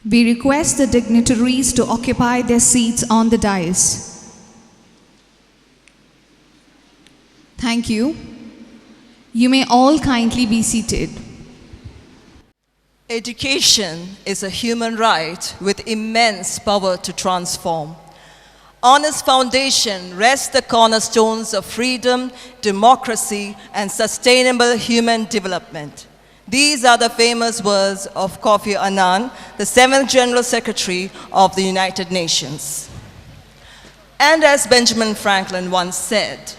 We request the dignitaries to occupy their seats on the dais. Thank you. You may all kindly be seated. Education is a human right with immense power to transform. On its foundation rest the cornerstones of freedom, democracy, and sustainable human development. These are the famous words of Kofi Annan, the 7th General Secretary of the United Nations. And as Benjamin Franklin once said,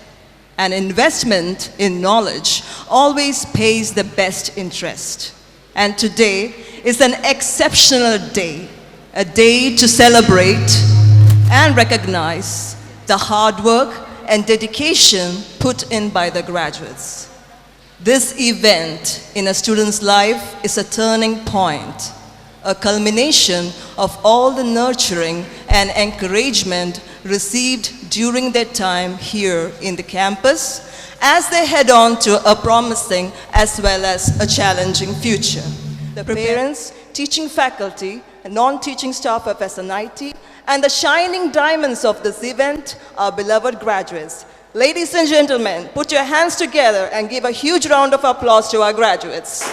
an investment in knowledge always pays the best interest. And today is an exceptional day, a day to celebrate and recognize the hard work and dedication put in by the graduates. This event in a student's life is a turning point, a culmination of all the nurturing and encouragement received during their time here in the campus as they head on to a promising as well as a challenging future. The parents, teaching faculty, and non-teaching staff of SNIT, and the shining diamonds of this event are beloved graduates. Ladies and gentlemen, put your hands together and give a huge round of applause to our graduates.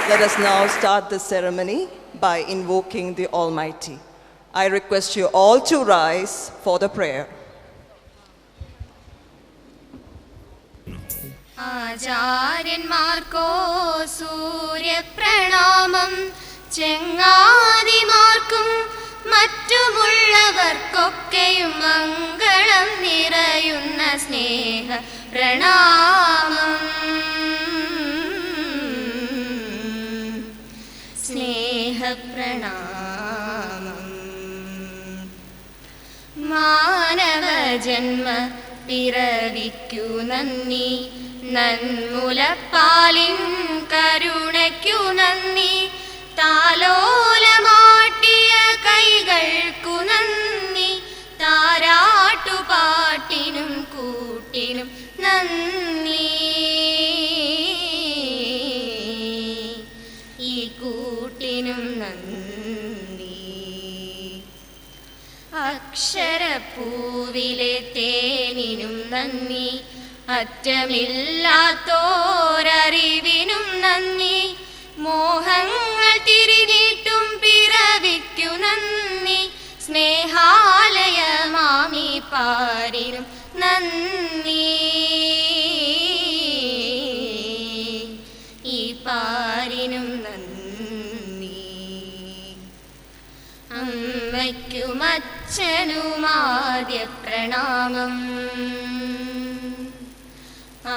Let us now start the ceremony by invoking the Almighty. I request you all to rise for the prayer. ആചാര്യന്മാർക്കോ സൂര്യപ്രണാമം ചെങ്ങാതിമാർക്കും മറ്റുമുള്ളവർക്കൊക്കെയും മംഗളം നിറയുന്ന സ്നേഹ പ്രണാമം സ്നേഹ പ്രണാമം മാനവ ജന്മ പിറവിക്കു നന്ദി നന്മുലപ്പാലിൻ കരുണയ്ക്കു നന്ദി താലോലമാട്ടിയ കൈകൾക്കു നന്ദി താരാട്ടുപാട്ടിനും കൂട്ടിനും നന്ദി ഈ കൂട്ടിനും നന്ദി അക്ഷരപ്പൂവിലെ തേനിനും നന്ദി അറ്റമില്ലാത്തോരറിവിനും നന്ദി മോഹങ്ങൾ തിരിനീട്ടും പിറവിക്കു നന്ദി സ്നേഹാലയമാമി പാരിനും നന്ദി ഈ പാരിനും നന്ദി അമ്മയ്ക്കും അച്ഛനുമാദ്യ പ്രണാമം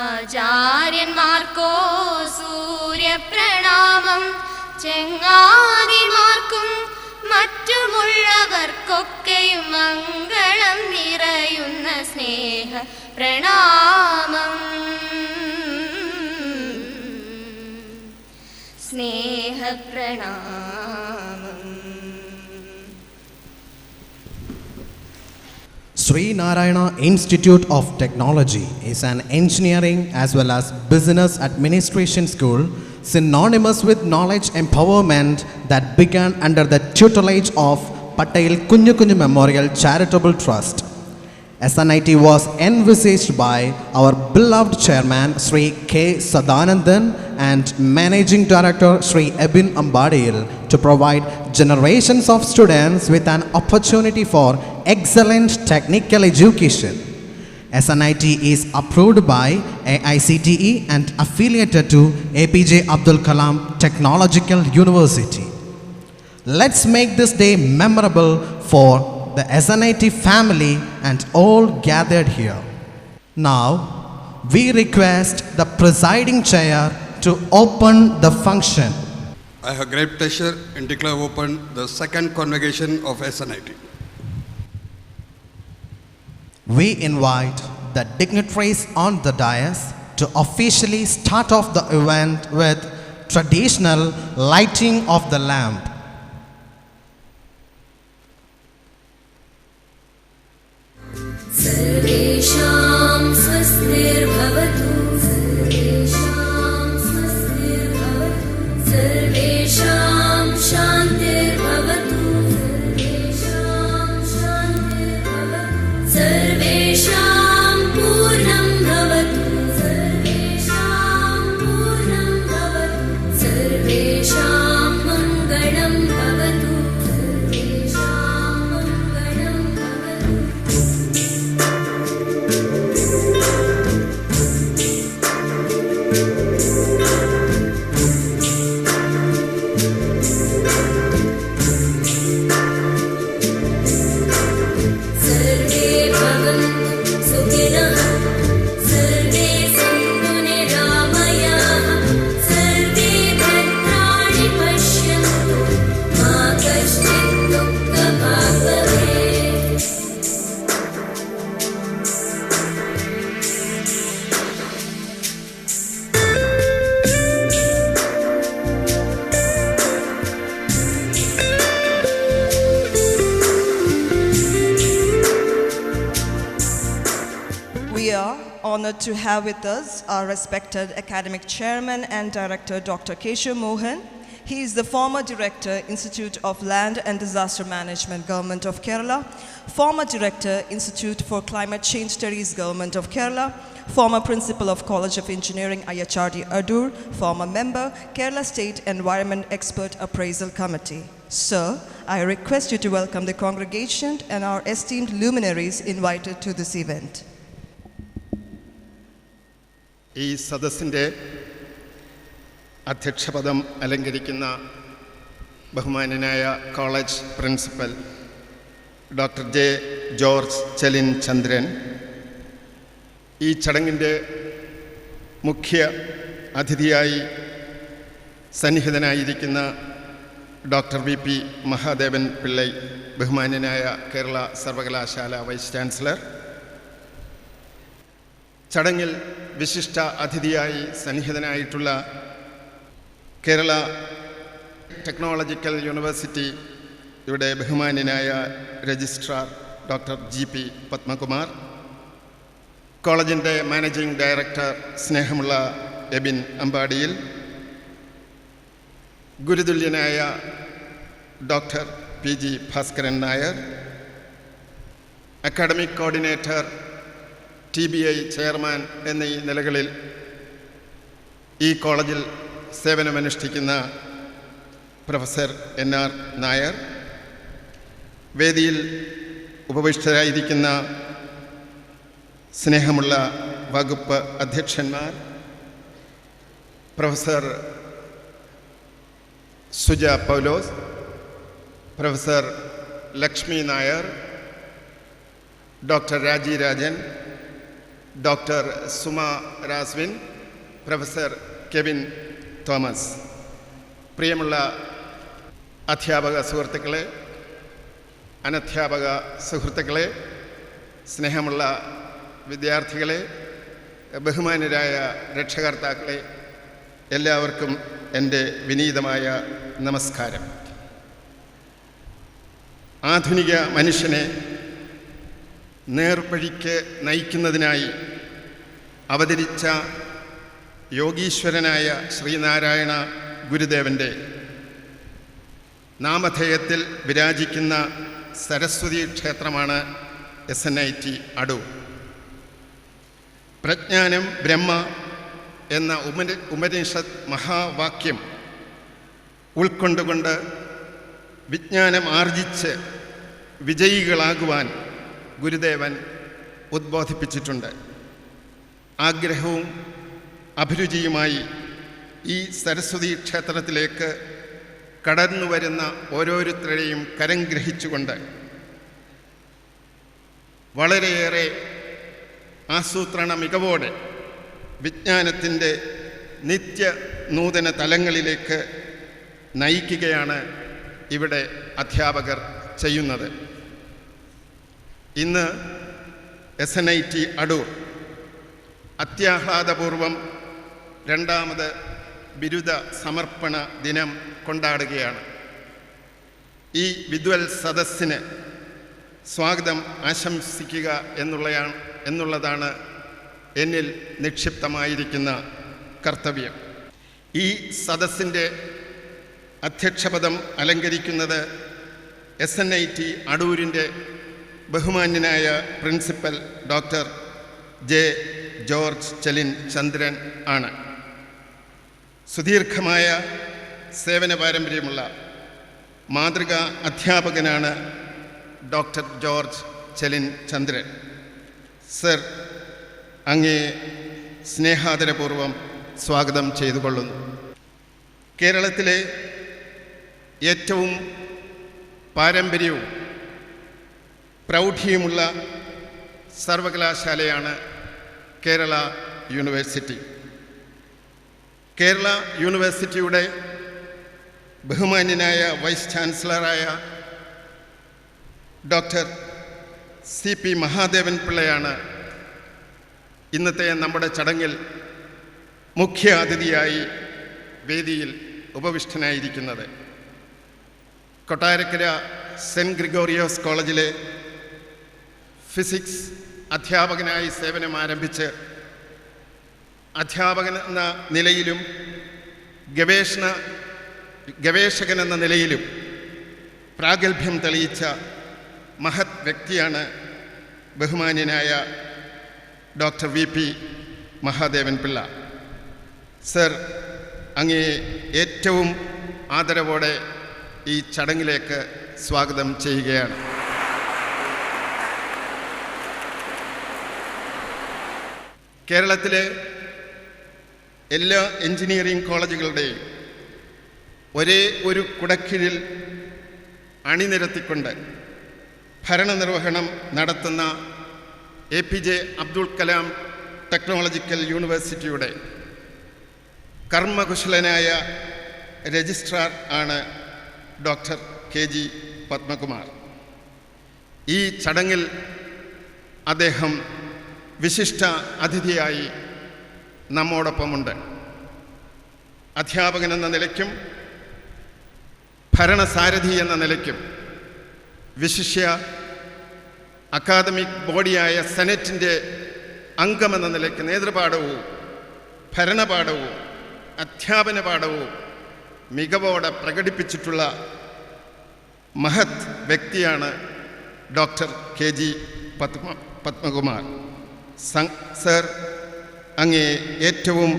ആചാര്യന്മാർക്കോ സൂര്യപ്രണാമം ചെങ്ങാതിമാർക്കും മറ്റുമുള്ളവർക്കൊക്കെയും മംഗളം നിറയുന്ന സ്നേഹ പ്രണാമം സ്നേഹ പ്രണാമം. Sree Narayana Institute of Technology is an engineering as well as business administration school synonymous with knowledge empowerment that began under the tutelage of Patel Kunju Kunju Memorial Charitable Trust. SNIT was envisaged by our beloved chairman Sree K. Sadanandan and managing director Sree Abyin Ambadiyil to provide generations of students with an opportunity for excellent technical education. SNIT is approved by AICTE and affiliated to APJ Abdul Kalam Technological University. Let's make this day memorable for the SNIT family and all gathered here. Now, we request the presiding chair to open the function. I have great pleasure in declare open the second convocation of SNIT. We invite the dignitaries on the dais to officially start off the event with traditional lighting of the lamp. सर्वेषां स्वस्तिर्भवतु सर्वेषां स्वस्तिर्भवतु सर्वेषां Honored to have with us our respected academic chairman and director, Dr. Keshav Mohan. He is the former director, Institute of Land and Disaster Management, Government of Kerala, former director, Institute for Climate Change Studies, Government of Kerala, former principal of College of Engineering, SNIT ADOOR, former member, Kerala State Environment Expert Appraisal Committee. Sir, I request you to welcome the congregation and our esteemed luminaries invited to this event. ഈ സദസ്സിൻ്റെ അധ്യക്ഷപദം അലങ്കരിക്കുന്ന ബഹുമാന്യനായ college principal doctor J George Chelin Chandran, ഈ ചടങ്ങിൻ്റെ മുഖ്യ അതിഥിയായി സന്നിഹിതനായിരിക്കുന്ന doctor G.P Mahadevan Pillai, ബഹുമാന്യനായ കേരള സർവകലാശാല വൈസ് ചാൻസലർ, ചടങ്ങിൽ വിശിഷ്ട അതിഥിയായി സന്നിഹിതനായിട്ടുള്ള കേരള ടെക്നോളജിക്കൽ യൂണിവേഴ്സിറ്റി ഇവിടെ ബഹുമാന്യനായ രജിസ്ട്രാർ Dr.G.P പത്മകുമാർ, കോളേജിൻ്റെ മാനേജിംഗ് ഡയറക്ടർ സ്നേഹമുള്ള അബിൻ അമ്പാടിയിൽ, ഗുരുതുല്യനായ doctor P.G. Bhaskaran Nair, academic coordinator, TBI chairman എന്നീ നിലകളിൽ ഈ കോളേജിൽ സേവനമനുഷ്ഠിക്കുന്ന പ്രൊഫസർ N.R. നായർ, വേദിയിൽ ഉപവിഷ്ടരായിരിക്കുന്ന സ്നേഹമുള്ള വകുപ്പ് അധ്യക്ഷന്മാർ, professor Suja Paulose, professor Lakshmi Nair, doctor Raji Rajan, doctor Suma Raswin, professor Kevin Thomas, പ്രിയമുള്ള അധ്യാപക സുഹൃത്തുക്കളെ, അനധ്യാപക സുഹൃത്തുക്കളെ, സ്നേഹമുള്ള വിദ്യാർത്ഥികളെ, ബഹുമാന്യരായ രക്ഷകർത്താക്കളെ, എല്ലാവർക്കും എൻ്റെ വിനീതമായ നമസ്കാരം. ആധുനിക മനുഷ്യനെ നേർവഴിക്ക് നയിക്കുന്നതിനായി അവതരിച്ച യോഗീശ്വരനായ ശ്രീനാരായണ ഗുരുദേവൻ്റെ നാമധേയത്തിൽ വിരാജിക്കുന്ന സരസ്വതി ക്ഷേത്രമാണ് SNIT അടൂർ. പ്രജ്ഞാനം ബ്രഹ്മ എന്ന ഉപനിഷത്ത് മഹാവാക്യം ഉൾക്കൊണ്ടുകൊണ്ട് വിജ്ഞാനം ആർജിച്ച് വിജയികളാകുവാൻ ഗുരുദേവൻ ഉദ്ബോധിപ്പിച്ചിട്ടുണ്ട്. ആഗ്രഹവും അഭിരുചിയുമായി ഈ സരസ്വതി ക്ഷേത്രത്തിലേക്ക് കടന്നു വരുന്ന ഓരോരുത്തരെയും കരം ഗ്രഹിച്ചുകൊണ്ട് വളരെയേറെ ആസൂത്രണ മികവോടെ വിജ്ഞാനത്തിൻ്റെ നിത്യ നൂതന തലങ്ങളിലേക്ക് നയിക്കുകയാണ് ഇവിടെ അധ്യാപകർ ചെയ്യുന്നത്. ഇന്ന് SNIT അടൂർ അത്യാഹ്ലാദപൂർവം രണ്ടാമത് ബിരുദ സമർപ്പണ ദിനം കൊണ്ടാടുകയാണ്. ഈ വിദ്വൽ സദസ്സിന് സ്വാഗതം ആശംസിക്കുക എന്നുള്ളതാണ് എന്നിൽ നിക്ഷിപ്തമായിരിക്കുന്ന കർത്തവ്യം. ഈ സദസ്സിൻ്റെ അധ്യക്ഷപദം അലങ്കരിക്കുന്നത് SNIT അടൂരിൻ്റെ ബഹുമാന്യനായ principal doctor J George Chelin ചന്ദ്രൻ ആണ്. സുദീർഘമായ സേവന പാരമ്പര്യമുള്ള മാതൃകാ അധ്യാപകനാണ് ഡോക്ടർ ജോർജ് ചെലിൻ ചന്ദ്രൻ. സർ, അങ്ങേ സ്നേഹാദരപൂർവം സ്വാഗതം ചെയ്തുകൊള്ളുന്നു. കേരളത്തിലെ ഏറ്റവും പാരമ്പര്യവും പ്രൗഢിയുമുള്ള സർവകലാശാലയാണ് കേരള യൂണിവേഴ്സിറ്റി. കേരള യൂണിവേഴ്സിറ്റിയുടെ ബഹുമാന്യനായ വൈസ് ചാൻസലറായ Dr.G.P മഹാദേവൻ പിള്ളയാണ് ഇന്നത്തെ നമ്മുടെ ചടങ്ങിൽ മുഖ്യ അതിഥിയായി വേദിയിൽ ഉപവിഷ്ടനായിരിക്കുന്നത്. കൊട്ടാരക്കര സെൻറ്റ് ഗ്രിഗോറിയോസ് കോളേജിലെ ഫിസിക്സ് അധ്യാപകനായി സേവനം ആരംഭിച്ച് അധ്യാപകൻ എന്ന നിലയിലും ഗവേഷകൻ എന്ന നിലയിലും പ്രാഗൽഭ്യം തെളിയിച്ച മഹത് വ്യക്തിയാണ് ബഹുമാന്യനായ Dr.G.P മഹാദേവൻ പിള്ള. സർ, അങ്ങേ ഏറ്റവും ആദരവോടെ ഈ ചടങ്ങിലേക്ക് സ്വാഗതം ചെയ്യുകയാണ്. കേരളത്തിലെ എല്ലാ എഞ്ചിനീയറിംഗ് കോളേജുകളുടെയും ഒരേ ഒരു കുടക്കീഴിൽ അണിനിരത്തിക്കൊണ്ട് ഭരണനിർവഹണം നടത്തുന്ന APJ അബ്ദുൽ കലാം ടെക്നോളജിക്കൽ യൂണിവേഴ്സിറ്റിയുടെ കർമ്മകുശലനായ രജിസ്ട്രാർ ആണ് ഡോക്ടർ K.G. പദ്മകുമാർ. ഈ ചടങ്ങിൽ അദ്ദേഹം വിശിഷ്ട അതിഥിയായി നമ്മോടൊപ്പമുണ്ട്. അധ്യാപകൻ എന്ന നിലയ്ക്കും ഭരണസാരഥി എന്ന നിലയ്ക്കും വിശിഷ്യ അക്കാദമിക് ബോഡിയായ സെനറ്റിൻ്റെ അംഗമെന്ന നിലയ്ക്ക് നേതൃപാഠവും ഭരണപാഠവും അധ്യാപന പാഠവും മികവോടെ പ്രകടിപ്പിച്ചിട്ടുള്ള മഹത് വ്യക്തിയാണ് ഡോക്ടർ K.G. പദ്മകുമാർ. സർ, അങ്ങേ ഏറ്റവും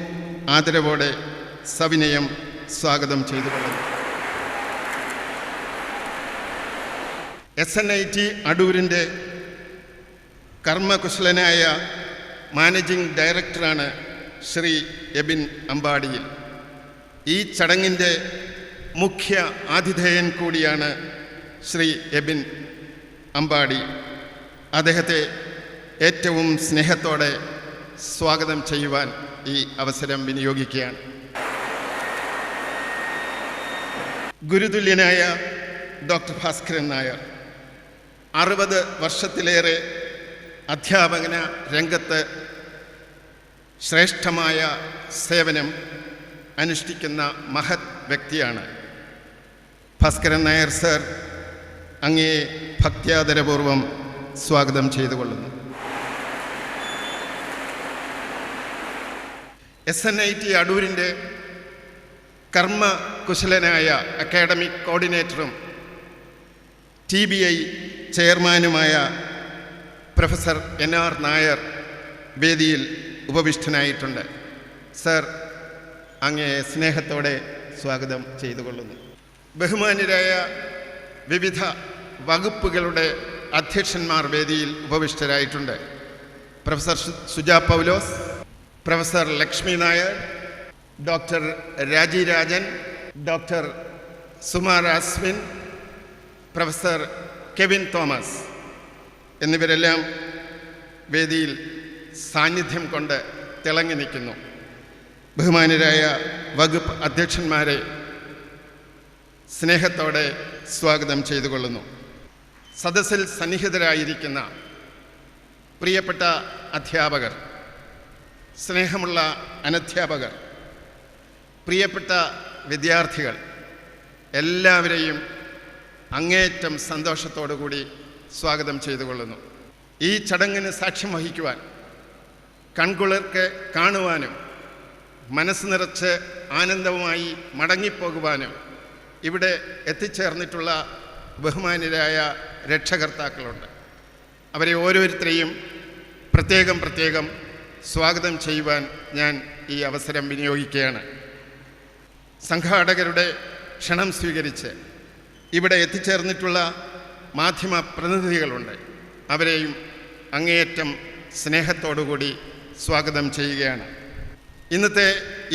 ആദരവോടെ സവിനയം സ്വാഗതം ചെയ്തുകൊള്ളുന്നു. SNIT അടൂരിൻ്റെ കർമ്മകുശലനായ മാനേജിംഗ് ഡയറക്ടറാണ് ശ്രീ അബിൻ അമ്പാടിയിൽ. ഈ ചടങ്ങിൻ്റെ മുഖ്യ ആതിഥേയൻ കൂടിയാണ് ശ്രീ അബിൻ അമ്പാടി. അദ്ദേഹത്തെ ഏറ്റവും സ്നേഹത്തോടെ സ്വാഗതം ചെയ്യുവാൻ ഈ അവസരം വിനിയോഗിക്കുകയാണ്. ഗുരുതുല്യനായ ഡോക്ടർ ഭാസ്കരൻ നായർ 60 വർഷത്തിലേറെ അധ്യാപന രംഗത്ത് ശ്രേഷ്ഠമായ സേവനം അനുഷ്ഠിക്കുന്ന മഹത് വ്യക്തിയാണ്. ഭാസ്കരൻ നായർ സർ, അങ്ങേ ഭക്ത്യാദരപൂർവം സ്വാഗതം ചെയ്തുകൊള്ളുന്നു. SNIT അടൂരിൻ്റെ കർമ്മകുശലനായ അക്കാഡമിക് കോർഡിനേറ്ററും TBI ചെയർമാനുമായ പ്രൊഫസർ N.R. നായർ വേദിയിൽ ഉപവിഷ്ടനായിട്ടുണ്ട്. സർ, അങ്ങേ സ്നേഹത്തോടെ സ്വാഗതം ചെയ്തുകൊള്ളുന്നു. ബഹുമാന്യരായ വിവിധ വകുപ്പുകളുടെ അധ്യക്ഷന്മാർ വേദിയിൽ ഉപവിഷ്ടരായിട്ടുണ്ട്. Professor Suja Paulose, professor Lakshmi Nair, doctor Raji Rajan, doctor Sumar Aswin, professor Kevin Thomas എന്നിവരെല്ലാം വേദിയിൽ സാന്നിധ്യം കൊണ്ട് തിളങ്ങി നിൽക്കുന്നു. ബഹുമാന്യരായ വകുപ്പ് അധ്യക്ഷന്മാരെ സ്നേഹത്തോടെ സ്വാഗതം ചെയ്തുകൊള്ളുന്നു. സദസ്സിൽ സന്നിഹിതരായിരിക്കുന്ന പ്രിയപ്പെട്ട അധ്യാപകർ, സ്നേഹമുള്ള അനധ്യാപകർ, പ്രിയപ്പെട്ട വിദ്യാർത്ഥികൾ, എല്ലാവരെയും അങ്ങേയറ്റം സന്തോഷത്തോടു കൂടി സ്വാഗതം ചെയ്തുകൊള്ളുന്നു. ഈ ചടങ്ങിന് സാക്ഷ്യം വഹിക്കുവാൻ, കൺകുളിർക്ക് കാണുവാനും മനസ്സ് നിറച്ച് ആനന്ദവുമായി മടങ്ങിപ്പോകുവാനും ഇവിടെ എത്തിച്ചേർന്നിട്ടുള്ള ബഹുമാന്യരായ രക്ഷകർത്താക്കളുണ്ട്. അവരെ ഓരോരുത്തരെയും പ്രത്യേകം സ്വാഗതം ചെയ്യുവാൻ ഞാൻ ഈ അവസരം വിനിയോഗിക്കുകയാണ്. സംഘാടകരുടെ ക്ഷണം സ്വീകരിച്ച് ഇവിടെ എത്തിച്ചേർന്നിട്ടുള്ള മാധ്യമ പ്രതിനിധികളുണ്ട്. അവരെയും അങ്ങേയറ്റം സ്നേഹത്തോടുകൂടി സ്വാഗതം ചെയ്യുകയാണ്. ഇന്നത്തെ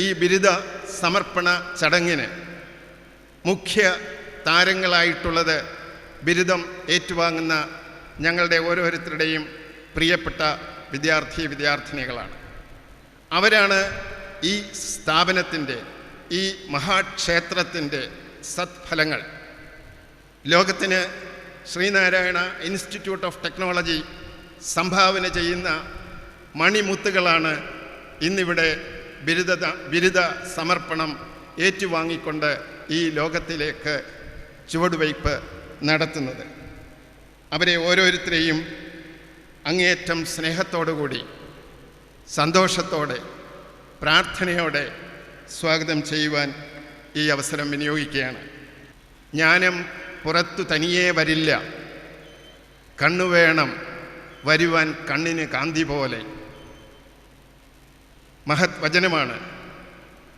ഈ ബിരുദ സമർപ്പണ ചടങ്ങിന് മുഖ്യ താരങ്ങളായിട്ടുള്ളത് ബിരുദം ഏറ്റുവാങ്ങുന്ന ഞങ്ങളുടെ ഓരോരുത്തരുടെയും പ്രിയപ്പെട്ട വിദ്യാർത്ഥിനികളാണ്. അവരാണ് ഈ സ്ഥാപനത്തിൻ്റെ, ഈ മഹാക്ഷേത്രത്തിൻ്റെ സത്ഫലങ്ങൾ ലോകത്തിന് ശ്രീനാരായണ ഇൻസ്റ്റിറ്റ്യൂട്ട് ഓഫ് ടെക്നോളജി സംഭാവന ചെയ്യുന്ന മണിമുത്തുകളാണ് ഇന്നിവിടെ ബിരുദ സമർപ്പണം ഏറ്റുവാങ്ങിക്കൊണ്ട് ഈ ലോകത്തിലേക്ക് ചുവടുവയ്പ് നടത്തുന്നത്. അവരെ ഓരോരുത്തരെയും അങ്ങേയറ്റം സ്നേഹത്തോടുകൂടി, സന്തോഷത്തോടെ, പ്രാർത്ഥനയോടെ സ്വാഗതം ചെയ്യുവാൻ ഈ അവസരം വിനിയോഗിക്കുകയാണ്. ജ്ഞാനം പുറത്തു തനിയേ വരില്ല, കണ്ണുവേണം വരുവാൻ കണ്ണിന് കാന്തി പോലെ. മഹത് വചനമാണ്.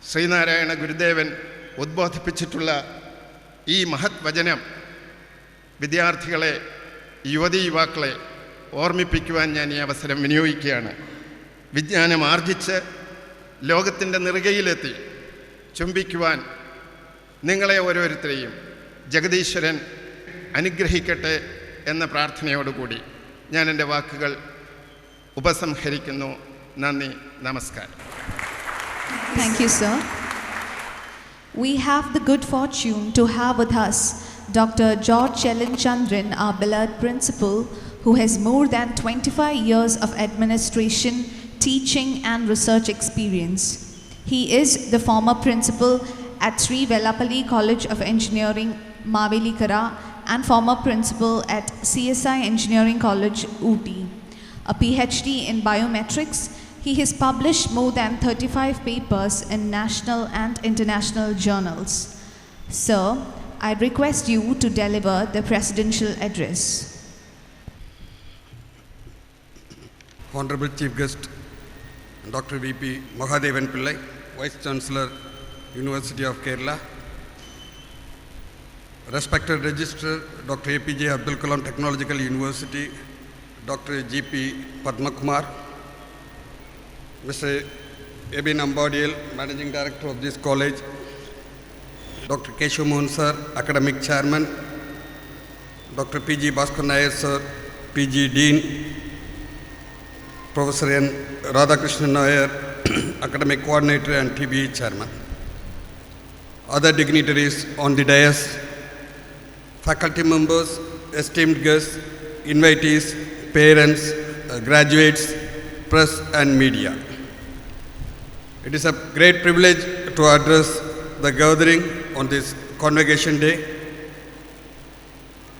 ശ്രീനാരായണ ഗുരുദേവൻ ഉദ്ബോധിപ്പിച്ചിട്ടുള്ള ഈ മഹത് വചനം വിദ്യാർത്ഥികളെ, യുവതീ യുവാക്കളെ ഓർമ്മിപ്പിക്കുവാൻ ഞാൻ ഈ അവസരം വിനിയോഗിക്കുകയാണ്. വിജ്ഞാനം ആർജിച്ച് ലോകത്തിൻ്റെ നെറുകയിലെത്തി ചുംബിക്കുവാൻ നിങ്ങളെ ഓരോരുത്തരെയും ജഗദീശ്വരൻ അനുഗ്രഹിക്കട്ടെ എന്ന പ്രാർത്ഥനയോടുകൂടി ഞാൻ എൻ്റെ വാക്കുകൾ ഉപസംഹരിക്കുന്നു. നന്ദി, നമസ്കാരം. Thank you, sir. We have the good fortune to have with us Dr. Chellin Chandran, our beloved principal, who has more than 25 years of administration, teaching and research experience. He is the former principal at Sree College of Engineering, Mavelikara, and former principal at CSI Engineering College, Ooty. A PhD in biometrics, he has published more than 35 papers in national and international journals. Sir, I request you to deliver the presidential address. Honorable Chief Guest, Dr.G.P. Mahadevan Pillai, Vice Chancellor, University of Kerala, respected Registrar, Dr. APJ Abdul Kalam Technological University, Dr.G.P. Padmakumar, Mr. Abyin Ambadiyil, Managing Director of this college, Dr. Keshav Mohan sir, Academic Chairman, Dr. P.G. Bhaskaran Nair sir, PG Dean, Prof.N.Radhakrishnan Nair, Academic Coordinator and TBE Chairman, other dignitaries on the dais, faculty members, esteemed guests, invitees, parents, graduates, press and media. It is a great privilege to address the gathering on this Convocation Day,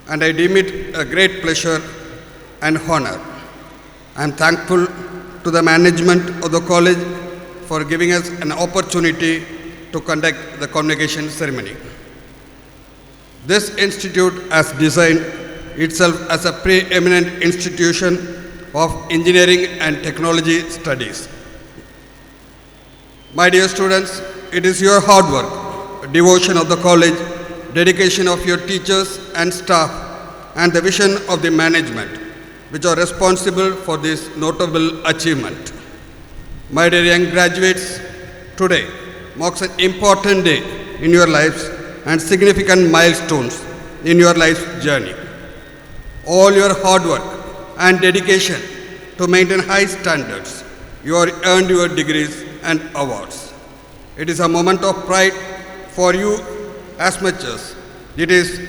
and I deem it a great pleasure and honor. I am thankful to the management of the college for giving us an opportunity to conduct the convocation ceremony. This institute has designed itself as a preeminent institution of engineering and technology studies. My dear students, it is your hard work, devotion of the college, dedication of your teachers and staff, and the vision of the management which are responsible for this notable achievement. My dear young graduates, today marks an important day in your lives and significant milestones in your life's journey. All your hard work and dedication to maintain high standards, you have earned your degrees and awards. It is a moment of pride for you as much as it is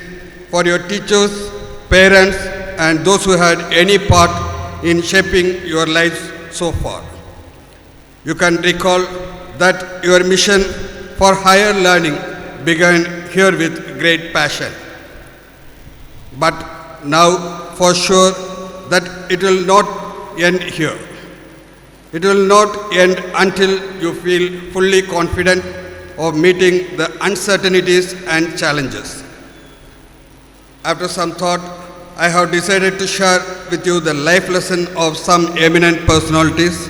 for your teachers, parents, and those who had any part in shaping your lives so far. You can recall that your mission for higher learning began here with great passion. But now for sure that it will not end here. It will not end until you feel fully confident of meeting the uncertainties and challenges. After some thought, I have decided to share with you the life lesson of some eminent personalities.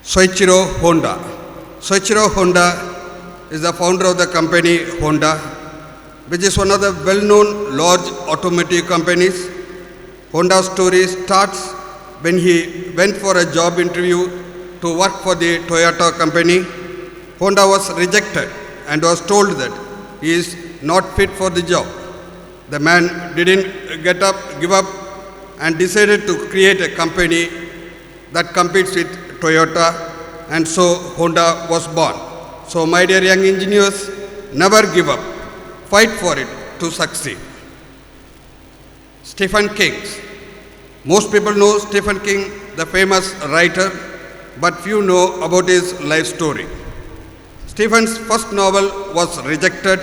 Soichiro Honda. Soichiro Honda is the founder of the company Honda, which is one of the well-known large automotive companies. Honda's story starts when he went for a job interview to to work for the Toyota company. Honda was rejected and was told that he is not fit for the job. The man didn't give up and decided to create a company that competes with Toyota, and so Honda was born. So my dear young engineers, never give up. Fight for it to succeed. Stephen King. Most people know Stephen King, the famous writer, but few know about his life story. Stephen's first novel was rejected.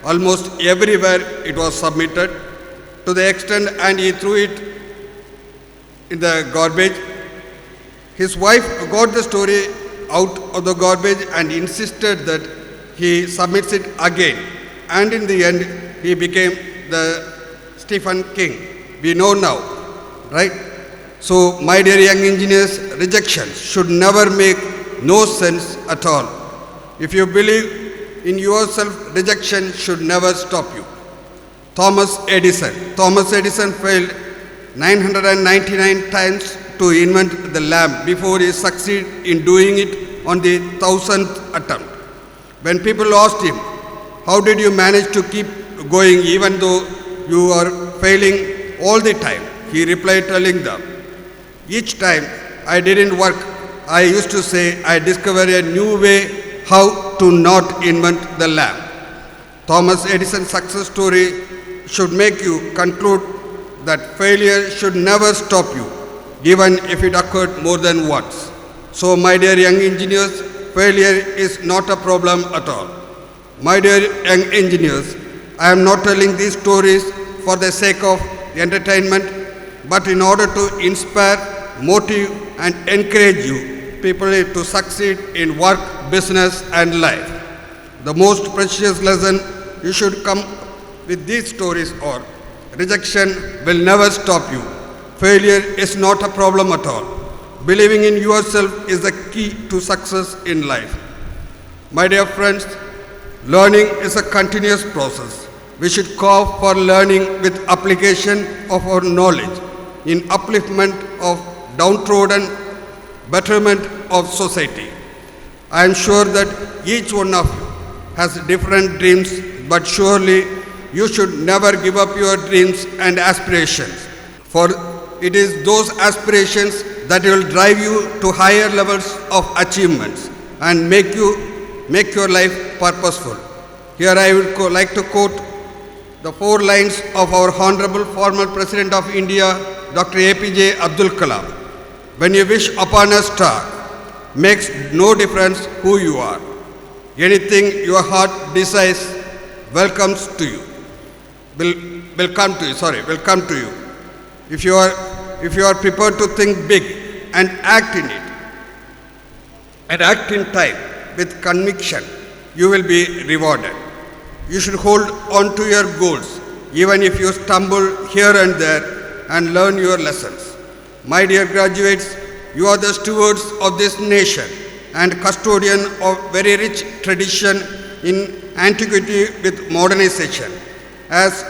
Almost everywhere it was submitted, to the extent and he threw it in the garbage. His wife got the story out of the garbage and insisted that he submits it again. And in the end, he became the Stephen King we know now, right? So, my dear young engineers, rejection should never make no sense at all. If you believe in yourself, rejection should never stop you. Thomas Edison failed 999 times to invent the lamp before he succeeded in doing it on the 1000th attempt. When people asked him, how did you manage to keep going even though you are failing all the time? He replied telling them, each time I didn't work, I used to say I discovered a new way how to not invent the lamp. Thomas Edison's success story should make you conclude that failure should never stop you, even if it occurred more than once. So, my dear young engineers, failure is not a problem at all. My dear young engineers, I am not telling these stories for the sake of entertainment, but in order to inspire, motivate, and encourage you people to succeed in work, business, and life. The most precious lesson you should come with these stories are rejection will never stop you. Failure is not a problem at all. Believing in yourself is the key to success in life. My dear friends, learning is a continuous process. We should carve for learning with application of our knowledge in upliftment of downtrodden, betterment of society. I am sure that each one of you has different dreams, but surely you should never give up your dreams and aspirations. For it is those aspirations that will drive you to higher levels of achievements and make your life purposeful. Here I would like to quote the 4 lines of our Honorable former President of India, Dr. APJ Abdul Kalam. When you wish upon a star, makes no difference who you are. Anything your heart desires will come to you. If you are prepared to think big and act in it, and act in time with conviction, you will be rewarded. You should hold on to your goals, even if you stumble here and there, and learn your lessons. My dear graduates, you are the stewards of this nation and custodian of very rich tradition in antiquity with modernization. As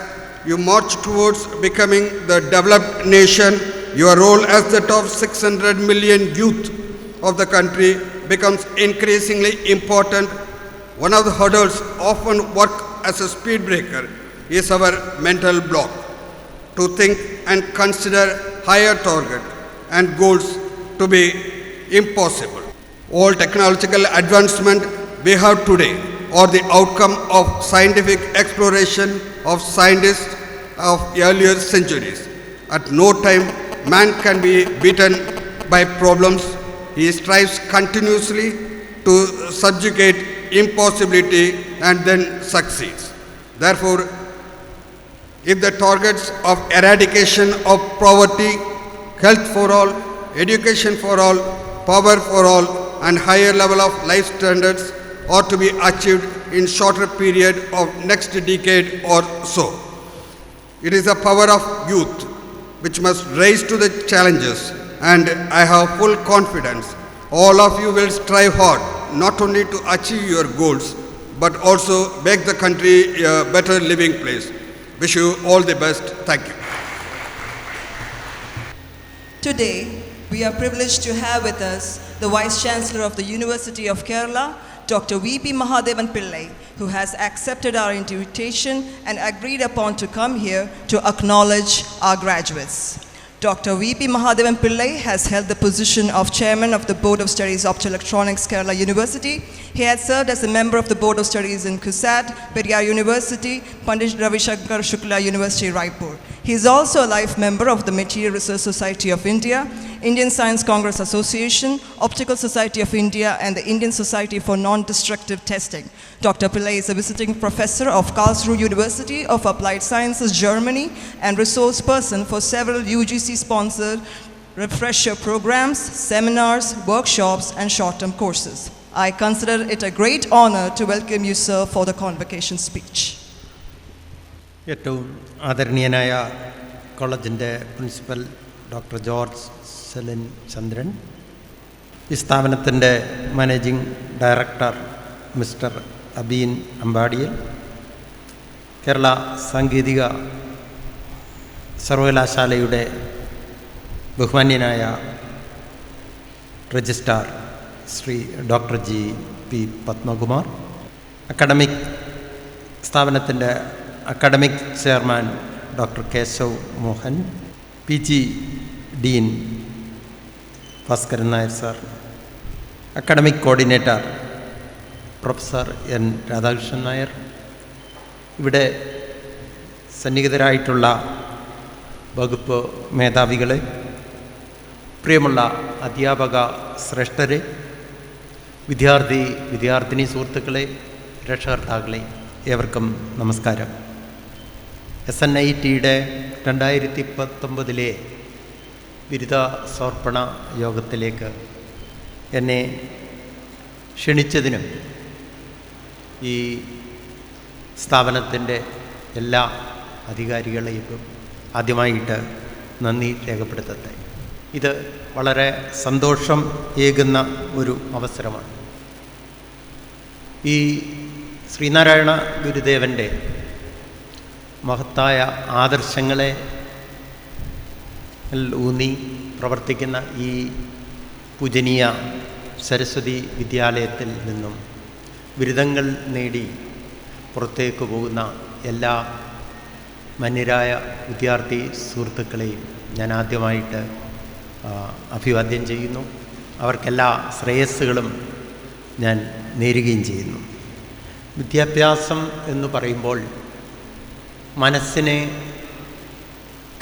you march towards becoming the developed nation, your role as that of 600 million youth of the country becomes increasingly important. One of the hurdles often work as a speed breaker is our mental block. To think and consider higher target and goals to be impossible. All technological advancement we have today are the outcome of scientific exploration of scientists of earlier centuries. At no time man can be beaten by problems. He strives continuously to subjugate impossibility and then succeeds. Therefore, if the targets of eradication of poverty, health for all, education for all, power for all, and higher level of life standards are to be achieved in shorter period of next decade or so. It is the power of youth which must rise to the challenges, and I have full confidence all of you will strive hard not only to achieve your goals but also make the country a better living place. Wish you all the best. Thank you. Today, we are privileged to have with us the Vice Chancellor of the University of Kerala, Dr. V.P. Mahadevan Pillai, who has accepted our invitation and agreed upon to come here to acknowledge our graduates. Dr. V.P. Mahadevan Pillai has held the position of Chairman of the Board of Studies of Electronics, Kerala University. He had served as a member of the Board of Studies in CUSAT, Periyar University, Pandit Ravi Shankar Shukla University, Raipur. He is also a life member of the Material Research Society of India, Indian Science Congress Association, Optical Society of India, and the Indian Society for Non-Destructive Testing. Dr. Pillai is a visiting professor of Karlsruhe University of Applied Sciences, Germany, and resource person for several UGC-sponsored refresher programs, seminars, workshops, and short-term courses. I consider it a great honor to welcome you, sir, for the convocation speech. ഏറ്റവും ആദരണീയനായ കോളേജിൻ്റെ principal doctor George Chellin Chandran, ഈ സ്ഥാപനത്തിൻ്റെ managing director mister Abin Ambadiyil, Kerala സാങ്കേതിക സർവകലാശാലയുടെ ബഹുമാന്യനായ registrar Shri Dr.G.P. Padmakumar, academic സ്ഥാപനത്തിൻ്റെ academic chairman doctor Keshav Mohan, PG dean Bhaskaran Nair sir, academic coordinator Prof.N. Radhakrishnan Nair, ഇവിടെ സന്നിഹിതരായിട്ടുള്ള വകുപ്പ് മേധാവികളെ, പ്രിയമുള്ള അധ്യാപക ശ്രേഷ്ഠരെ, വിദ്യാർത്ഥിനി സുഹൃത്തുക്കളെ, രക്ഷകർത്താക്കളെ, ഏവർക്കും നമസ്കാരം. SNITയുടെ 2019 ബിരുദ സമർപ്പണ യോഗത്തിലേക്ക് എന്നെ ക്ഷണിച്ചതിനും ഈ സ്ഥാപനത്തിൻ്റെ എല്ലാ അധികാരികളെയും ആദ്യമായിട്ട് നന്ദി രേഖപ്പെടുത്തട്ടെ. ഇത് വളരെ സന്തോഷം ഏകുന്ന ഒരു അവസരമാണ്. ഈ ശ്രീനാരായണ ഗുരുദേവൻ്റെ മഹത്തായ ആദർശങ്ങളെ ഊന്നി പ്രവർത്തിക്കുന്ന ഈ പൂജനീയ സരസ്വതി വിദ്യാലയത്തിൽ നിന്നും ബിരുദങ്ങൾ നേടി പുറത്തേക്ക് പോകുന്ന എല്ലാ മാന്യരായ വിദ്യാർത്ഥി സുഹൃത്തുക്കളെയും ഞാൻ ആദ്യമായിട്ട് അഭിവാദ്യം ചെയ്യുന്നു. അവർക്കെല്ലാ ശ്രേയസ്സുകളും ഞാൻ നേരുകയും ചെയ്യുന്നു. വിദ്യാഭ്യാസം എന്ന് പറയുമ്പോൾ മനസ്സിനെ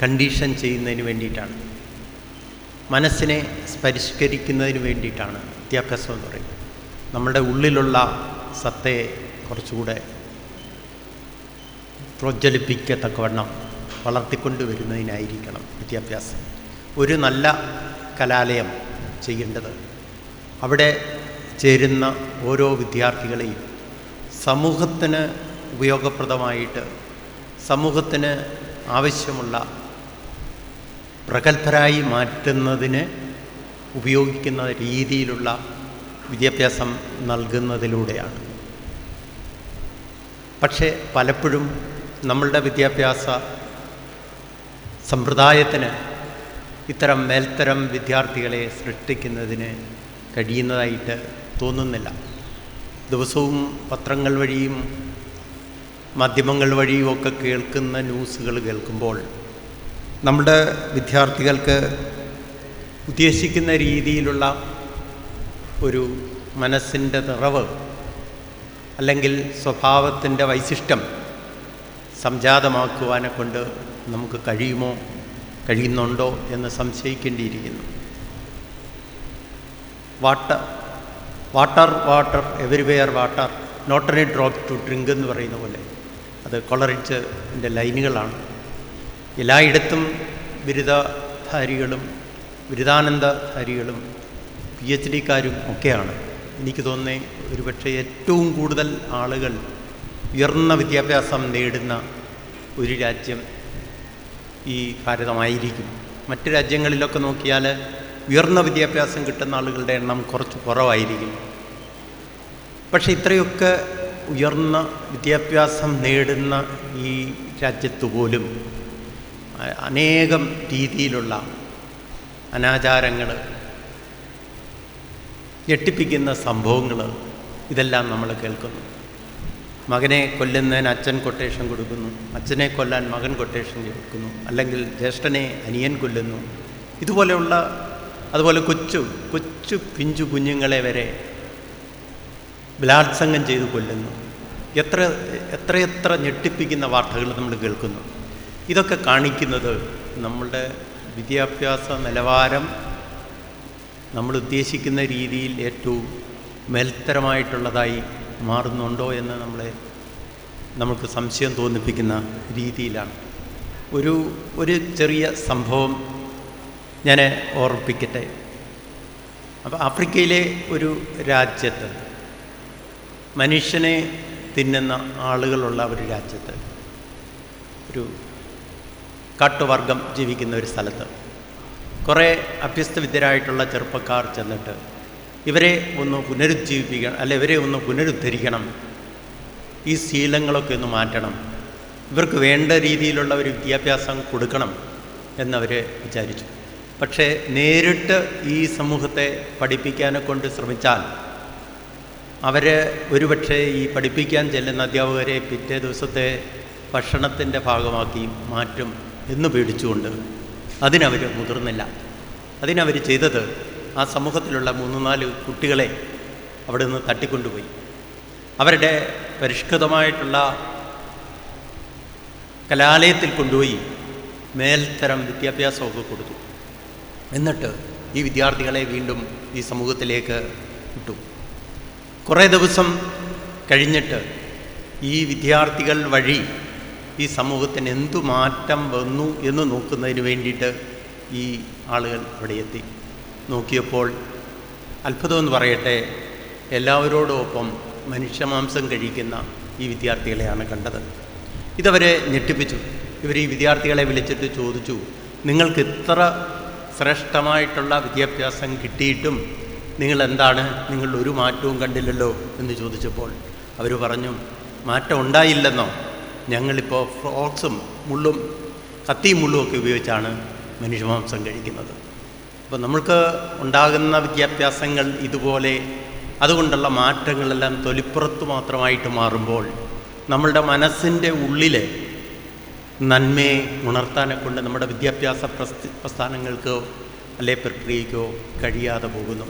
കണ്ടീഷൻ ചെയ്യുന്നതിന് വേണ്ടിയിട്ടാണ്, മനസ്സിനെ പരിഷ്കരിക്കുന്നതിന് വേണ്ടിയിട്ടാണ് വിദ്യാഭ്യാസം എന്ന് പറയുന്നത്. നമ്മുടെ ഉള്ളിലുള്ള സത്തയെ കുറച്ചുകൂടെ പ്രോജ്വലിപ്പിക്കത്തക്കവണ്ണം വളർത്തിക്കൊണ്ടുവരുന്നതിനായിരിക്കണം വിദ്യാഭ്യാസം. ഒരു നല്ല കലാലയം ചെയ്യേണ്ടത് അവിടെ ചേരുന്ന ഓരോ വിദ്യാർത്ഥികളെയും സമൂഹത്തിന് ഉപയോഗപ്രദമായിട്ട്, സമൂഹത്തിന് ആവശ്യമുള്ള പ്രഗത്ഭരായി മാറ്റുന്നതിന് ഉപയോഗിക്കുന്ന രീതിയിലുള്ള വിദ്യാഭ്യാസം നൽകുന്നതിലൂടെയാണ്. പക്ഷേ പലപ്പോഴും നമ്മളുടെ വിദ്യാഭ്യാസ സമ്പ്രദായത്തിന് ഇത്തരം മേൽത്തരം വിദ്യാർത്ഥികളെ സൃഷ്ടിക്കുന്നതിന് കഴിയുന്നതായിട്ട് തോന്നുന്നില്ല. ദിവസവും പത്രങ്ങൾ വഴിയും മാധ്യമങ്ങൾ വഴിയും ഒക്കെ കേൾക്കുന്ന ന്യൂസുകൾ കേൾക്കുമ്പോൾ നമ്മുടെ വിദ്യാർത്ഥികൾക്ക് ഉദ്ദേശിക്കുന്ന രീതിയിലുള്ള ഒരു മനസ്സിൻ്റെ നിറവ് അല്ലെങ്കിൽ സ്വഭാവത്തിൻ്റെ വൈശിഷ്ട്യം സംജാതമാക്കുവാനെ കൊണ്ട് നമുക്ക് കഴിയുന്നുണ്ടോ എന്ന് സംശയിക്കേണ്ടിയിരിക്കുന്നു. Water everywhere water, not any drop to drink എന്ന് പറയുന്ന പോലെ അത് കൊളറിച്ചിൻ്റെ ലൈനുകളാണ്. എല്ലായിടത്തും ബിരുദധാരികളും ബിരുദാനന്തധാരികളും PhD-കാരും ഒക്കെയാണ്. എനിക്ക് തോന്നുന്നത് ഒരുപക്ഷെ ഏറ്റവും കൂടുതൽ ആളുകൾ ഉയർന്ന വിദ്യാഭ്യാസം നേടുന്ന ഒരു രാജ്യം ഈ ഭാരതമായിരിക്കും. മറ്റ് രാജ്യങ്ങളിലൊക്കെ നോക്കിയാൽ ഉയർന്ന വിദ്യാഭ്യാസം കിട്ടുന്ന ആളുകളുടെ എണ്ണം കുറച്ച് കുറവായിരിക്കും. പക്ഷേ ഇത്രയൊക്കെ ഉയർന്ന വിദ്യാഭ്യാസം നേടുന്ന ഈ രാജ്യത്ത് പോലും അനേകം രീതിയിലുള്ള അനാചാരങ്ങൾ, ഞെട്ടിപ്പിക്കുന്ന സംഭവങ്ങൾ ഇതെല്ലാം നമ്മൾ കേൾക്കുന്നു. മകനെ കൊല്ലുന്നതിന് അച്ഛൻ കൊട്ടേഷൻ കൊടുക്കുന്നു, അച്ഛനെ കൊല്ലാൻ മകൻ കൊട്ടേഷൻ കൊടുക്കുന്നു, അല്ലെങ്കിൽ ജ്യേഷ്ഠനെ അനിയൻ കൊല്ലുന്നു. ഇതുപോലെയുള്ള അതുപോലെ കൊച്ചു പിഞ്ചു കുഞ്ഞുങ്ങളെ വരെ ബലാത്സംഗം ചെയ്ത് കൊല്ലുന്നു. എത്രയെത്ര ഞെട്ടിപ്പിക്കുന്ന വാർത്തകൾ നമ്മൾ കേൾക്കുന്നു. ഇതൊക്കെ കാണിക്കുന്നത് നമ്മളുടെ വിദ്യാഭ്യാസ നിലവാരം നമ്മൾ ഉദ്ദേശിക്കുന്ന രീതിയിൽ ഏറ്റവും മേൽത്തരമായിട്ടുള്ളതായി മാറുന്നുണ്ടോ എന്ന് നമുക്ക് സംശയം തോന്നിപ്പിക്കുന്ന രീതിയിലാണ്. ഒരു ചെറിയ സംഭവം ഞാൻ ഓർമ്മിപ്പിക്കട്ടെ. അപ്പോൾ ആഫ്രിക്കയിലെ ഒരു രാജ്യത്ത്, മനുഷ്യനെ തിന്നുന്ന ആളുകളുള്ള ഒരു രാജ്യത്ത്, ഒരു കാട്ടുവർഗം ജീവിക്കുന്ന ഒരു സ്ഥലത്ത് കുറേ അഭ്യസ്തവിദ്യരായിട്ടുള്ള ചെറുപ്പക്കാർ ചെന്നിട്ട് ഇവരെ ഒന്ന് പുനരുജ്ജീവിപ്പിക്കണം, അല്ല ഇവരെ ഒന്ന് പുനരുദ്ധരിക്കണം, ഈ ശീലങ്ങളൊക്കെ ഒന്ന് മാറ്റണം, ഇവർക്ക് വേണ്ട രീതിയിലുള്ള ഒരു വിദ്യാഭ്യാസം കൊടുക്കണം എന്നവർ വിചാരിച്ചു. പക്ഷേ നേരിട്ട് ഈ സമൂഹത്തെ പഠിപ്പിക്കാനെ കൊണ്ട് ശ്രമിച്ചാൽ അവർ ഒരുപക്ഷെ ഈ പഠിപ്പിക്കാൻ ചെല്ലുന്ന അധ്യാപകരെ പിറ്റേ ദിവസത്തെ ഭക്ഷണത്തിൻ്റെ ഭാഗമാക്കി മാറ്റും എന്ന് പേടിച്ചുകൊണ്ട് അതിനവർ മുതിർന്നില്ല. അതിനവർ ചെയ്തത് ആ സമൂഹത്തിലുള്ള 3-4 കുട്ടികളെ അവിടെ നിന്ന് തട്ടിക്കൊണ്ടുപോയി അവരുടെ പരിഷ്കൃതമായിട്ടുള്ള കലാലയത്തിൽ കൊണ്ടുപോയി മേൽത്തരം വിദ്യാഭ്യാസമൊക്കെ കൊടുത്തു. എന്നിട്ട് ഈ വിദ്യാർത്ഥികളെ വീണ്ടും ഈ സമൂഹത്തിലേക്ക് വിട്ടു. കുറേ ദിവസം കഴിഞ്ഞിട്ട് ഈ വിദ്യാർത്ഥികൾ വഴി ഈ സമൂഹത്തിന് എന്തു മാറ്റം വന്നു എന്ന് നോക്കുന്നതിന് വേണ്ടിയിട്ട് ഈ ആളുകൾ അവിടെ എത്തി. നോക്കിയപ്പോൾ അത്ഭുതമെന്ന് പറയട്ടെ, എല്ലാവരോടൊപ്പം മനുഷ്യമാംസം കഴിക്കുന്ന ഈ വിദ്യാർത്ഥികളെയാണ് കണ്ടത്. ഇതവരെ ഞെട്ടിപ്പിച്ചു. ഇവർ ഈ വിദ്യാർത്ഥികളെ വിളിച്ചിട്ട് ചോദിച്ചു, നിങ്ങൾക്ക് ഇത്ര ശ്രേഷ്ഠമായിട്ടുള്ള വിദ്യാഭ്യാസം കിട്ടിയിട്ടും നിങ്ങൾ ഒരു മാറ്റവും കണ്ടില്ലല്ലോ എന്ന് ചോദിച്ചപ്പോൾ അവർ പറഞ്ഞു, മാറ്റം ഉണ്ടായില്ലെന്നോ, ഞങ്ങളിപ്പോൾ ഫ്രോക്സും മുള്ളും കത്തിയും മുള്ളും ഒക്കെ ഉപയോഗിച്ചാണ് മനുഷ്യമാംസം കഴിക്കുന്നത്. അപ്പോൾ നമ്മൾക്ക് ഉണ്ടാകുന്ന വിദ്യാഭ്യാസങ്ങൾ ഇതുപോലെ അതുകൊണ്ടുള്ള മാറ്റങ്ങളെല്ലാം തൊലിപ്പുറത്ത് മാത്രമായിട്ട് മാറുമ്പോൾ നമ്മളുടെ മനസ്സിൻ്റെ ഉള്ളിൽ നന്മയെ ഉണർത്താനെ കൊണ്ട് നമ്മുടെ വിദ്യാഭ്യാസ പ്രസ്ഥാനങ്ങൾക്കോ അല്ലെ പ്രക്രിയയ്ക്കോ കഴിയാതെ പോകുന്നു.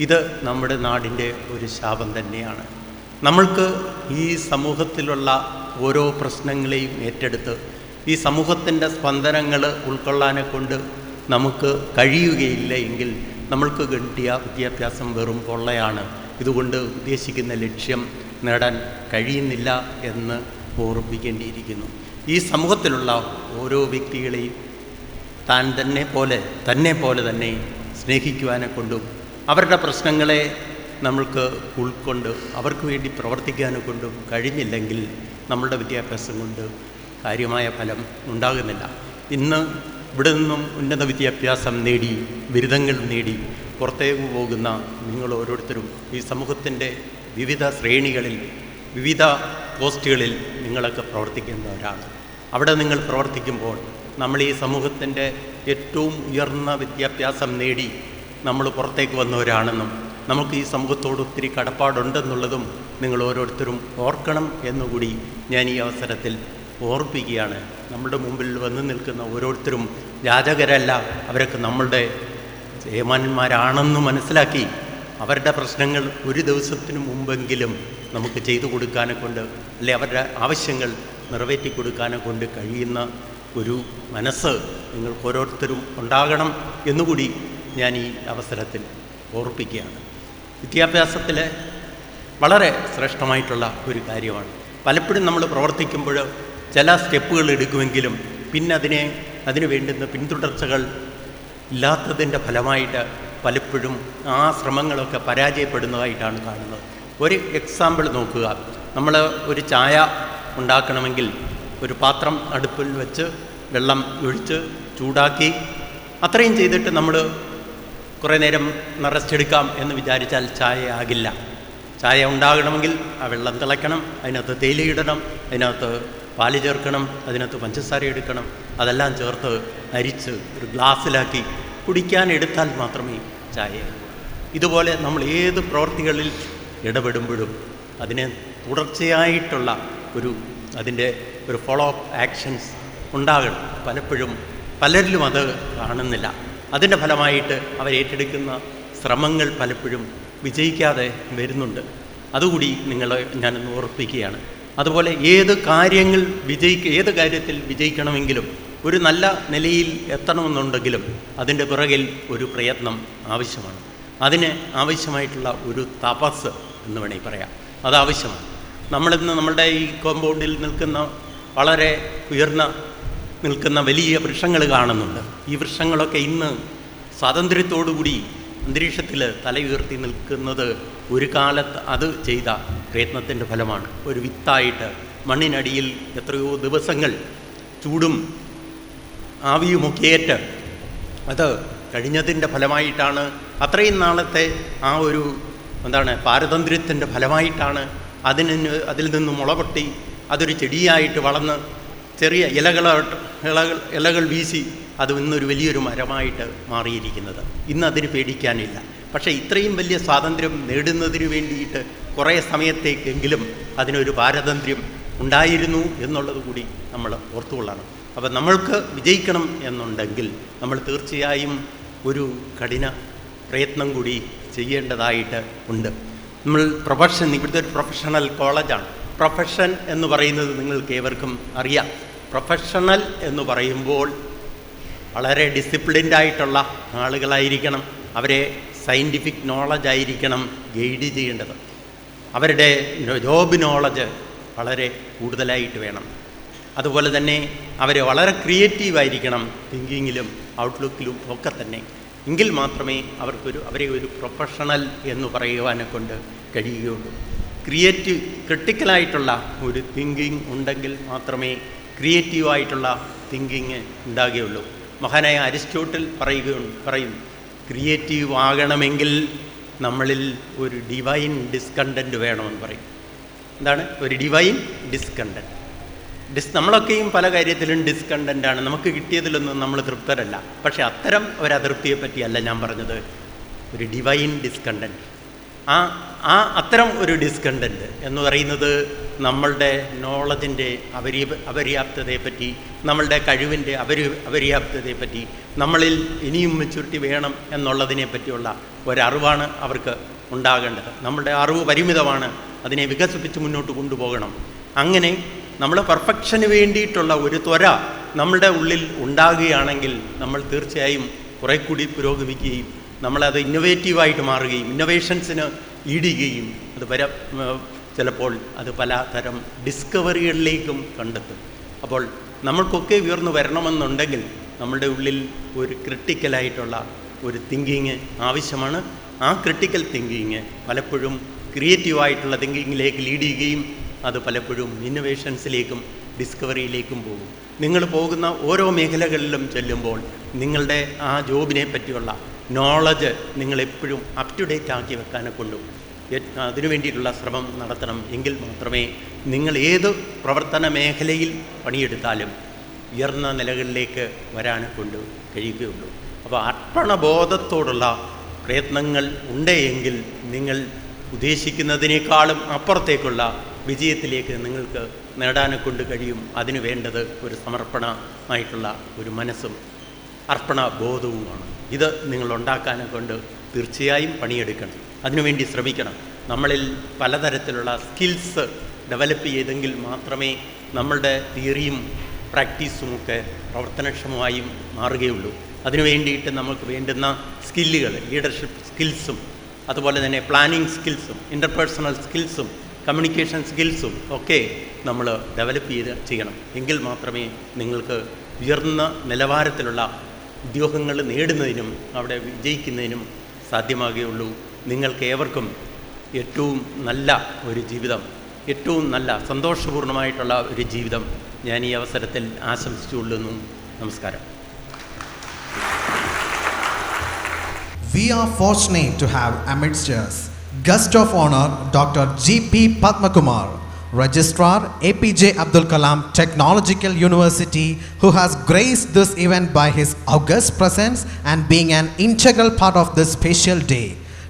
ഇത് നമ്മുടെ നാടിൻ്റെ ഒരു ശാപം തന്നെയാണ്. നമ്മൾക്ക് ഈ സമൂഹത്തിലുള്ള ഓരോ പ്രശ്നങ്ങളെയും ഏറ്റെടുത്ത് ഈ സമൂഹത്തിൻ്റെ സ്പന്ദനങ്ങൾ ഉൾക്കൊള്ളാനെ കൊണ്ട് നമുക്ക് കഴിയുകയില്ല എങ്കിൽ നമ്മൾക്ക് കിട്ടിയ വിദ്യാഭ്യാസം വെറും പൊള്ളയാണ്. ഇതുകൊണ്ട് ഉദ്ദേശിക്കുന്ന ലക്ഷ്യം നേടാൻ കഴിയുന്നില്ല എന്ന് ഓർമ്മിപ്പിക്കേണ്ടിയിരിക്കുന്നു. ഈ സമൂഹത്തിലുള്ള ഓരോ വ്യക്തികളെയും തന്നെ പോലെ തന്നെ സ്നേഹിക്കുവാനെ കൊണ്ടും അവരുടെ പ്രശ്നങ്ങളെ നമ്മൾക്ക് ഉൾക്കൊണ്ട് അവർക്ക് വേണ്ടി പ്രവർത്തിക്കാനെ കൊണ്ടും കഴിഞ്ഞില്ലെങ്കിൽ നമ്മളുടെ വിദ്യാഭ്യാസം കൊണ്ട് കാര്യമായ ഫലം ഉണ്ടാകുന്നില്ല. ഇന്ന് ഇവിടെ നിന്നും ഉന്നത വിദ്യാഭ്യാസം നേടി ബിരുദങ്ങൾ നേടി പുറത്തേക്ക് പോകുന്ന നിങ്ങൾ ഓരോരുത്തരും ഈ സമൂഹത്തിൻ്റെ വിവിധ ശ്രേണികളിൽ വിവിധ പോസ്റ്റുകളിൽ നിങ്ങളൊക്കെ പ്രവർത്തിക്കുന്നവരാണ്. അവിടെ നിങ്ങൾ പ്രവർത്തിക്കുമ്പോൾ നമ്മൾ ഈ സമൂഹത്തിൻ്റെ ഏറ്റവും ഉയർന്ന വിദ്യാഭ്യാസം നേടി നമ്മൾ പുറത്തേക്ക് വന്നവരാണെന്നും നമുക്ക് ഈ സമൂഹത്തോട് ഒത്തിരി കടപ്പാടുണ്ടെന്നുള്ളതും നിങ്ങൾ ഓരോരുത്തരും ഓർക്കണം എന്നുകൂടി ഞാൻ ഈ അവസരത്തിൽ ഓർപ്പിക്കുകയാണ്. നമ്മുടെ മുമ്പിൽ വന്നു നിൽക്കുന്ന ഓരോരുത്തരും യാചകരല്ല, അവരൊക്കെ നമ്മളുടെ ഏമാന്മാരാണെന്ന് മനസ്സിലാക്കി അവരുടെ പ്രശ്നങ്ങൾ ഒരു ദിവസത്തിനു മുമ്പെങ്കിലും നമുക്ക് ചെയ്തു കൊടുക്കാനെ കൊണ്ട് അല്ലെ അവരുടെ ആവശ്യങ്ങൾ നിറവേറ്റി കൊടുക്കാനെ കൊണ്ട് കഴിയുന്ന ഒരു മനസ്സ് നിങ്ങൾക്ക് ഓരോരുത്തരും ഉണ്ടാകണം എന്നുകൂടി ഞാൻ ഈ അവസരത്തിൽ ഓർപ്പിക്കുകയാണ്. വിദ്യാഭ്യാസത്തിൽ വളരെ ശ്രേഷ്ഠമായിട്ടുള്ള ഒരു കാര്യമാണ്. പലപ്പോഴും നമ്മൾ പ്രവർത്തിക്കുമ്പോൾ ചില സ്റ്റെപ്പുകൾ എടുക്കുമെങ്കിലും പിന്നെ അതിന് വേണ്ടുന്ന പിന്തുടർച്ചകൾ ഇല്ലാത്തതിൻ്റെ ഫലമായിട്ട് പലപ്പോഴും ആ ശ്രമങ്ങളൊക്കെ പരാജയപ്പെടുന്നതായിട്ടാണ് കാണുന്നത്. ഒരു എക്സാമ്പിൾ നോക്കുക. നമ്മൾ ഒരു ചായ ഉണ്ടാക്കണമെങ്കിൽ ഒരു പാത്രം അടുപ്പിൽ വെച്ച് വെള്ളം ഒഴിച്ച് ചൂടാക്കി അത്രയും ചെയ്തിട്ട് നമ്മൾ കുറേ നേരം നിറച്ചെടുക്കാം എന്ന് വിചാരിച്ചാൽ ചായ ആകില്ല. ചായ ഉണ്ടാകണമെങ്കിൽ ആ വെള്ളം തിളയ്ക്കണം, അതിനകത്ത് തേയിലയിടണം, അതിനകത്ത് പാല് ചേർക്കണം, അതിനകത്ത് പഞ്ചസാര എടുക്കണം, അതെല്ലാം ചേർത്ത് അരിച്ച് ഒരു ഗ്ലാസ്സിലാക്കി കുടിക്കാൻ എടുത്താൽ മാത്രമേ ചായ. ഇതുപോലെ നമ്മൾ ഏത് പ്രവൃത്തികളിൽ ഇടപെടുമ്പോഴും അതിന് തുടർച്ചയായിട്ടുള്ള അതിൻ്റെ ഒരു ഫോളോ അപ്പ് ആക്ഷൻസ് ഉണ്ടാകണം. പലപ്പോഴും പലരിലും അത് കാണുന്നില്ല. അതിൻ്റെ ഫലമായിട്ട് അവരേറ്റെടുക്കുന്ന ശ്രമങ്ങൾ പലപ്പോഴും വിജയിക്കാതെ വരുന്നുണ്ട്. അതുകൂടി ഞാനൊന്ന് ഓർപ്പിക്കുകയാണ്. അതുപോലെ ഏത് കാര്യത്തിൽ വിജയിക്കണമെങ്കിലും ഒരു നല്ല നിലയിൽ എത്തണമെന്നുണ്ടെങ്കിലും അതിൻ്റെ പിറകിൽ ഒരു പ്രയത്നം ആവശ്യമാണ്. അതിന് ആവശ്യമായിട്ടുള്ള ഒരു തപസ് എന്ന് വേണമെങ്കിൽ പറയാം, അതാവശ്യമാണ്. നമ്മളിന്ന് നമ്മളുടെ ഈ കോമ്പൗണ്ടിൽ നിൽക്കുന്ന വളരെ നിൽക്കുന്ന വലിയ വൃക്ഷങ്ങൾ കാണുന്നുണ്ട്. ഈ വൃക്ഷങ്ങളൊക്കെ ഇന്ന് സ്വാതന്ത്ര്യത്തോടുകൂടി അന്തരീക്ഷത്തിൽ തല ഉയർത്തി നിൽക്കുന്നത് ഒരു കാലത്ത് അത് ചെയ്ത പ്രയത്നത്തിൻ്റെ ഫലമാണ്. ഒരു വിത്തായിട്ട് മണ്ണിനടിയിൽ എത്രയോ ദിവസങ്ങൾ ചൂടും ആവിയുമൊക്കെയേറ്റ് അത് കഴിഞ്ഞതിൻ്റെ ഫലമായിട്ടാണ്, അത്രയും നാളത്തെ ആ ഒരു പാരതന്ത്ര്യത്തിൻ്റെ ഫലമായിട്ടാണ് അതിൽ നിന്ന് മുളപൊട്ടി അതൊരു ചെടിയായിട്ട് വളർന്ന് ചെറിയ ഇലകൾ വീശി അത് ഇന്നൊരു വലിയൊരു മരമായിട്ട് മാറിയിരിക്കുന്നത്. ഇന്ന് അതിന് പേടിക്കാനില്ല. പക്ഷേ ഇത്രയും വലിയ സ്വാതന്ത്ര്യം നേടുന്നതിന് വേണ്ടിയിട്ട് കുറേ സമയത്തേക്കെങ്കിലും അതിനൊരു പാരതന്ത്ര്യം ഉണ്ടായിരുന്നു എന്നുള്ളത് കൂടി നമ്മൾ ഓർത്തുകൊള്ളണം. അപ്പോൾ നമ്മൾക്ക് വിജയിക്കണം എന്നുണ്ടെങ്കിൽ നമ്മൾ തീർച്ചയായും ഒരു കഠിന പ്രയത്നം കൂടി ചെയ്യേണ്ടതായിട്ട് ഉണ്ട്. ഇവിടുത്തെ ഒരു പ്രൊഫഷണൽ കോളേജാണ്. പ്രൊഫഷൻ എന്ന് പറയുന്നത് നിങ്ങൾക്ക് ഏവർക്കും അറിയാം. പ്രൊഫഷണൽ എന്ന് പറയുമ്പോൾ വളരെ ഡിസിപ്ലിൻഡ് ആയിട്ടുള്ള ആളുകളായിരിക്കണം. അവരെ സയൻറ്റിഫിക് നോളജ് ആയിരിക്കണം ഗൈഡ് ചെയ്യേണ്ടത്. അവരുടെ ജോബ് നോളജ് വളരെ കൂടുതലായിട്ട് വേണം. അതുപോലെ തന്നെ അവർ വളരെ ക്രിയേറ്റീവായിരിക്കണം തിങ്കിങ്ങിലും ഔട്ട്ലുക്കിലും ഒക്കെ തന്നെ. എങ്കിൽ മാത്രമേ അവരെ ഒരു പ്രൊഫഷണൽ എന്ന് പറയുവാനെ കൊണ്ട് കഴിയുകയുള്ളൂ. ക്രിട്ടിക്കലായിട്ടുള്ള ഒരു തിങ്കിങ് ഉണ്ടെങ്കിൽ മാത്രമേ ക്രിയേറ്റീവായിട്ടുള്ള തിങ്കിങ് ഉണ്ടാകുകയുള്ളൂ. മഹാനായ അരിസ്റ്റോട്ടിൽ പറയും ക്രിയേറ്റീവ് ആകണമെങ്കിൽ നമ്മളിൽ ഒരു ഡിവൈൻ ഡിസ്കണ്ടൻറ്റ് വേണമെന്ന് പറയും. എന്താണ് ഒരു ഡിവൈൻ ഡിസ്കണ്ടൻറ്റ്? നമ്മളൊക്കെയും പല കാര്യത്തിലും ഡിസ്കണ്ടൻ്റാണ്. നമുക്ക് കിട്ടിയതിലൊന്നും നമ്മൾ തൃപ്തരല്ല. പക്ഷേ അത്തരം ഒരു അതൃപ്തിയെ പറ്റിയല്ല ഞാൻ പറഞ്ഞത്. ഒരു ഡിവൈൻ ഡിസ്കണ്ടൻറ്റ്, അത്തരം ഒരു ഡിസ്കണ്ടൻറ്റ് എന്ന് പറയുന്നത് നമ്മളുടെ നോളജിൻ്റെ അപര്യാപ്തതയെപ്പറ്റി, നമ്മളുടെ കഴിവിൻ്റെ അപര്യാപ്തതയെപ്പറ്റി, നമ്മളിൽ ഇനിയും മെച്യൂരിറ്റി വേണം എന്നുള്ളതിനെ പറ്റിയുള്ള ഒരറിവാണ് അവർക്ക് ഉണ്ടാകേണ്ടത്. നമ്മളുടെ അറിവ് പരിമിതമാണ്, അതിനെ വികസിപ്പിച്ച് മുന്നോട്ട് കൊണ്ടുപോകണം. അങ്ങനെ നമ്മൾ പെർഫെക്ഷന് വേണ്ടിയിട്ടുള്ള ഒരു ത്വര നമ്മളുടെ ഉള്ളിൽ ഉണ്ടാകുകയാണെങ്കിൽ നമ്മൾ തീർച്ചയായും കുറേ കൂടി പുരോഗമിക്കുകയും നമ്മളത് ഇന്നൊവേറ്റീവായിട്ട് മാറുകയും ഇന്നൊവേഷൻസിന് ഈടുകയും ചിലപ്പോൾ അത് പലതരം ഡിസ്കവറികളിലേക്കും കണ്ടെത്തും. അപ്പോൾ നമ്മൾക്കൊക്കെ ഉയർന്നു വരണമെന്നുണ്ടെങ്കിൽ നമ്മളുടെ ഉള്ളിൽ ഒരു ക്രിട്ടിക്കലായിട്ടുള്ള ഒരു തിങ്കിങ് ആവശ്യമാണ്. ആ ക്രിട്ടിക്കൽ തിങ്കിങ് പലപ്പോഴും ക്രിയേറ്റീവായിട്ടുള്ള തിങ്കിങ്ങിലേക്ക് ലീഡ് ചെയ്യുകയും അത് പലപ്പോഴും ഇന്നൊവേഷൻസിലേക്കും ഡിസ്കവറിയിലേക്കും പോകും. നിങ്ങൾ പോകുന്ന ഓരോ മേഖലകളിലും ചെല്ലുമ്പോൾ നിങ്ങളുടെ ആ ജോബിനെ പറ്റിയുള്ള നോളജ് നിങ്ങളെപ്പോഴും അപ് ടു ഡേറ്റ് ആക്കി വെക്കാനെ കൊണ്ടും അതിനു വേണ്ടിയിട്ടുള്ള ശ്രമം നടത്തണം. എങ്കിൽ മാത്രമേ നിങ്ങൾ ഏത് പ്രവർത്തന മേഖലയിൽ പണിയെടുത്താലും ഉയർന്ന നിലകളിലേക്ക് വരാനെ കൊണ്ട് കഴിയുകയുള്ളൂ. അപ്പോൾ അർപ്പണബോധത്തോടുള്ള പ്രയത്നങ്ങൾ ഉണ്ടെങ്കിൽ നിങ്ങൾ ഉദ്ദേശിക്കുന്നതിനേക്കാളും അപ്പുറത്തേക്കുള്ള വിജയത്തിലേക്ക് നിങ്ങൾക്ക് നേടാനെ കൊണ്ട് കഴിയും. അതിനു വേണ്ടത് ഒരു സമർപ്പണമായിട്ടുള്ള ഒരു മനസ്സും അർപ്പണബോധവുമാണ്. ഇത് നിങ്ങളുണ്ടാക്കാനെ കൊണ്ട് തീർച്ചയായും പണിയെടുക്കണം, അതിനുവേണ്ടി ശ്രമിക്കണം. നമ്മളിൽ പലതരത്തിലുള്ള സ്കിൽസ് ഡെവലപ്പ് ചെയ്തെങ്കിൽ മാത്രമേ നമ്മളുടെ തിയറിയും പ്രാക്ടീസുമൊക്കെ പ്രവർത്തനക്ഷമമായും മാറുകയുള്ളൂ. അതിനു വേണ്ടിയിട്ട് നമുക്ക് വേണ്ടുന്ന സ്കില്ലുകൾ, ലീഡർഷിപ്പ് സ്കിൽസും അതുപോലെ തന്നെ പ്ലാനിങ് സ്കിൽസും ഇൻ്റർപേഴ്സണൽ സ്കിൽസും കമ്മ്യൂണിക്കേഷൻ സ്കിൽസും ഒക്കെ നമ്മൾ ഡെവലപ്പ് ചെയ്യണം. എങ്കിൽ മാത്രമേ നിങ്ങൾക്ക് ഉയർന്ന നിലവാരത്തിലുള്ള ഉദ്യോഗങ്ങൾ നേടുന്നതിനും അവിടെ വിജയിക്കുന്നതിനും സാധ്യമാകുകയുള്ളൂ. നിങ്ങൾക്ക് ഏവർക്കും ഏറ്റവും നല്ല ഒരു ജീവിതം, ഏറ്റവും നല്ല സന്തോഷപൂർണ്ണമായിട്ടുള്ള ഒരു ജീവിതം ഞാൻ ഈ അവസരത്തിൽ ആശംസിച്ചുകൊള്ളുന്നു. നമസ്കാരം. We are fortunate to have amidst us guest of honor Dr.G.P. Padmakumar, Registrar, APJ Abdul Kalam Technological University, who has graced this event by his august presence and being an integral part of this special day.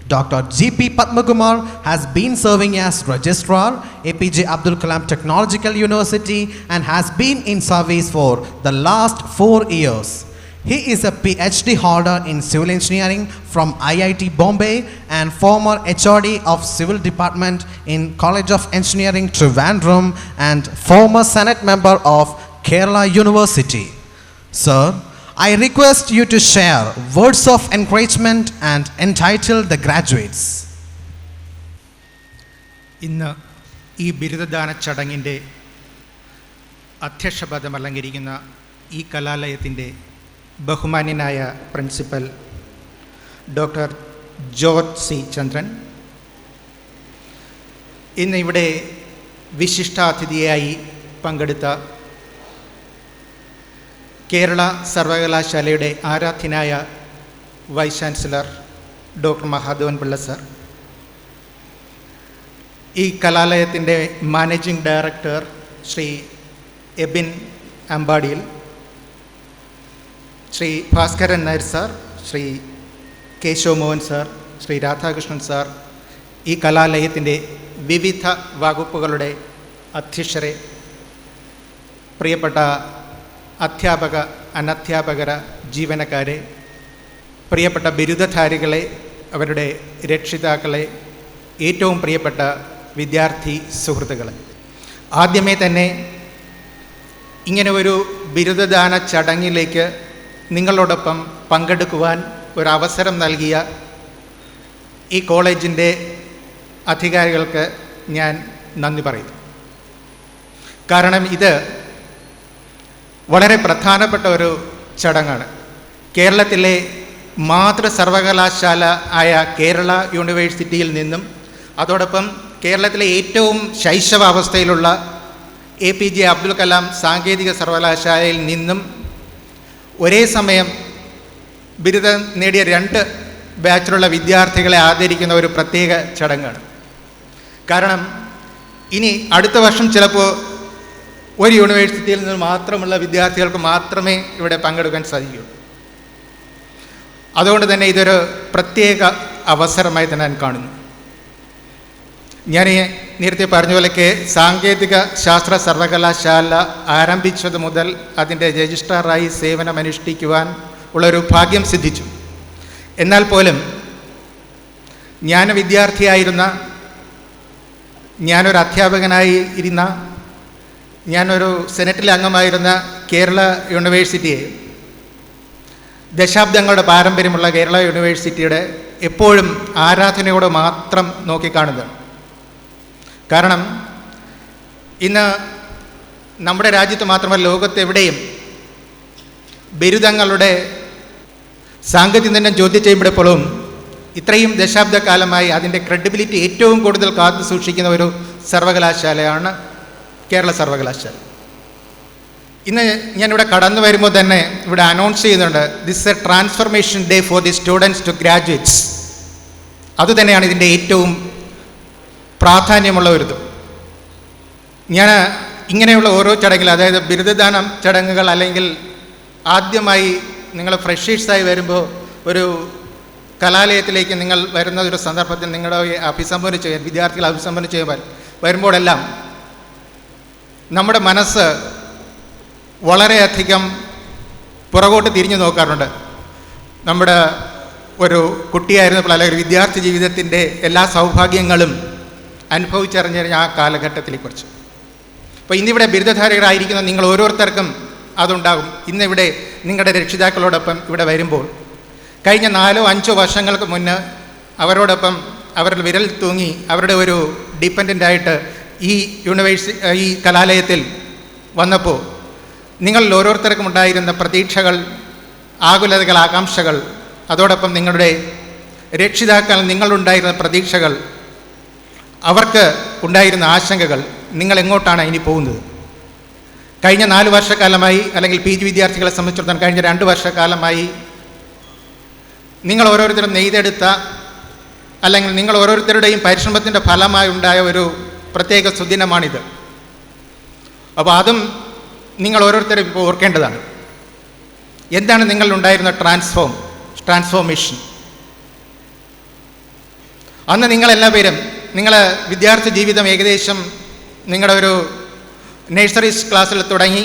Dr.G.P. Padmakumar has been serving as Registrar, APJ Abdul Kalam Technological University, and has been in service for the last 4 years. He is a PhD holder in Civil Engineering from IIT Bombay and former HOD of Civil Department in College of Engineering Trivandrum and former Senate member of Kerala University. Sir, I request you to share words of encouragement and entitle the graduates. ഇന്ന് ഈ ബിരുദദാന ചടങ്ങിൻ്റെ അധ്യക്ഷപദം അലങ്കരിക്കുന്ന ഈ കലാലയത്തിൻ്റെ ബഹുമാന്യനായ principal doctor George C Chandran, ഇന്ന് ഇവിടെ വിശിഷ്ടാതിഥിയായി പങ്കെടുത്ത കേരള സർവകലാശാലയുടെ ആരാധ്യനായ vice chancellor doctor Mahadevan Pillai sir, ഈ കലാലയത്തിൻ്റെ managing director Shri Ebin Ambadiyil, Shri Bhaskaran Nair sir, Shri Keshav Mohan sir, Shri Radhakrishnan sir, ഈ കലാലയത്തിൻ്റെ വിവിധ വകുപ്പുകളുടെ അധ്യക്ഷരെ, പ്രിയപ്പെട്ട അധ്യാപക അനധ്യാപകര ജീവനക്കാരെ, പ്രിയപ്പെട്ട ബിരുദധാരികളെ, അവരുടെ രക്ഷിതാക്കളെ, ഏറ്റവും പ്രിയപ്പെട്ട വിദ്യാർത്ഥി സുഹൃത്തുക്കളെ, ആദ്യമേ തന്നെ ഇങ്ങനെ ഒരു ബിരുദദാന ചടങ്ങിലേക്ക് നിങ്ങളോടൊപ്പം പങ്കെടുക്കുവാൻ ഒരവസരം നൽകിയ ഈ കോളേജിൻ്റെ അധികാരികൾക്ക് ഞാൻ നന്ദി പറയുന്നു. കാരണം ഇത് വളരെ പ്രധാനപ്പെട്ട ഒരു ചടങ്ങാണ്. കേരളത്തിലെ മാതൃ സർവകലാശാല ആയ കേരള യൂണിവേഴ്സിറ്റിയിൽ നിന്നും അതോടൊപ്പം കേരളത്തിലെ ഏറ്റവും ശൈശവാവസ്ഥയിലുള്ള APJ അബ്ദുൽ കലാം സാങ്കേതിക സർവകലാശാലയിൽ നിന്നും ഒരേ സമയം ബിരുദം നേടിയ 2 ബാച്ചിലുള്ള വിദ്യാർത്ഥികളെ ആദരിക്കുന്ന ഒരു പ്രത്യേക ചടങ്ങാണ്. കാരണം ഇനി അടുത്ത വർഷം ചിലപ്പോൾ ഒരു യൂണിവേഴ്സിറ്റിയിൽ നിന്ന് മാത്രമുള്ള വിദ്യാർത്ഥികൾക്ക് മാത്രമേ ഇവിടെ പങ്കെടുക്കാൻ സാധിക്കൂ. അതുകൊണ്ട് തന്നെ ഇതൊരു പ്രത്യേക അവസരമായി തന്നെ ഞാൻ കാണുന്നു. ഞാൻ നേരത്തെ പറഞ്ഞ പോലെയൊക്കെ സാങ്കേതിക ശാസ്ത്ര സർവകലാശാല ആരംഭിച്ചത് മുതൽ അതിൻ്റെ രജിസ്ട്രാറായി സേവനമനുഷ്ഠിക്കുവാൻ ഉള്ളൊരു ഭാഗ്യം സിദ്ധിച്ചു. എന്നാൽ പോലും ഞാൻ വിദ്യാർത്ഥിയായിരുന്ന, ഞാനൊരു അധ്യാപകനായി ഇരുന്ന, ഞാനൊരു സെനറ്റിലെ അംഗമായിരുന്ന കേരള യൂണിവേഴ്സിറ്റിയെ, ദശാബ്ദങ്ങളുടെ പാരമ്പര്യമുള്ള കേരള യൂണിവേഴ്സിറ്റിയുടെ എപ്പോഴും ആരാധനയോടെ മാത്രം നോക്കിക്കാണുന്നത്. കാരണം ഇന്ന് നമ്മുടെ രാജ്യത്ത് മാത്രമല്ല ലോകത്തെവിടെയും ബിരുദങ്ങളുടെ സാങ്കേതികം തന്നെ ചോദ്യം ചെയ്യുമ്പോഴെപ്പോഴും ഇത്രയും ദശാബ്ദകാലമായി അതിൻ്റെ ക്രെഡിബിലിറ്റി ഏറ്റവും കൂടുതൽ കാത്തു സൂക്ഷിക്കുന്ന ഒരു സർവകലാശാലയാണ് കേരള സർവകലാശാല. ഇന്ന് ഞാനിവിടെ കടന്നു വരുമ്പോൾ തന്നെ ഇവിടെ അനൗൺസ് ചെയ്യുന്നുണ്ട്, this a transformation day for the students to graduates. അതുതന്നെയാണ് ഇതിൻ്റെ ഏറ്റവും പ്രാധാന്യമുള്ള ഒരു ഇത്. ഞാൻ ഇങ്ങനെയുള്ള ഓരോ ചടങ്ങിൽ, അതായത് ബിരുദദാനം ചടങ്ങുകൾ അല്ലെങ്കിൽ ആദ്യമായി നിങ്ങൾ ഫ്രഷേഴ്സായി വരുമ്പോൾ ഒരു കലാലയത്തിലേക്ക് നിങ്ങൾ വരുന്ന ഒരു സന്ദർഭത്തിൽ നിങ്ങളുടെ അഭിസംബോധന ചെയ്യാൻ, വിദ്യാർത്ഥികളെ അഭിസംബോധന ചെയ്യുവാൻ വരുമ്പോഴെല്ലാം നമ്മുടെ മനസ്സ് വളരെയധികം പുറകോട്ട് തിരിഞ്ഞു നോക്കാറുണ്ട്. നമ്മുടെ ഒരു കുട്ടിയായിരുന്നപ്പോൾ അല്ലെങ്കിൽ ഒരു വിദ്യാർത്ഥി ജീവിതത്തിൻ്റെ എല്ലാ സൗഭാഗ്യങ്ങളും അനുഭവിച്ചറിഞ്ഞ ആ കാലഘട്ടത്തിനെക്കുറിച്ച്. അപ്പോൾ ഇന്നിവിടെ ബിരുദധാരികളായിരിക്കുന്ന നിങ്ങൾ ഓരോരുത്തർക്കും അതുണ്ടാകും. ഇന്നിവിടെ നിങ്ങളുടെ രക്ഷിതാക്കളോടൊപ്പം ഇവിടെ വരുമ്പോൾ കഴിഞ്ഞ 4-5 വർഷങ്ങൾക്ക് മുന്നേ അവരോടൊപ്പം അവരുടെ വിരൽ തൂങ്ങി അവരുടെ ഒരു ഡിപ്പെൻഡൻ്റായിട്ട് ഈ കലാലയത്തിൽ വന്നപ്പോൾ നിങ്ങളിൽ ഓരോരുത്തർക്കും ഉണ്ടായിരുന്ന പ്രതീക്ഷകൾ, ആകുലതകൾ, ആകാംക്ഷകൾ, അതോടൊപ്പം നിങ്ങളുടെ രക്ഷിതാക്കൾ നിങ്ങളുണ്ടായിരുന്ന പ്രതീക്ഷകൾ, അവർക്ക് ഉണ്ടായിരുന്ന ആശങ്കകൾ, നിങ്ങൾ എങ്ങോട്ടാണ് ഇനി പോകുന്നത്? കഴിഞ്ഞ 4 വർഷക്കാലമായി അല്ലെങ്കിൽ PG വിദ്യാർത്ഥികളെ സംബന്ധിച്ചിടത്തോളം കഴിഞ്ഞ 2 വർഷക്കാലമായി നിങ്ങൾ ഓരോരുത്തരും നെയ്തെടുത്ത അല്ലെങ്കിൽ നിങ്ങൾ ഓരോരുത്തരുടെയും പരിശ്രമത്തിൻ്റെ ഫലമായി ഉണ്ടായ ഒരു പ്രത്യേക സുദിനമാണിത്. അപ്പോൾ അതും നിങ്ങൾ ഓരോരുത്തരും ഇപ്പോൾ ഓർക്കേണ്ടതാണ്. എന്താണ് നിങ്ങളിലുണ്ടായിരുന്ന ട്രാൻസ്ഫോർമേഷൻ? അന്ന് നിങ്ങളെല്ലാ പേരും വിദ്യാർത്ഥി ജീവിതം ഏകദേശം നിങ്ങളുടെ ഒരു നഴ്സറി ക്ലാസ്സിൽ തുടങ്ങി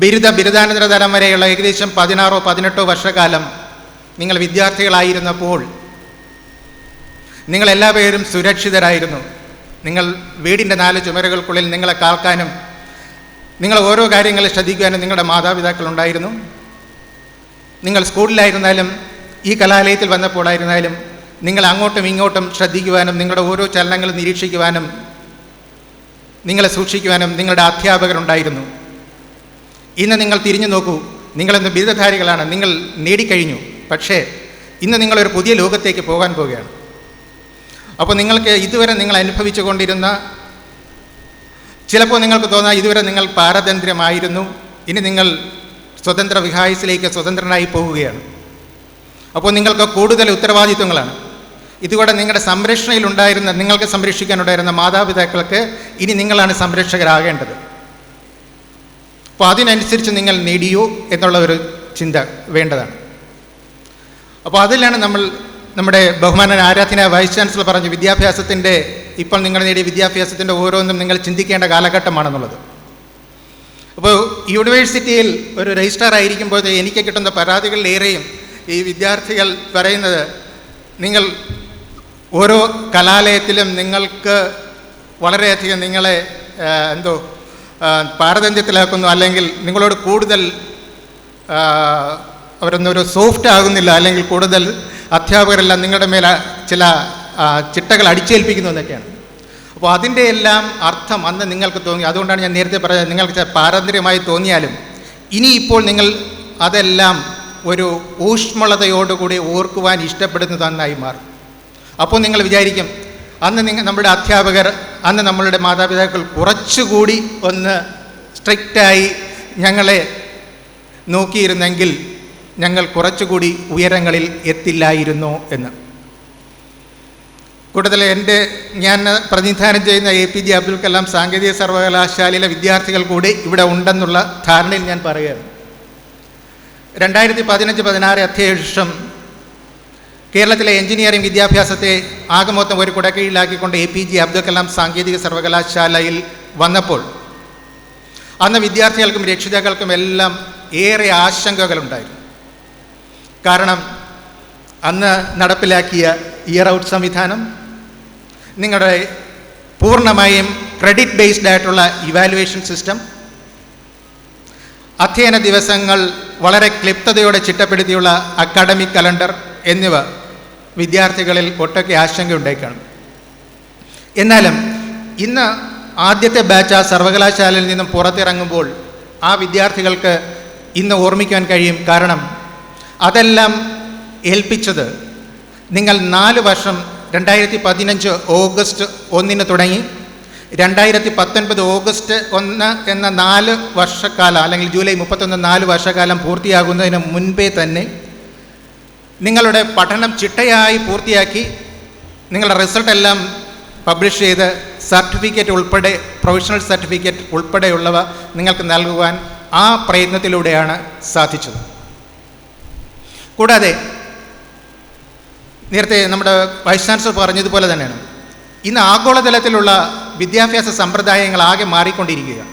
ബിരുദാനന്തര തലം വരെയുള്ള ഏകദേശം 16-18 വർഷക്കാലം നിങ്ങൾ വിദ്യാർത്ഥികളായിരുന്നപ്പോൾ നിങ്ങളെല്ലാ പേരും സുരക്ഷിതരായിരുന്നു. നിങ്ങൾ വീടിൻ്റെ 4 ചുമരുകൾക്കുള്ളിൽ നിങ്ങളെ കാക്കാനും നിങ്ങൾ ഓരോ കാര്യങ്ങൾ ശ്രദ്ധിക്കാനും നിങ്ങളുടെ മാതാപിതാക്കളുണ്ടായിരുന്നു. നിങ്ങൾ സ്കൂളിലായിരുന്നാലും ഈ കലാലയത്തിൽ വന്നപ്പോഴായിരുന്നാലും നിങ്ങൾ അങ്ങോട്ടും ഇങ്ങോട്ടും ശ്രദ്ധിക്കുവാനും നിങ്ങളുടെ ഓരോ ചലനങ്ങളും നിരീക്ഷിക്കുവാനും നിങ്ങളെ സൂക്ഷിക്കുവാനും നിങ്ങളുടെ അധ്യാപകരുണ്ടായിരുന്നു. ഇന്ന് നിങ്ങൾ തിരിഞ്ഞു നോക്കൂ, നിങ്ങളിന്ന് ബിരുദധാരികളാണ്, നിങ്ങൾ നേടിക്കഴിഞ്ഞു. പക്ഷേ ഇന്ന് നിങ്ങളൊരു പുതിയ ലോകത്തേക്ക് പോകാൻ പോവുകയാണ്. അപ്പോൾ നിങ്ങൾക്ക് ഇതുവരെ നിങ്ങൾ അനുഭവിച്ചു കൊണ്ടിരുന്ന, ചിലപ്പോൾ നിങ്ങൾക്ക് തോന്നാം ഇതുവരെ നിങ്ങൾ പാരതന്ത്ര്യമായിരുന്നു, ഇനി നിങ്ങൾ സ്വതന്ത്ര വിഹായസിലേക്ക് സ്വതന്ത്രനായി പോവുകയാണ്. അപ്പോൾ നിങ്ങൾക്ക് കൂടുതൽ ഉത്തരവാദിത്വങ്ങളാണ്. ഇതുകൂടെ നിങ്ങളുടെ സംരക്ഷണയിലുണ്ടായിരുന്ന, നിങ്ങൾക്ക് സംരക്ഷിക്കാനുണ്ടായിരുന്ന മാതാപിതാക്കൾക്ക് ഇനി നിങ്ങളാണ് സംരക്ഷകരാകേണ്ടത്. അപ്പോൾ അതിനനുസരിച്ച് നിങ്ങൾ നേടിയോ എന്നുള്ള ഒരു ചിന്ത വേണ്ടതാണ്. അപ്പോൾ അതിലാണ് നമ്മുടെ ബഹുമാന ആരാധന വൈസ് ചാൻസലർ പറഞ്ഞു, വിദ്യാഭ്യാസത്തിൻ്റെ ഇപ്പോൾ നിങ്ങൾ നേടിയ വിദ്യാഭ്യാസത്തിൻ്റെ ഓരോന്നും നിങ്ങൾ ചിന്തിക്കേണ്ട കാലഘട്ടമാണെന്നുള്ളത്. അപ്പോൾ യൂണിവേഴ്സിറ്റിയിൽ ഒരു രജിസ്ട്രാർ ആയിരിക്കുമ്പോൾ എനിക്ക് കിട്ടുന്ന പരാതികളിലേറെയും ഈ വിദ്യാർത്ഥികൾ പറയുന്നത്, നിങ്ങൾ ഓരോ കലാലയത്തിലും നിങ്ങൾക്ക് വളരെയധികം നിങ്ങളെ പാരതന്ത്ര്യത്തിലാക്കുന്നു, അല്ലെങ്കിൽ നിങ്ങളോട് കൂടുതൽ അവരൊന്നൊരു സോഫ്റ്റ് ആകുന്നില്ല, അല്ലെങ്കിൽ കൂടുതൽ അധ്യാപകരെല്ലാം നിങ്ങളുടെ മേലെ ചില ചിട്ടകൾ അടിച്ചേൽപ്പിക്കുന്നു എന്നൊക്കെയാണ്. അപ്പോൾ അതിൻ്റെ എല്ലാം അർത്ഥം അന്ന് നിങ്ങൾക്ക് തോന്നി. അതുകൊണ്ടാണ് ഞാൻ നേരത്തെ പറഞ്ഞത്, നിങ്ങൾക്ക് പാരമ്പര്യമായി തോന്നിയാലും ഇനിയിപ്പോൾ നിങ്ങൾ അതെല്ലാം ഒരു ഊഷ്മളതയോടുകൂടി ഓർക്കുവാൻ ഇഷ്ടപ്പെടുന്നതെന്നായി മാറും. അപ്പോൾ നിങ്ങൾ വിചാരിക്കും, അന്ന് നമ്മുടെ അധ്യാപകർ, അന്ന് നമ്മളുടെ മാതാപിതാക്കൾ കുറച്ചുകൂടി ഒന്ന് സ്ട്രിക്റ്റായി ഞങ്ങളെ നോക്കിയിരുന്നെങ്കിൽ ഞങ്ങൾ കുറച്ചുകൂടി ഉയരങ്ങളിൽ എത്തില്ലായിരുന്നു എന്ന്. കൂടുതൽ ഞാൻ പ്രതിനിധാനം ചെയ്യുന്ന APJ അബ്ദുൽ കലാം സാങ്കേതിക സർവകലാശാലയിലെ വിദ്യാർത്ഥികൾ കൂടി ഇവിടെ ഉണ്ടെന്നുള്ള ധാരണയിൽ ഞാൻ പറയുകയാണ്. 2015-16 അധ്യയന വർഷം കേരളത്തിലെ എഞ്ചിനീയറിംഗ് വിദ്യാഭ്യാസത്തെ ആകമൊത്തം ഒരു കുടക്കീഴിലാക്കിക്കൊണ്ട് APJ അബ്ദുൽ കലാം സാങ്കേതിക സർവകലാശാലയിൽ വന്നപ്പോൾ അന്ന് വിദ്യാർത്ഥികൾക്കും രക്ഷിതാക്കൾക്കും എല്ലാം ഏറെ ആശങ്കകളുണ്ടായിരുന്നു. കാരണം അന്ന് നടപ്പിലാക്കിയ ഇയർ ഔട്ട് സംവിധാനം, നിങ്ങളുടെ പൂർണ്ണമായും ക്രെഡിറ്റ് ബേസ്ഡ് ആയിട്ടുള്ള ഇവാലുവേഷൻ സിസ്റ്റം, അധ്യയന ദിവസങ്ങൾ വളരെ ക്ലിപ്തതയോടെ ചിട്ടപ്പെടുത്തിയുള്ള അക്കാഡമിക് കലണ്ടർ എന്നിവ വിദ്യാർത്ഥികളിൽ ഒട്ടൊക്കെ ആശങ്കയുണ്ടായിക്കാണും. എന്നാലും ഇന്ന് ആദ്യത്തെ ബാച്ച് ആ സർവകലാശാലയിൽ നിന്നും പുറത്തിറങ്ങുമ്പോൾ ആ വിദ്യാർത്ഥികൾക്ക് ഇന്ന് ഓർമ്മിക്കാൻ കഴിയും. കാരണം അതെല്ലാം ഏൽപ്പിച്ചത് നിങ്ങൾ 4 വർഷം 2015 ഓഗസ്റ്റ് 1 തുടങ്ങി 2019 ഓഗസ്റ്റ് 1 എന്ന 4 വർഷക്കാലം, അല്ലെങ്കിൽ ജൂലൈ 31 4 വർഷക്കാലം പൂർത്തിയാകുന്നതിന് മുൻപേ തന്നെ നിങ്ങളുടെ പഠനം ചിട്ടയായി പൂർത്തിയാക്കി നിങ്ങളുടെ റിസൾട്ടെല്ലാം പബ്ലിഷ് ചെയ്ത് സർട്ടിഫിക്കറ്റ് ഉൾപ്പെടെ, പ്രൊഫഷണൽ സർട്ടിഫിക്കറ്റ് ഉൾപ്പെടെയുള്ളവ നിങ്ങൾക്ക് നൽകുവാൻ ആ പ്രയത്നത്തിലൂടെയാണ് സാധിച്ചത്. കൂടാതെ നേരത്തെ നമ്മുടെ വൈസ് ചാൻസലർ പറഞ്ഞതുപോലെ തന്നെയാണ്, ഇന്ന് ആഗോളതലത്തിലുള്ള വിദ്യാഭ്യാസ സമ്പ്രദായങ്ങൾ ആകെ മാറിക്കൊണ്ടിരിക്കുകയാണ്.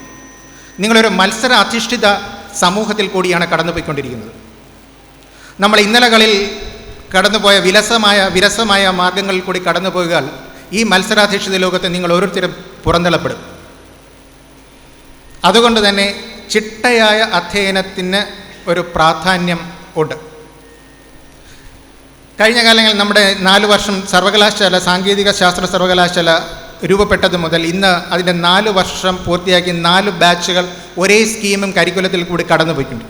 നിങ്ങളൊരു മത്സര അധിഷ്ഠിത സമൂഹത്തിൽ കൂടിയാണ് കടന്നുപോയിക്കൊണ്ടിരിക്കുന്നത്. നമ്മൾ ഇന്നലകളിൽ കടന്നുപോയ വിരസമായ മാർഗങ്ങളിൽ കൂടി കടന്നുപോയാൽ ഈ മത്സരാധിഷ്ഠിത ലോകത്ത് നിങ്ങൾ ഓരോരുത്തരും പുറന്തള്ളപ്പെടും. അതുകൊണ്ട് തന്നെ ചിട്ടയായ അധ്യയനത്തിന് ഒരു പ്രാധാന്യം ഉണ്ട്. കഴിഞ്ഞ കാലങ്ങളിൽ നമ്മുടെ 4 വർഷം സർവകലാശാല, സാങ്കേതിക ശാസ്ത്ര സർവകലാശാല രൂപപ്പെട്ടത് മുതൽ ഇന്ന് അതിൻ്റെ 4 വർഷം പൂർത്തിയാക്കി 4 ബാച്ചുകൾ ഒരേ സ്കീമും കരിക്കുലത്തിൽ കൂടി കടന്നുപോയിട്ടുണ്ട്.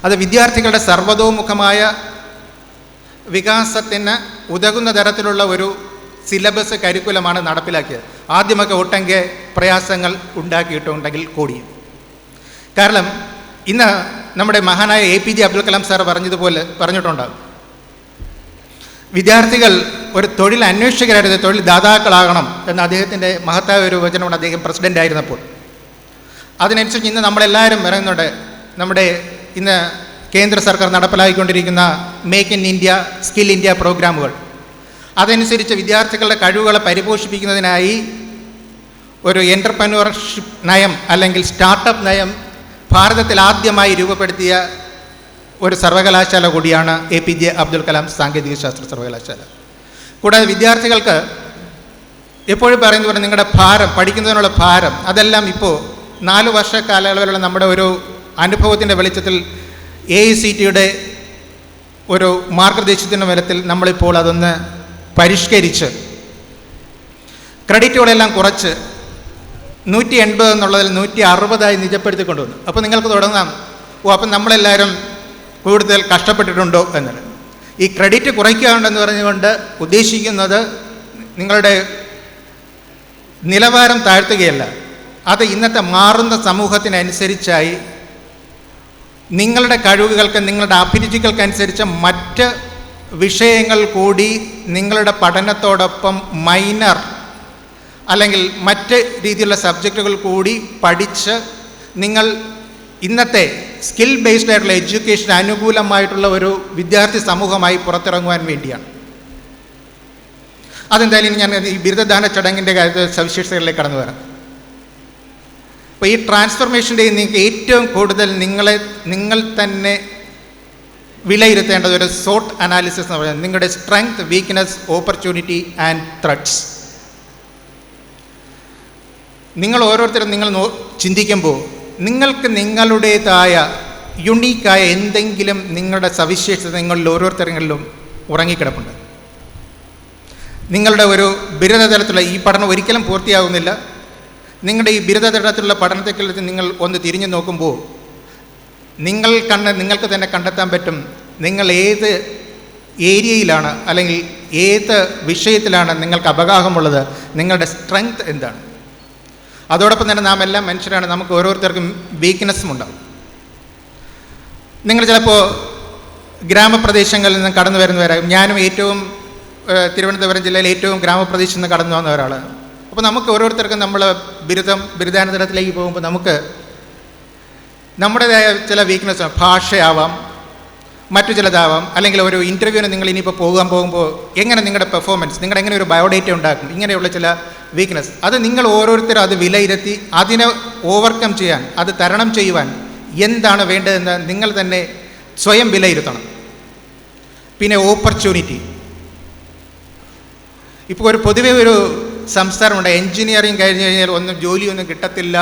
അത് വിദ്യാർത്ഥികളുടെ സർവതോമുഖമായ വികാസത്തിന് ഉതകുന്ന തരത്തിലുള്ള ഒരു സിലബസ് കരിക്കുലമാണ് നടപ്പിലാക്കിയത്. ആദ്യമൊക്കെ ഒട്ടേറെ പ്രയാസങ്ങൾ ഉണ്ടാക്കിയിട്ടുണ്ടെങ്കിൽ കൂടിയും. കാരണം ഇന്ന് നമ്മുടെ മഹാനായ APJ അബ്ദുൽ കലാം സാർ പറഞ്ഞിട്ടുണ്ടാകും, വിദ്യാർത്ഥികൾ ഒരു തൊഴിൽ അന്വേഷകരായിരുന്നു, തൊഴിൽ ദാതാക്കളാകണം എന്ന അദ്ദേഹത്തിൻ്റെ മഹത്തായ ഒരു വചനമാണ് അദ്ദേഹം പ്രസിഡൻ്റ് ആയിരുന്നപ്പോൾ. അതിനനുസരിച്ച് ഇന്ന് നമ്മളെല്ലാവരും പറയുന്നുണ്ട്, നമ്മുടെ ഇന്ന് കേന്ദ്ര സർക്കാർ നടപ്പിലാക്കിക്കൊണ്ടിരിക്കുന്ന make in India, skill India പ്രോഗ്രാമുകൾ, അതനുസരിച്ച് വിദ്യാർത്ഥികളുടെ കഴിവുകളെ പരിപോഷിപ്പിക്കുന്നതിനായി ഒരു എൻ്റർപ്രന്യൂർഷിപ്പ് നയം അല്ലെങ്കിൽ സ്റ്റാർട്ടപ്പ് നയം ഭാരതത്തിൽ ആദ്യമായി രൂപപ്പെടുത്തിയ ഒരു സർവകലാശാല കൂടിയാണ് APJ അബ്ദുൽ കലാം സാങ്കേതിക ശാസ്ത്ര സർവകലാശാല. കൂടാതെ വിദ്യാർത്ഥികൾക്ക് എപ്പോഴും പറയുന്നത് പോലെ നിങ്ങളുടെ ഭാരം, പഠിക്കുന്നതിനുള്ള ഭാരം, അതെല്ലാം ഇപ്പോൾ 4 വർഷ കാലയളവിലുള്ള നമ്മുടെ ഒരു അനുഭവത്തിൻ്റെ വെളിച്ചത്തിൽ AICTയുടെ ഒരു മാർഗനിർദ്ദേശത്തിൻ്റെ ബലത്തിൽ നമ്മളിപ്പോൾ അതൊന്ന് പരിഷ്കരിച്ച് ക്രെഡിറ്റുകളെല്ലാം കുറച്ച് 180 എന്നുള്ളതിൽ 160 നിജപ്പെടുത്തി കൊണ്ടുവന്നു. അപ്പോൾ നിങ്ങൾക്ക് തുടങ്ങാം, അപ്പം നമ്മളെല്ലാവരും കൂടുതൽ കഷ്ടപ്പെട്ടിട്ടുണ്ടോ എന്നത്. ഈ ക്രെഡിറ്റ് കുറയ്ക്കാണ്ടെന്ന് പറഞ്ഞുകൊണ്ട് ഉദ്ദേശിക്കുന്നത് നിങ്ങളുടെ നിലവാരം താഴ്ത്തുകയല്ല, അത് ഇന്നത്തെ മാറുന്ന സമൂഹത്തിനനുസരിച്ചായി നിങ്ങളുടെ കഴിവുകൾക്ക്, നിങ്ങളുടെ അഭിരുചികൾക്കനുസരിച്ച് മറ്റ് വിഷയങ്ങൾ കൂടി നിങ്ങളുടെ പഠനത്തോടൊപ്പം മൈനർ അല്ലെങ്കിൽ മറ്റ് രീതിയിലുള്ള സബ്ജക്റ്റുകൾ കൂടി പഠിച്ച് നിങ്ങൾ ഇന്നത്തെ സ്കിൽ ബേസ്ഡ് ആയിട്ടുള്ള എഡ്യൂക്കേഷൻ അനുകൂലമായിട്ടുള്ള ഒരു വിദ്യാർത്ഥി സമൂഹമായി പുറത്തിറങ്ങുവാൻ വേണ്ടിയാണ്. അതെന്തായാലും ഞാൻ ഈ ബിരുദദാന ചടങ്ങിൻ്റെ കാര്യത്തിൽ സവിശേഷതകളിലേക്ക് കടന്നു വരാം. അപ്പോൾ ഈ ട്രാൻസ്ഫർമേഷൻ്റെ നിങ്ങൾക്ക് ഏറ്റവും കൂടുതൽ നിങ്ങൾ തന്നെ വിലയിരുത്തേണ്ടത് ഒരു സോട്ട് അനാലിസിസ് എന്ന് പറയുന്നത് നിങ്ങളുടെ strength, weakness, opportunity and threats. നിങ്ങൾ ഓരോരുത്തരും ചിന്തിക്കുമ്പോൾ നിങ്ങൾക്ക് നിങ്ങളുടേതായ യുണീക്കായ എന്തെങ്കിലും നിങ്ങളുടെ സവിശേഷത നിങ്ങളിൽ ഓരോരുത്തരിലും ഉറങ്ങിക്കിടപ്പുണ്ട്. നിങ്ങളുടെ ഒരു ബിരുദതലത്തിലുള്ള ഈ പഠനം ഒരിക്കലും പൂർത്തിയാകുന്നില്ല. നിങ്ങളുടെ ഈ ബിരുദതലത്തിലുള്ള പഠനത്തെക്കുറിച്ച് നിങ്ങൾ ഒന്ന് തിരിഞ്ഞു നോക്കുമ്പോൾ നിങ്ങൾക്ക് തന്നെ കണ്ടെത്താൻ പറ്റും നിങ്ങൾ ഏത് ഏരിയയിലാണ് അല്ലെങ്കിൽ ഏത് വിഷയത്തിലാണ് നിങ്ങൾക്ക് അപകാഹമുള്ളത്, നിങ്ങളുടെ സ്ട്രെങ്ത് എന്താണ്. അതോടൊപ്പം തന്നെ നാം എല്ലാം മനുഷ്യരാണ്, നമുക്ക് ഓരോരുത്തർക്കും വീക്ക്നെസ്സും ഉണ്ടാകും. നിങ്ങൾ ചിലപ്പോൾ ഗ്രാമപ്രദേശങ്ങളിൽ നിന്ന് കടന്നു വരുന്നവരാകും. ഞാനും തിരുവനന്തപുരം ജില്ലയിൽ ഏറ്റവും ഗ്രാമപ്രദേശത്ത് നിന്ന് കടന്നു വന്ന ഒരാളാണ്. അപ്പോൾ നമുക്ക് ഓരോരുത്തർക്കും നമ്മൾ ബിരുദാനന്തരത്തിലേക്ക് പോകുമ്പോൾ നമുക്ക് നമ്മുടേതായ ചില വീക്ക്നെസ്, ഭാഷയാവാം, മറ്റു ചിലതാവാം, അല്ലെങ്കിൽ ഒരു ഇൻ്റർവ്യൂവിന് നിങ്ങൾ ഇനിയിപ്പോൾ പോകുമ്പോൾ എങ്ങനെ നിങ്ങളുടെ പെർഫോമൻസ്, നിങ്ങളുടെ എങ്ങനെ ഒരു ബയോഡേറ്റ ഉണ്ടാക്കും, ഇങ്ങനെയുള്ള ചില വീക്ക്നെസ്, അത് നിങ്ങൾ ഓരോരുത്തരും അത് വിലയിരുത്തി അതിനെ ഓവർകം ചെയ്യാൻ, അത് തരണം ചെയ്യുവാൻ എന്താണ് വേണ്ടതെന്ന് നിങ്ങൾ തന്നെ സ്വയം വിലയിരുത്തണം. പിന്നെ ഓപ്പർച്യൂണിറ്റി. ഇപ്പോൾ പൊതുവെ ഒരു സംസാരമുണ്ട്, എൻജിനീയറിങ് കഴിഞ്ഞ് കഴിഞ്ഞാൽ ജോലിയൊന്നും കിട്ടത്തില്ല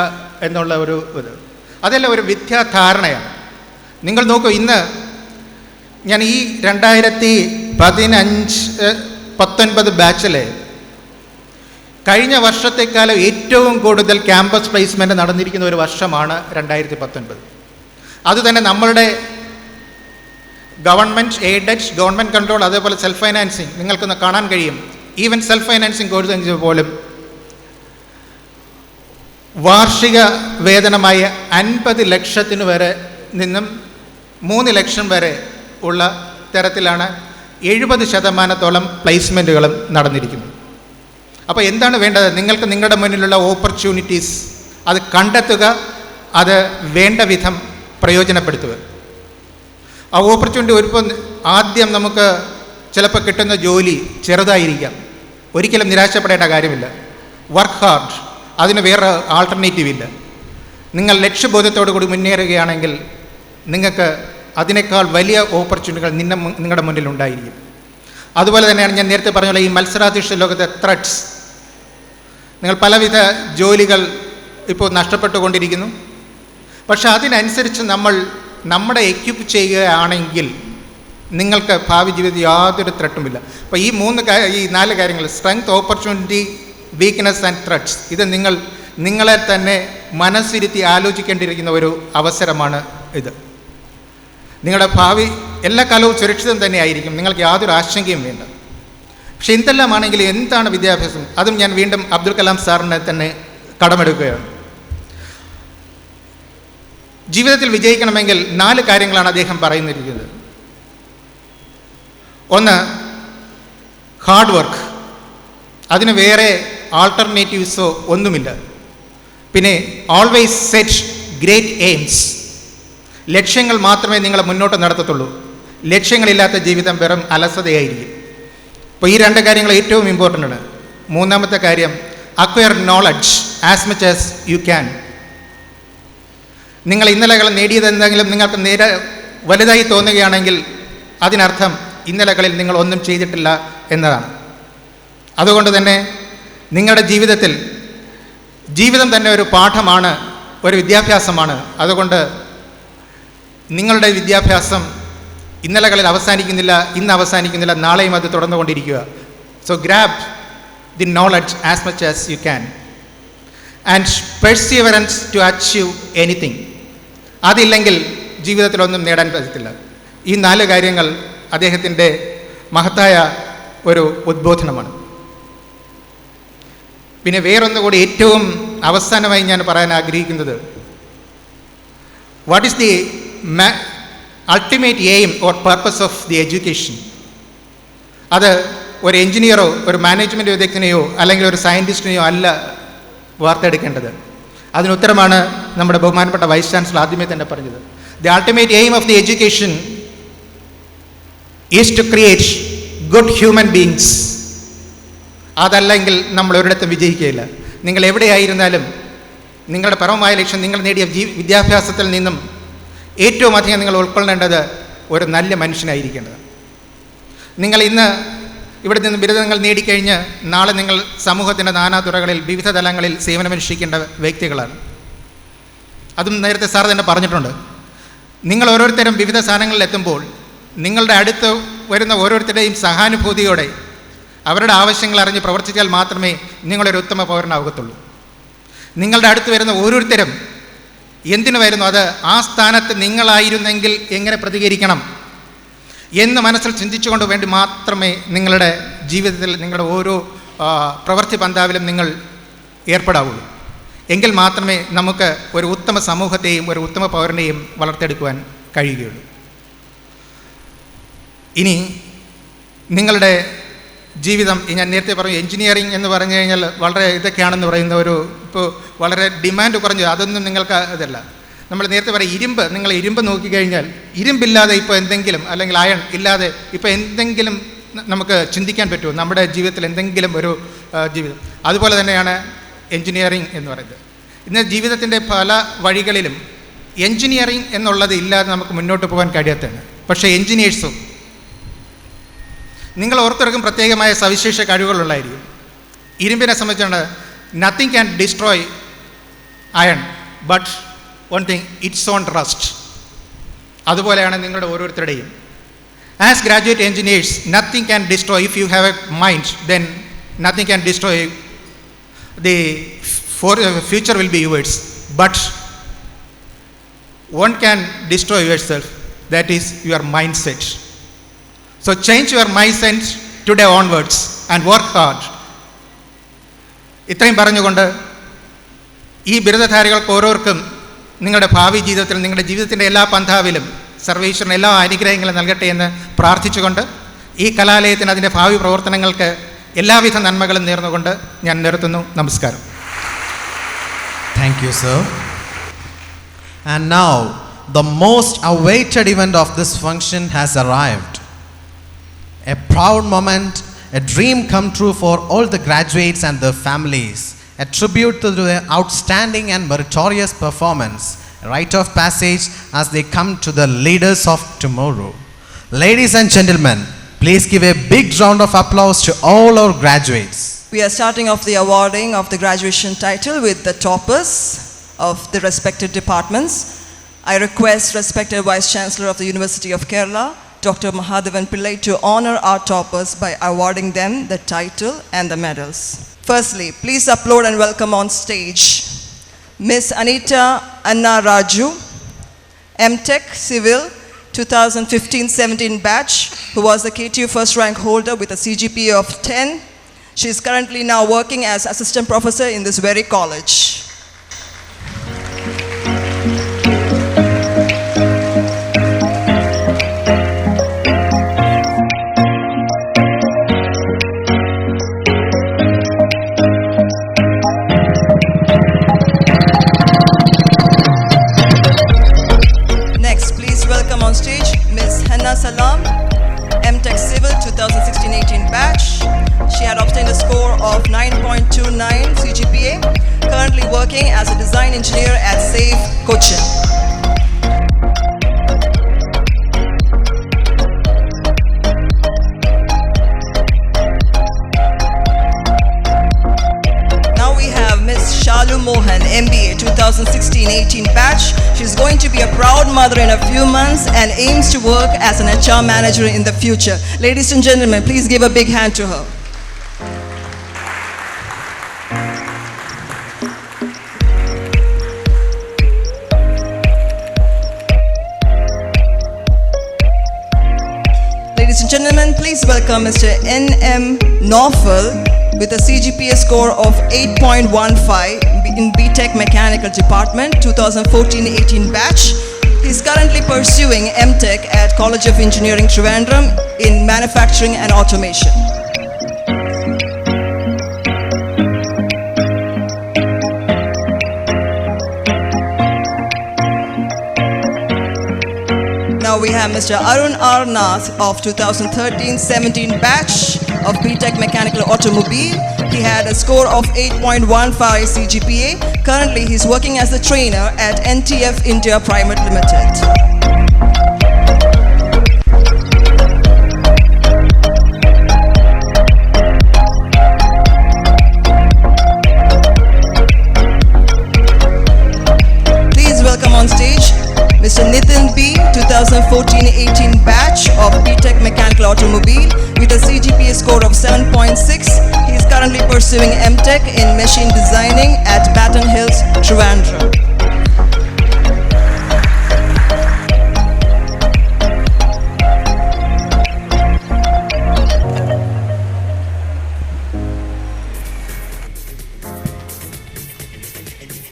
എന്നുള്ള ഒരു ഇത്. അതെല്ലാം ഒരു മിഥ്യാധാരണയാണ്. നിങ്ങൾ നോക്കൂ, ഇന്ന് ഞാൻ ഈ 2015-19 ബാച്ചിലെ കഴിഞ്ഞ വർഷത്തെക്കാലം ഏറ്റവും കൂടുതൽ ക്യാമ്പസ് പ്ലേസ്മെൻറ്റ് നടന്നിരിക്കുന്ന ഒരു വർഷമാണ് 2019. അതുതന്നെ നമ്മളുടെ ഗവൺമെൻറ് എയ്ഡഡ്, ഗവൺമെൻറ് കൺട്രോൾ, അതേപോലെ സെൽഫ് ഫൈനാൻസിങ് നിങ്ങൾക്കൊന്ന് കാണാൻ കഴിയും. ഈവൻ സെൽഫ് ഫൈനാൻസിങ് കോഴ്സ് പോലും വാർഷിക വേതനമായ 50 ലക്ഷത്തിന് വരെ നിന്നും 3 ലക്ഷം വരെ ഉള്ള തരത്തിലാണ് 70% പ്ലേസ്മെൻറ്റുകളും നടന്നിരിക്കുന്നത്. അപ്പോൾ എന്താണ് വേണ്ടത്? നിങ്ങൾക്ക് നിങ്ങളുടെ മുന്നിലുള്ള ഓപ്പർച്യൂണിറ്റീസ് അത് കണ്ടെത്തുക, അത് വേണ്ട വിധം പ്രയോജനപ്പെടുത്തുക. ആ ഓപ്പർച്യൂണിറ്റി ആദ്യം നമുക്ക് ചിലപ്പോൾ കിട്ടുന്ന ജോലി ചെറുതായിരിക്കാം, ഒരിക്കലും നിരാശപ്പെടേണ്ട കാര്യമില്ല. വർക്ക് ഹാർഡ്, അതിന് വേറെ ആൾട്ടർനേറ്റീവ് ഇല്ല. നിങ്ങൾ ലക്ഷ്യബോധത്തോടു കൂടി മുന്നേറുകയാണെങ്കിൽ നിങ്ങൾക്ക് അതിനേക്കാൾ വലിയ ഓപ്പർച്യൂണിറ്റികൾ നിങ്ങളുടെ മുന്നിൽ ഉണ്ടായിരിക്കും. അതുപോലെ തന്നെയാണ് ഞാൻ നേരത്തെ പറഞ്ഞ ഈ മത്സരാധിഷ്ഠിത ലോകത്തെ ത്രെഡ്സ്. നിങ്ങൾ പലവിധ ജോലികൾ ഇപ്പോൾ നഷ്ടപ്പെട്ടുകൊണ്ടിരിക്കുന്നു. പക്ഷെ അതിനനുസരിച്ച് നമ്മുടെ എക്യുപ്പ് ചെയ്യുകയാണെങ്കിൽ നിങ്ങൾക്ക് ഭാവി ജീവിതത്തിൽ യാതൊരു ത്രെട്ടുമില്ല. അപ്പോൾ ഈ 4 കാര്യങ്ങൾ, strength, opportunity, weakness and threats, ഇത് നിങ്ങളെ തന്നെ മനസ്സിരുത്തി ആലോചിക്കേണ്ടിയിരിക്കുന്ന ഒരു അവസരമാണ് ഇത്. നിങ്ങളുടെ ഭാവി എല്ലാ കാലവും സുരക്ഷിതം തന്നെയായിരിക്കും, നിങ്ങൾക്ക് യാതൊരു ആശങ്കയും വേണ്ട. പക്ഷെ എന്തെല്ലാമാണെങ്കിലും എന്താണ് വിദ്യാഭ്യാസം, അതും ഞാൻ വീണ്ടും അബ്ദുൽ കലാം സാറിനെ തന്നെ കടമെടുക്കുകയാണ്. ജീവിതത്തിൽ വിജയിക്കണമെങ്കിൽ 4 കാര്യങ്ങളാണ് അദ്ദേഹം പറയുന്നിരിക്കുന്നത്. ഒന്ന്, ഹാർഡ് വർക്ക്, അതിന് വേറെ ആൾട്ടർനേറ്റീവ്സോ ഒന്നുമില്ല. പിന്നെ ഓൾവേസ് സെറ്റ് ഗ്രേറ്റ് എയിംസ്, ലക്ഷ്യങ്ങൾ മാത്രമേ നിങ്ങളെ മുന്നോട്ട് നടത്തത്തുള്ളൂ. ലക്ഷ്യങ്ങളില്ലാത്ത ജീവിതം വെറും അലസതയായിരിക്കും. അപ്പോൾ ഈ രണ്ട് കാര്യങ്ങൾ ഏറ്റവും ഇമ്പോർട്ടൻ്റ് ആണ്. മൂന്നാമത്തെ കാര്യം, acquire knowledge as much as you can. നിങ്ങൾ ഇന്നലകൾ നേടിയത് എന്തെങ്കിലും നിങ്ങൾക്ക് വലുതായി തോന്നുകയാണെങ്കിൽ അതിനർത്ഥം ഇന്നലകളിൽ നിങ്ങൾ ഒന്നും ചെയ്തിട്ടില്ല എന്നതാണ്. അതുകൊണ്ട് തന്നെ നിങ്ങളുടെ ജീവിതം തന്നെ ഒരു പാഠമാണ്, ഒരു വിദ്യാഭ്യാസമാണ്. അതുകൊണ്ട് നിങ്ങളുടെ വിദ്യാഭ്യാസം ഇന്നലകളിൽ അവസാനിക്കുന്നില്ല, ഇന്ന് അവസാനിക്കുന്നില്ല, നാളെയും അത് തുടർന്നുകൊണ്ടിരിക്കുക. So grab the knowledge as much as you can and perseverance to achieve anything. അതില്ലെങ്കിൽ ജീവിതത്തിലൊന്നും നേടാൻ പറ്റത്തില്ല. ഈ 4 കാര്യങ്ങൾ അദ്ദേഹത്തിൻ്റെ മഹത്തായ ഒരു ഉദ്ബോധനമാണ്. പിന്നെ വേറൊന്നുകൂടി ഏറ്റവും അവസാനമായി ഞാൻ പറയാൻ ആഗ്രഹിക്കുന്നത്, what is the ultimate aim or purpose of the education. അത് ഒരു എഞ്ചിനീയറോ ഒരു മാനേജ്മെൻറ്റ് വിദഗ്ധനെയോ അല്ലെങ്കിൽ ഒരു സയൻറ്റിസ്റ്റിനെയോ അല്ല വാർത്തെടുക്കേണ്ടത്. അതിനുത്തരമാണ് നമ്മുടെ ബഹുമാനപ്പെട്ട വൈസ് ചാൻസലർ ആദ്യമേ തന്നെ പറഞ്ഞത്. The ultimate aim of the education is to create good human beings. അതല്ലെങ്കിൽ നമ്മൾ ഒരിടത്തും വിജയിക്കുകയില്ല. നിങ്ങൾ എവിടെയായിരുന്നാലും നിങ്ങളുടെ പരമമായ ലക്ഷ്യം, നിങ്ങൾ നേടിയ വിദ്യാഭ്യാസത്തിൽ നിന്നും ഏറ്റവും അധികം നിങ്ങൾ ഉൾക്കൊള്ളേണ്ടത് ഒരു നല്ല മനുഷ്യനായിരിക്കേണ്ടത്. നിങ്ങൾ ഇന്ന് ഇവിടെ നിന്ന് ബിരുദങ്ങൾ നേടിക്കഴിഞ്ഞ് നാളെ നിങ്ങൾ സമൂഹത്തിൻ്റെ നാനാതുറകളിൽ വിവിധ തലങ്ങളിൽ സേവനമനുഷ്ഠിക്കേണ്ട വ്യക്തികളാണ്. അതും നേരത്തെ സാർ തന്നെ പറഞ്ഞിട്ടുണ്ട്. നിങ്ങൾ ഓരോരുത്തരും വിവിധ സ്ഥാനങ്ങളിൽ എത്തുമ്പോൾ നിങ്ങളുടെ അടുത്ത് വരുന്ന ഓരോരുത്തരുടെയും സഹാനുഭൂതിയോടെ അവരുടെ ആവശ്യങ്ങൾ അറിഞ്ഞ് പ്രവർത്തിച്ചാൽ മാത്രമേ നിങ്ങളൊരു ഉത്തമ പൗരനാകത്തുള്ളൂ. നിങ്ങളുടെ അടുത്ത് വരുന്ന ഓരോരുത്തരും എന്തിനു വരുന്നു, അത് ആ സ്ഥാനത്ത് നിങ്ങളായിരുന്നെങ്കിൽ എങ്ങനെ പ്രതികരിക്കണം എന്ന് മനസ്സിൽ ചിന്തിച്ചുകൊണ്ട് വേണ്ടി മാത്രമേ നിങ്ങളുടെ ജീവിതത്തിൽ നിങ്ങളുടെ ഓരോ പ്രവൃത്തി പന്താവിലും നിങ്ങൾ ഏർപ്പെടാവുള്ളൂ. എങ്കിൽ മാത്രമേ നമുക്ക് ഒരു ഉത്തമ സമൂഹത്തെയും ഒരു ഉത്തമ പൗരനെയും വളർത്തിയെടുക്കുവാൻ കഴിയുകയുള്ളൂ. ഇനി നിങ്ങളുടെ ജീവിതം, ഞാൻ നേരത്തെ പറഞ്ഞു എൻജിനീയറിംഗ് എന്ന് പറഞ്ഞു കഴിഞ്ഞാൽ വളരെ ഇതൊക്കെയാണെന്ന് പറയുന്ന ഒരു ഇപ്പോൾ വളരെ ഡിമാൻഡ് കുറഞ്ഞത്, അതൊന്നും നിങ്ങൾക്ക് അതല്ല. നമ്മൾ നേരത്തെ പറയും നിങ്ങൾ ഇരുമ്പ് നോക്കിക്കഴിഞ്ഞാൽ ഇരുമ്പില്ലാതെ ഇപ്പോൾ എന്തെങ്കിലും, അല്ലെങ്കിൽ അയൺ ഇല്ലാതെ ഇപ്പോൾ എന്തെങ്കിലും നമുക്ക് ചിന്തിക്കാൻ പറ്റുമോ നമ്മുടെ ജീവിതത്തിൽ എന്തെങ്കിലും ഒരു ജീവിതം? അതുപോലെ തന്നെയാണ് എൻജിനീയറിംഗ് എന്ന് പറയുന്നത്. ഇന്ന് ജീവിതത്തിൻ്റെ പല വഴികളിലും എൻജിനീയറിംഗ് എന്നുള്ളത് ഇല്ലാതെ നമുക്ക് മുന്നോട്ട് പോകാൻ കഴിയാത്തതാണ്. പക്ഷേ എൻജിനീയേഴ്സും നിങ്ങൾ ഓരോരുത്തർക്കും പ്രത്യേകമായ സവിശേഷ കഴിവുകളുള്ളതായിരിക്കും. ഇരുമ്പിനെ സംബന്ധിച്ചാണ് nothing can destroy iron but one thing it's on rest. അതുപോലെയാണ് നിങ്ങളുടെ ഓരോരുത്തരുടെയും. As graduate engineers nothing can destroy. If you have A mind then nothing can destroy. The future will be yours. But one can destroy yourself, that is your mindset. So change your mindset today onwards and work hard. ഇത്രയും പറഞ്ഞുകൊണ്ട് ഈ ബിരുദധാരികൾക്ക് ഓരോരുത്തർക്കും നിങ്ങളുടെ ഭാവി ജീവിതത്തിൽ, നിങ്ങളുടെ ജീവിതത്തിൻ്റെ എല്ലാ പന്ഥാവിലും സർവേശ്വരൻ എല്ലാ അനുഗ്രഹങ്ങളും നൽകട്ടെ എന്ന് പ്രാർത്ഥിച്ചുകൊണ്ട് ഈ കലാലയത്തിന് അതിൻ്റെ ഭാവി പ്രവർത്തനങ്ങൾക്ക് എല്ലാവിധ നന്മകളും നേർന്നുകൊണ്ട് ഞാൻ നിർത്തുന്നു. നമസ്കാരം. Thank you, sir. And now, the most awaited event of this function has arrived. A proud moment, a dream come true for all the graduates and their families. A tribute to their outstanding and meritorious performance. A rite of passage as they come to the leaders of tomorrow. Ladies and gentlemen, please give a big round of applause to all our graduates. We are starting off the awarding of the graduation title with the toppers of the respective departments. I request respected Vice Chancellor of the University of Kerala, Dr. Mahadevan Pillai, to honor our toppers by awarding them the title and the medals. Firstly, please applaud and welcome on stage Miss Anita Anna Raju, M.Tech Civil 2015-17 batch, who was the KTU first rank holder with a CGPA of 10. She is currently now working as assistant professor in this very college. On stage, Ms. Henna Salam, M.Tech Civil 2016-18 batch. CGPA, currently working as a design engineer at SAFE, Cochin. Keshav Mohan, MBA 2016-18 batch. She's going to be a proud mother in a few months and aims to work as an HR manager in the future. Ladies and gentlemen, please give a big hand to her. Ladies and gentlemen, please welcome Mr. N.M. Naufal with a CGPA score of 8.15 in BTech Mechanical Department, 2014-18 batch. He's currently pursuing MTech at College of Engineering, Trivandrum in Manufacturing and Automation. Now we have Mr. Arun R. Nath of 2013-17 batch of BTech Mechanical Automobile. He had a score of 8.15 CGPA. Currently, he's working as a trainer at NTF India Private Limited. On stage, Mr. Nitin B, 2014-18 batch of BTech Mechanical Automobile with a CGPA score of 7.6. He is currently pursuing MTech in Machine Designing at Baton Hills, Trivandrum.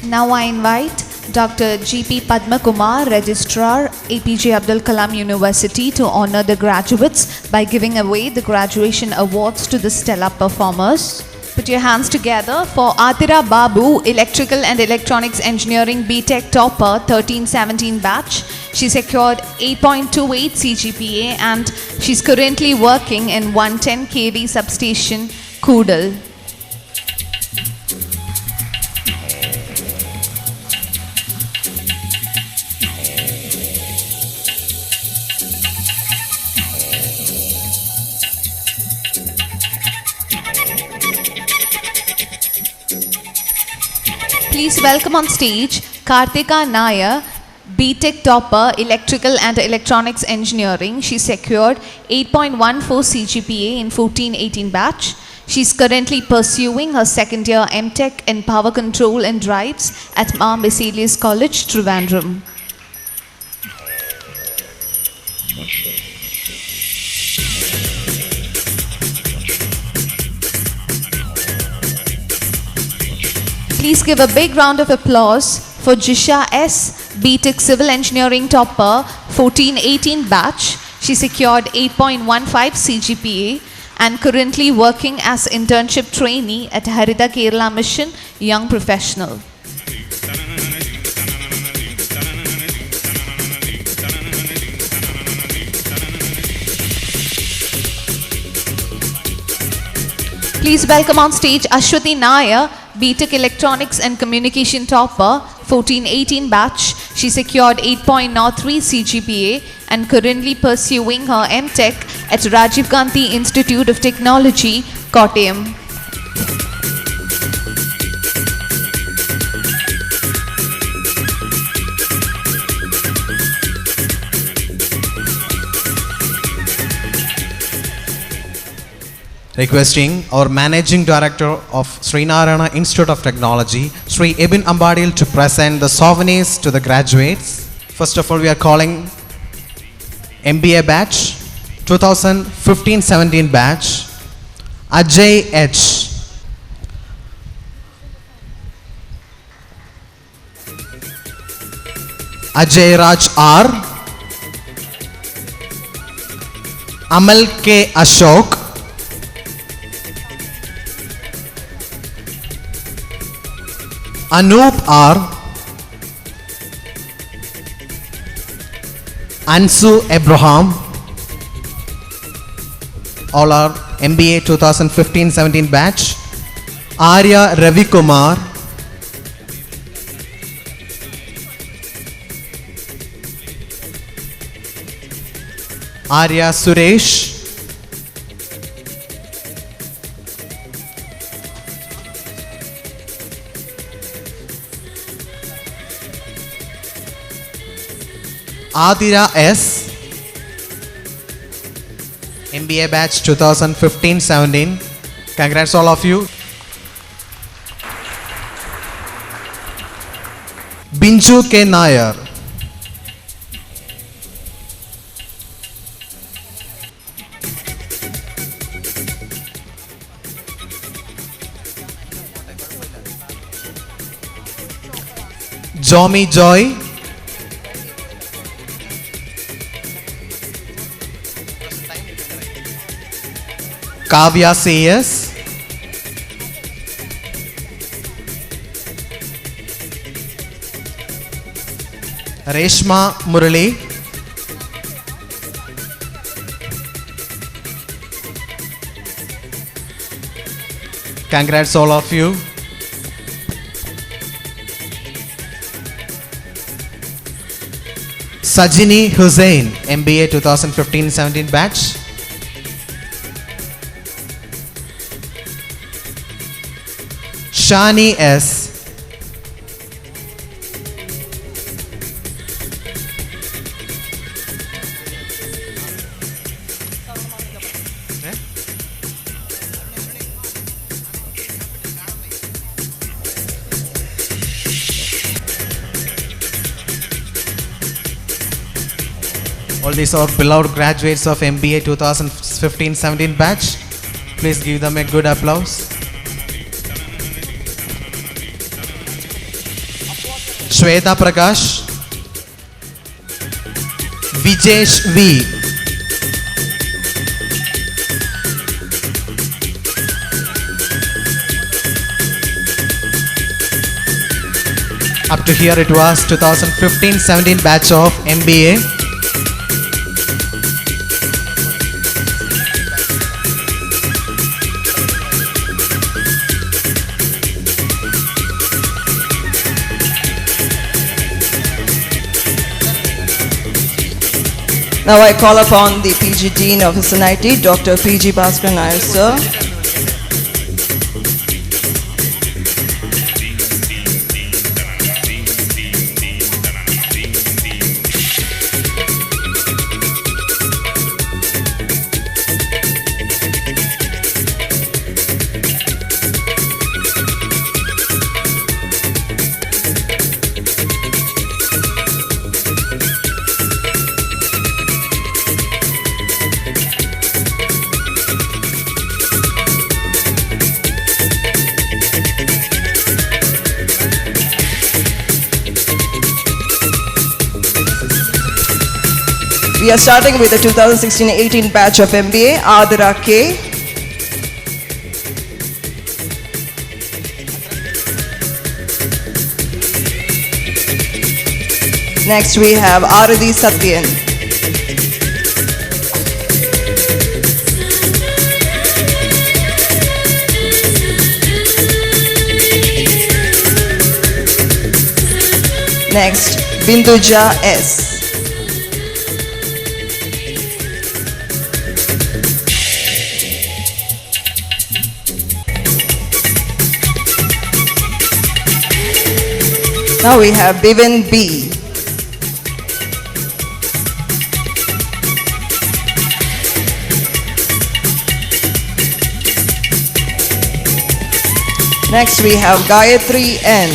Now I invite Dr.G.P. Padmakumar, Registrar, APJ Abdul Kalam University, to honor the graduates by giving away the graduation awards to the stellar performers. Put your hands together for Atira Babu, Electrical and Electronics Engineering BTech Topper, 13-17 batch. She secured 8.28 CGPA and she's currently working in 110 kV substation, Koodal. Please welcome on stage Karthika Nair, BTech Topper, Electrical and Electronics Engineering. She secured 8.14 CGPA in 14-18 batch. She's currently pursuing her second year MTech in Power Control and Drives at Mount Basilius College, Trivandrum. Please give a big round of applause for Jisha S, BTech Civil Engineering Topper, 14-18 batch. She secured 8.15 CGPA and currently working as internship trainee at Harita Kerala Mission, Young Professional. Please welcome on stage Ashwati Nair, BTech Electronics and Communication Topper, 14-18 batch. She secured 8.03 CGPA and currently pursuing her MTech at Rajiv Gandhi Institute of Technology, Kottayam. Requesting our Managing Director of Sree Narayana Institute of Technology, Sree Abyin Ambadiyil, to present the souvenirs to the graduates. First of all, we are calling MBA batch, 2015-17 batch, Ajay H. Ajay Raj R. Amal K. Ashok. Anoop R. Ansu Abraham. All are MBA 2015-17 batch. Arya Ravi Kumar. Arya Suresh. Adira S. MBA batch 2015-17. Congrats all of you. Binju K. Nair. Jomi Joy. Kavya CS. Reshma Murali. Congrats all of you. Sajini Hussain, MBA 2015-17 batch. Shani S. All these are beloved graduates of MBA 2015-17 batch. Please give them a good applause. Shweta Prakash. Vijesh V. Up to here it was 2015-17 batch of MBA. Now I call upon the PG Dean of SNIT, Dr. P.G. Bhaskaran Nair, sir. We are starting with the 2016-18 batch of MBA, Adira K. Next we have Aradhi Satyan. Next, Binduja S. Now we have Bivin B. Next we have Gayatri N.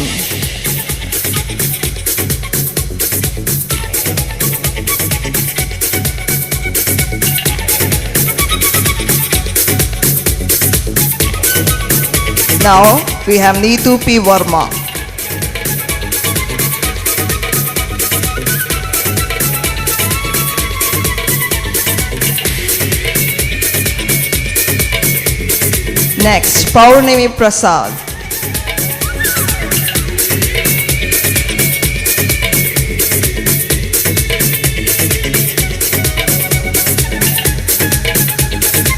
Now we have Neetu P. Verma. Next, Paurnimi Prasad.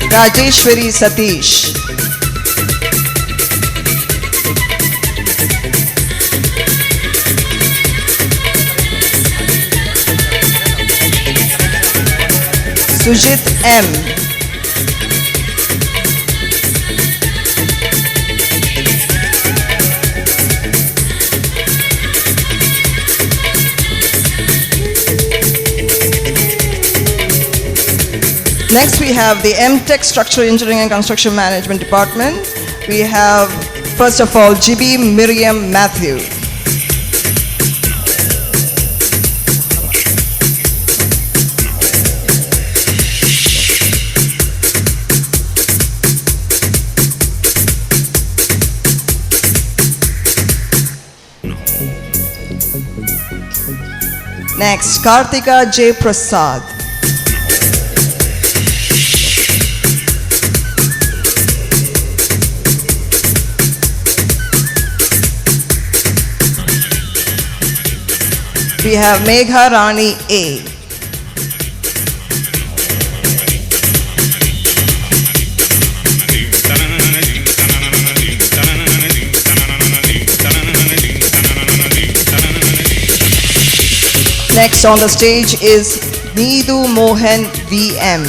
Rajeshwari Satish. Sujit M. Next, we have the M.Tech Structural Engineering and Construction Management Department. We have, first of all, G.B. Miriam Matthew. Next, Karthika J. Prasad. We have Megha Rani A. Next on the stage is Needu Mohan VM.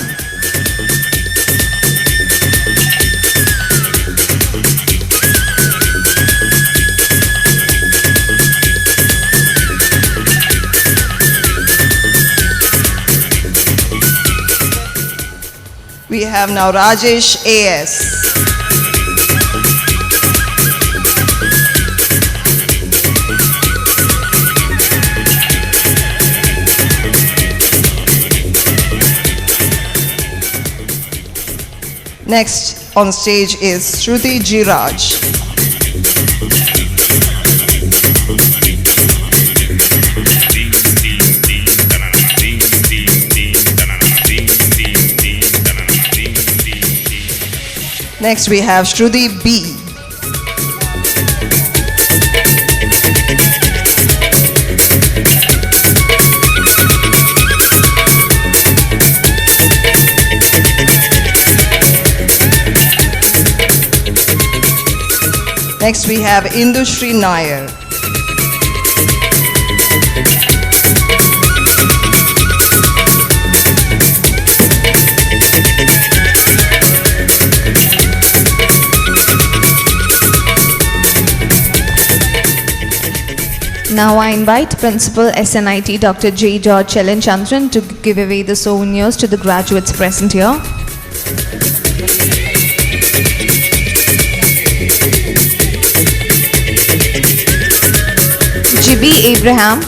We have now Rajesh AS. Next on stage is Shruti G. Raj. Next we have Shruti B. Next we have Industry Nair. Now I invite Principal SNIT Dr.G. Chellin Chandran to give away the souvenirs to the graduates present here. G.B. Abraham.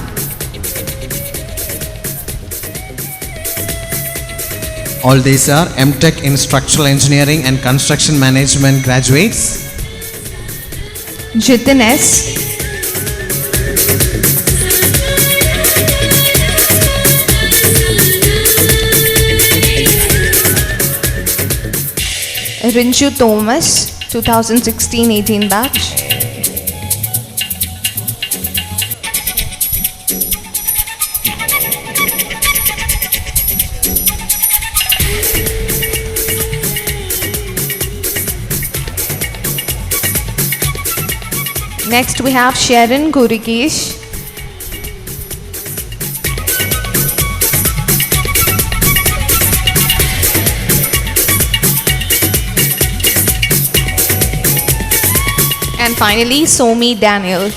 All these are M.Tech in Structural Engineering and Construction Management graduates. Jitin S. Rinchu Thomas, 2016-18 batch. Next we have Sharon Gurikesh. And finally, Somi Daniel.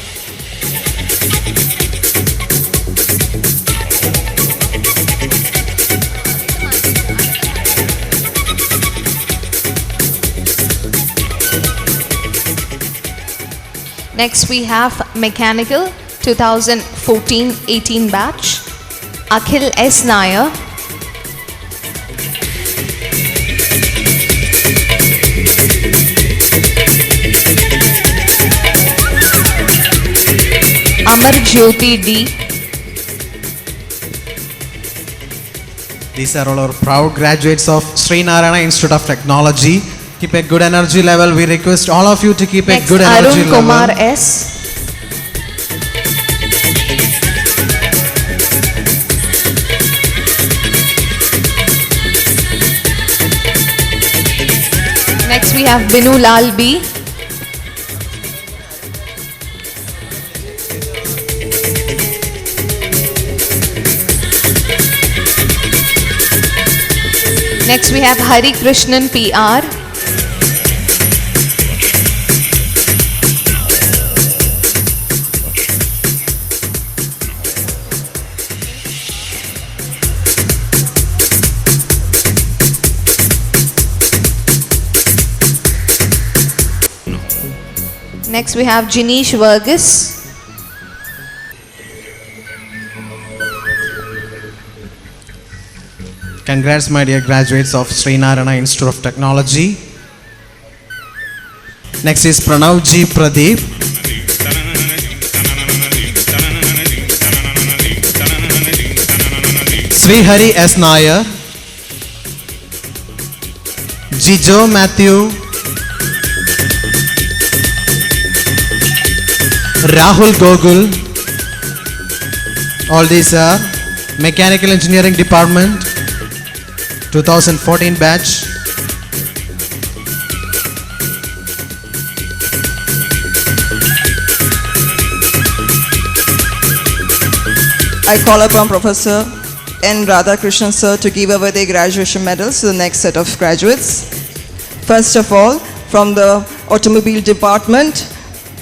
Next we have Mechanical 2014-18 batch, Akhil S. Nair. Amar Jyoti D. These are all our proud graduates of Sree Narayana Institute of Technology. Keep a good energy level. We request all of you to keep Next, a good energy Arun level. Kumar S. Next we have Binu Lal B. Next we have Hari Krishnan PR. Next we have Jinesh Vargas. Congrats, my dear graduates of Sree Narayana Institute of Technology. Next is Pranav G. Pradeep. Sri Hari S. Nair. Jijo Matthew. Rahul Gogul. All these are Mechanical Engineering Department 2014 batch. I call upon Professor N. Radhakrishnan sir to give away the graduation medals to the next set of graduates. First of all, from the Automobile Department,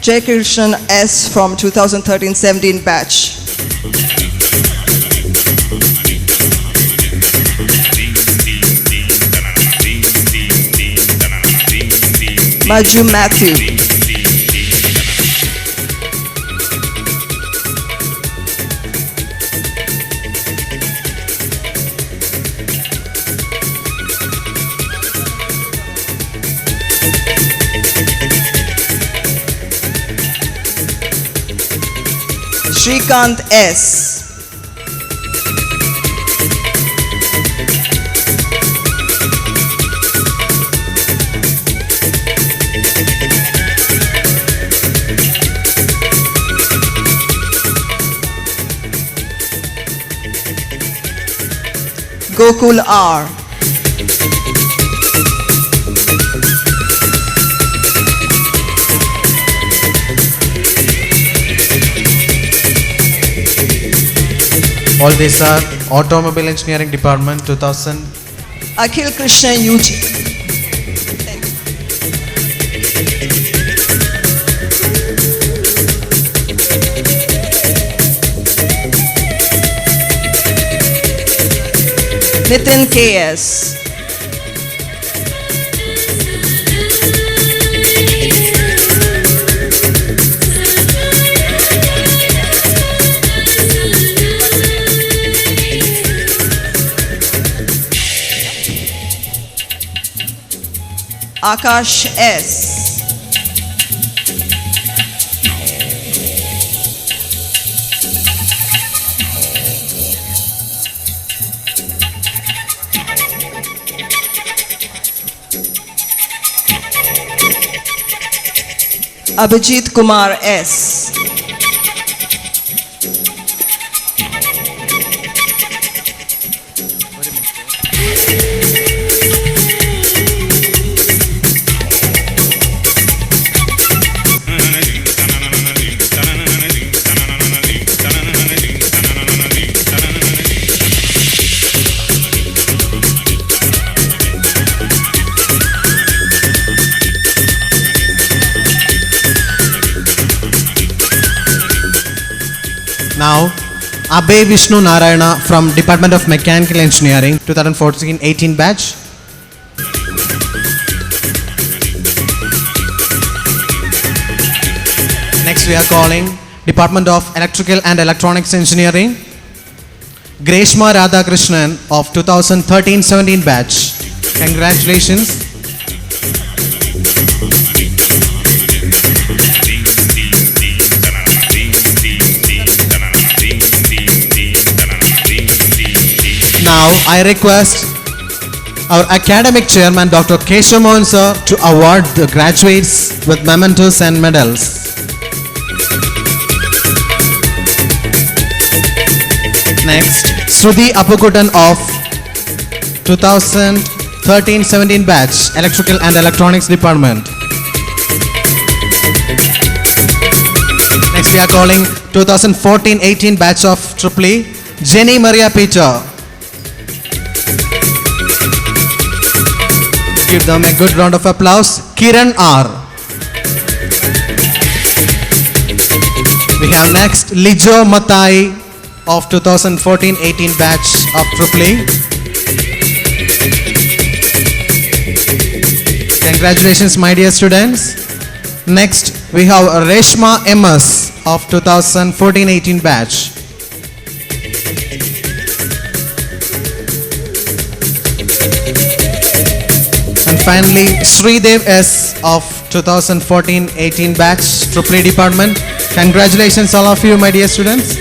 J. Krishnan S. from 2013-17 batch. Maju Matthew. Shrikant S. Gokul R. All these are Automobile Engineering Department 2000. Akhil Krishna UG. Nitin KS. Akash S. Abhijit Kumar S. Now, Abhay Vishnu Narayana from Department of Mechanical Engineering 2014-18 batch. Next we are calling Department of Electrical and Electronics Engineering, Greshma Radhakrishnan of 2013-17 batch. Congratulations. Now I request our academic chairman Dr. Keshav Mohan sir to award the graduates with mementos and medals. Next, Sree Apukutan of 2013-17 batch, Electrical and Electronics Department. Next we are calling 2014-18 batch of EEE, Jenny Maria Peter. give them a good round of applause. Kiran R. We have next Lijo Matai of 2014-18 batch of AAA. Congratulations, my dear students. Next, we have Reshma MS of 2014-18 batch. And finally, Sree S of 2014-18 batch, AAA department. Congratulations, all of you, my dear students.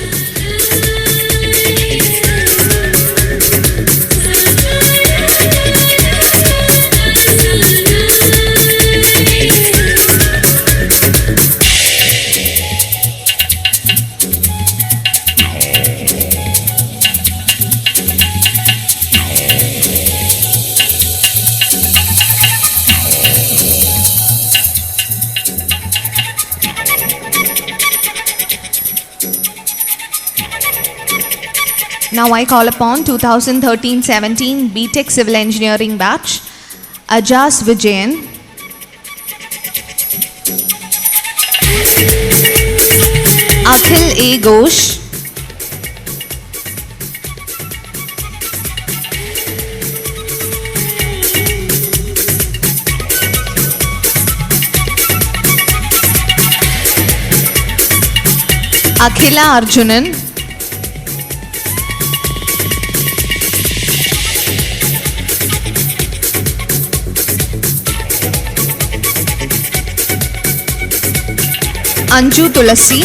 Now I call upon 2013-17 BTech Civil Engineering batch, Ajas Vijayan, Akhil A. Ghosh, Akhila Arjunan, Anju Tulasi,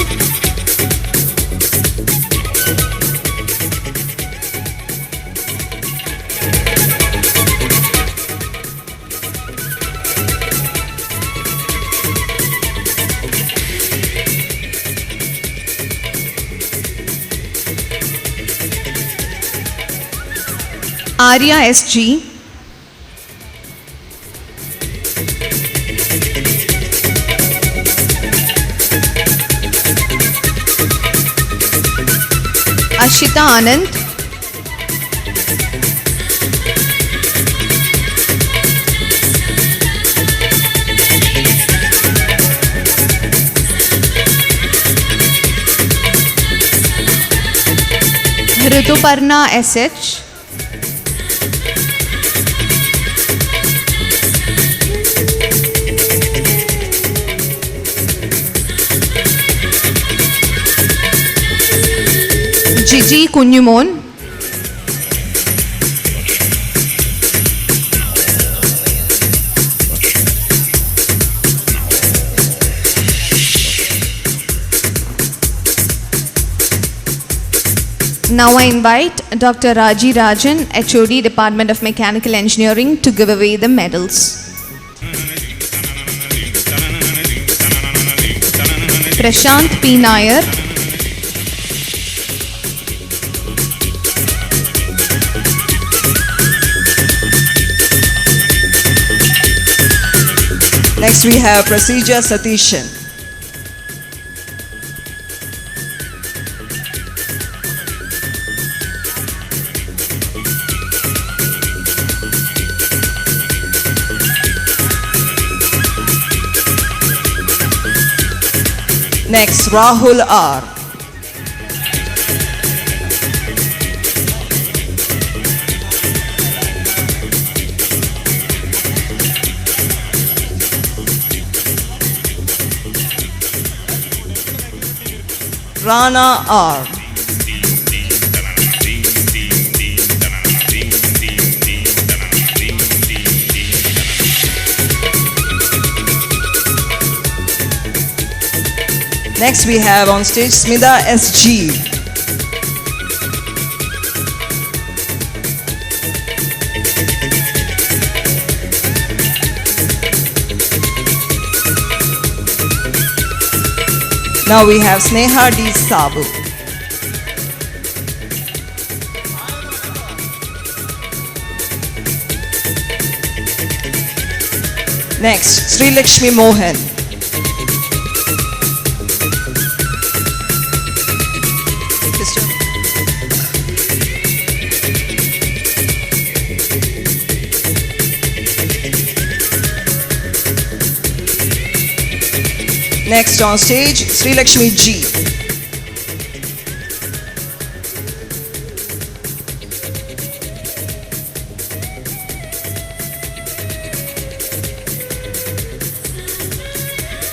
Arya SG, Ashita Anand, Rituparna SH, Gigi Kunyumon, now I invite Dr. Raji Rajan, HOD Department of Mechanical Engineering, to give away the medals. Prashant P. Nair, Next we have Prasija Satishan. Next, Rahul R. Rana R. Next we have on stage Smida SG. Now we have Sneha D. Sabu. Next, Sri Lakshmi Mohan. Next on stage, Sree Lakshmi G.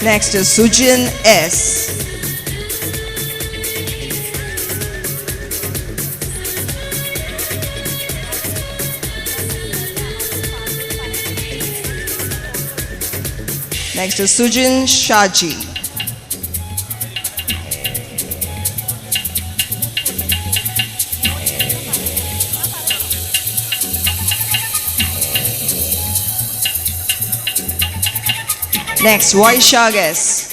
Next is Sujin S. Next is Sujin Shaji. Next, Vaishag S.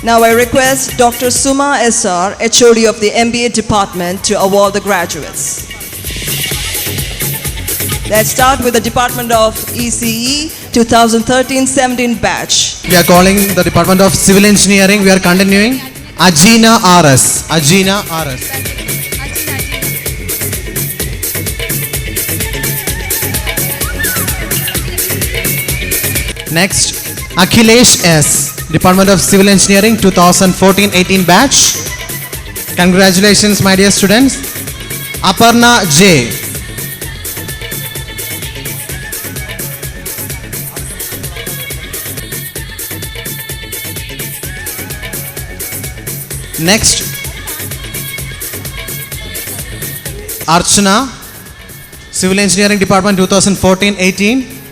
Now I request Dr. Suma SR, HOD of the MBA department, to award the graduates. Let's start with the Department of ECE 2013-17 batch. We are calling the Department of Civil Engineering. We are continuing. Ajina RS. Ajina RS. Next, Akhilesh S. Department of Civil Engineering 2014-18 batch. Congratulations, my dear students. Aparna J. Next, Archana, Civil Engineering Department 2014-18.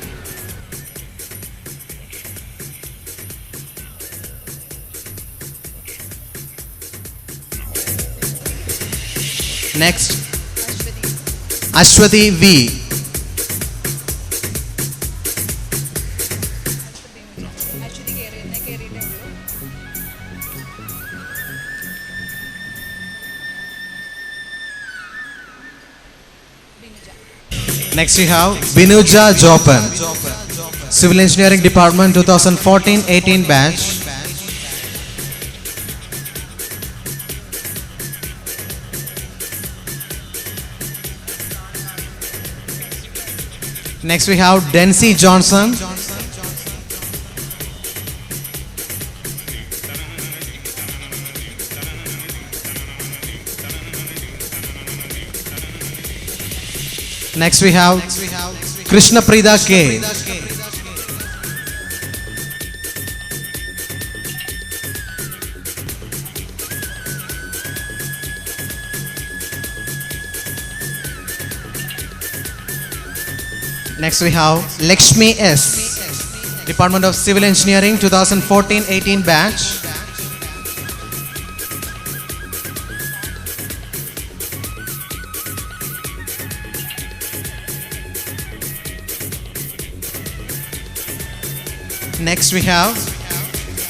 Next, Ashwati V. Next we have Binuja Jopan, Civil Engineering Department 2014-18 batch. Next we have Dency Johnson. Next we have Krishna Prida K. Next we have Lakshmi S. Department of Civil Engineering 2014-18 batch. Next we have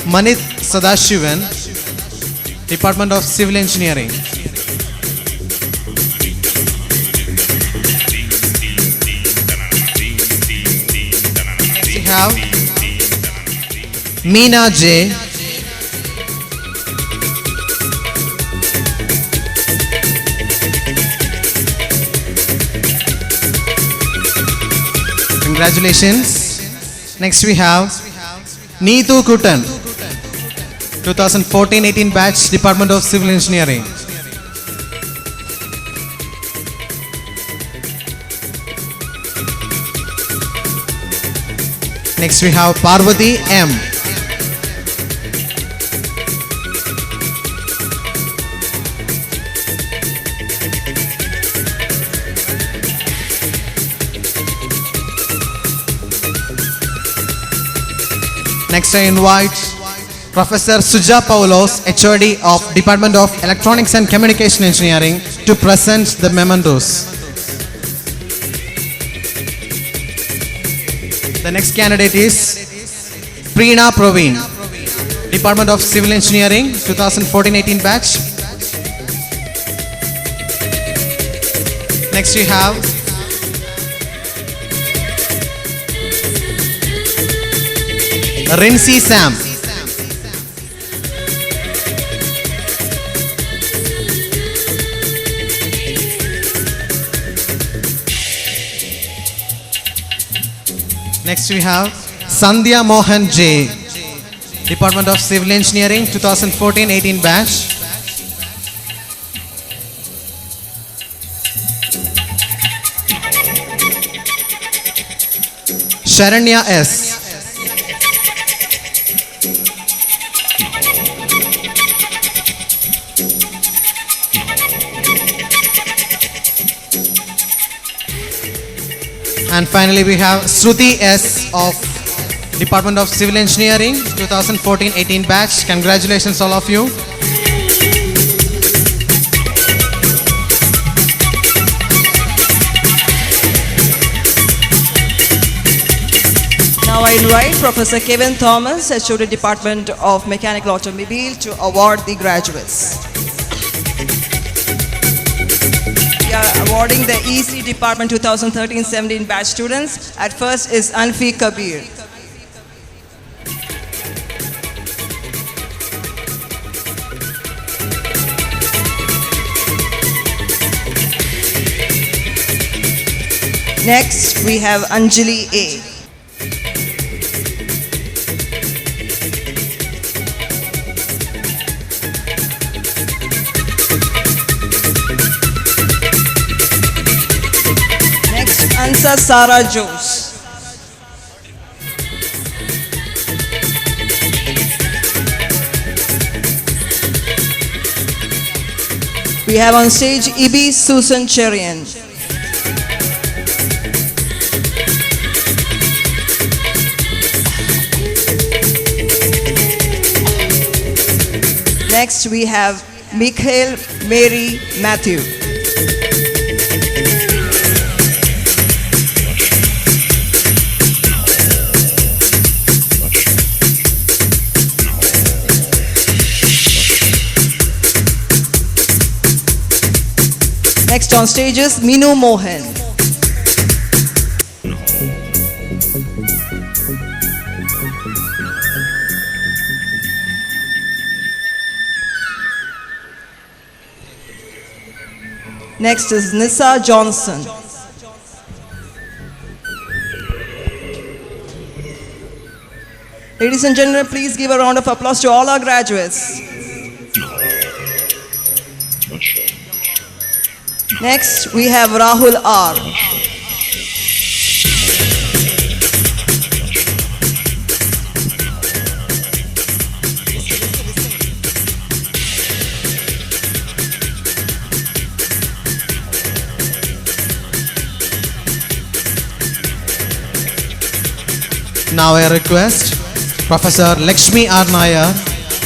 Manit Sadashivan, Department of Civil Engineering. Next we have Meena J. Congratulations. Next we have Neetu Kutan, 2014-18 batch, Department of Civil Engineering. Next we have Parvati M. Next I invite Professor Suja Paulos, HOD of Department of Electronics and Communication Engineering, to present the mementos. The next candidate is Preena Praveen, Department of Civil Engineering 2014-18 batch. Next we have Rinsi Sam. Next we have Sandhya Mohan J, Department of Civil Engineering, 2014-18 batch. Sharanya S. And finally we have Shruti S of Department of Civil Engineering, 2014-18 batch. Congratulations all of you. Now I invite Professor Kevin Thomas, HOD Department of Mechanical Automobile, to award the graduates. We are awarding the EC Department 2013-17 batch students. At first is Anfi Kabir. Next, we have Anjali A. Next, Ansa Sarah Jose. We have on stage Ibi Susan Cherian. Next, we have Mikhail Mary Matthew. Next on stage is Minu Mohan. Next is Nissa Johnson. Ladies and gentlemen, please give a round of applause to all our graduates. Next, we have Rahul R. Now I request Professor Lakshmi R. Nair,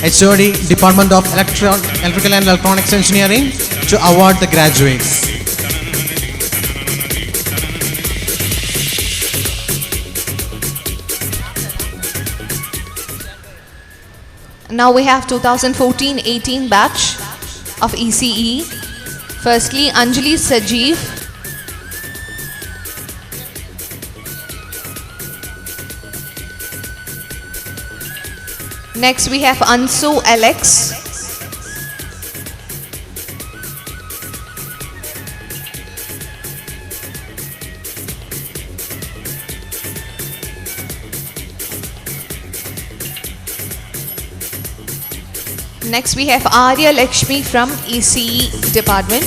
HOD Department of Electrical and Electronics Engineering, to award the graduates. Now we have 2014-18 batch of ECE. Firstly, Anjali Sajeev. Next we have Ansu Alex. Next we have Arya Lakshmi from ECE department.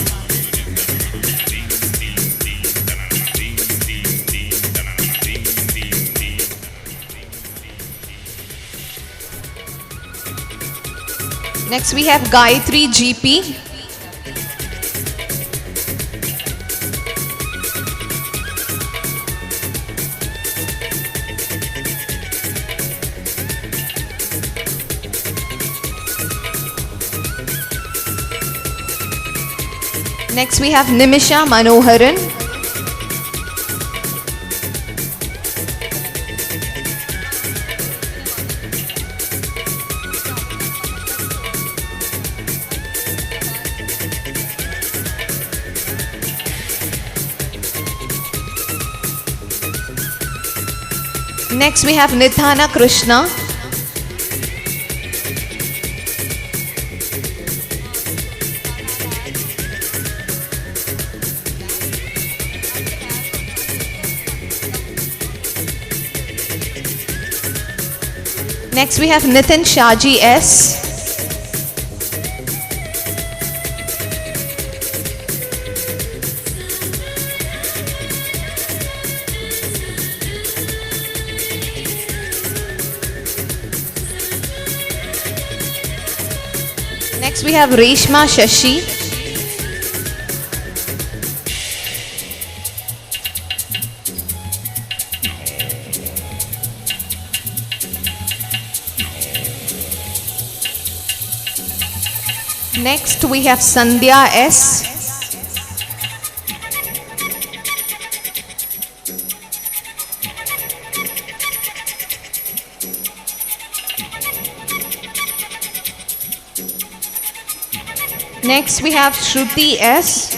Next we have Gayatri G.P. Next we have Nimisha Manoharan. Next we have Nithana Krishna. Next we have Nitin Shaji S. Next we have Reshma Shashi. Next we have Sandhya S. Next we have Shruti S.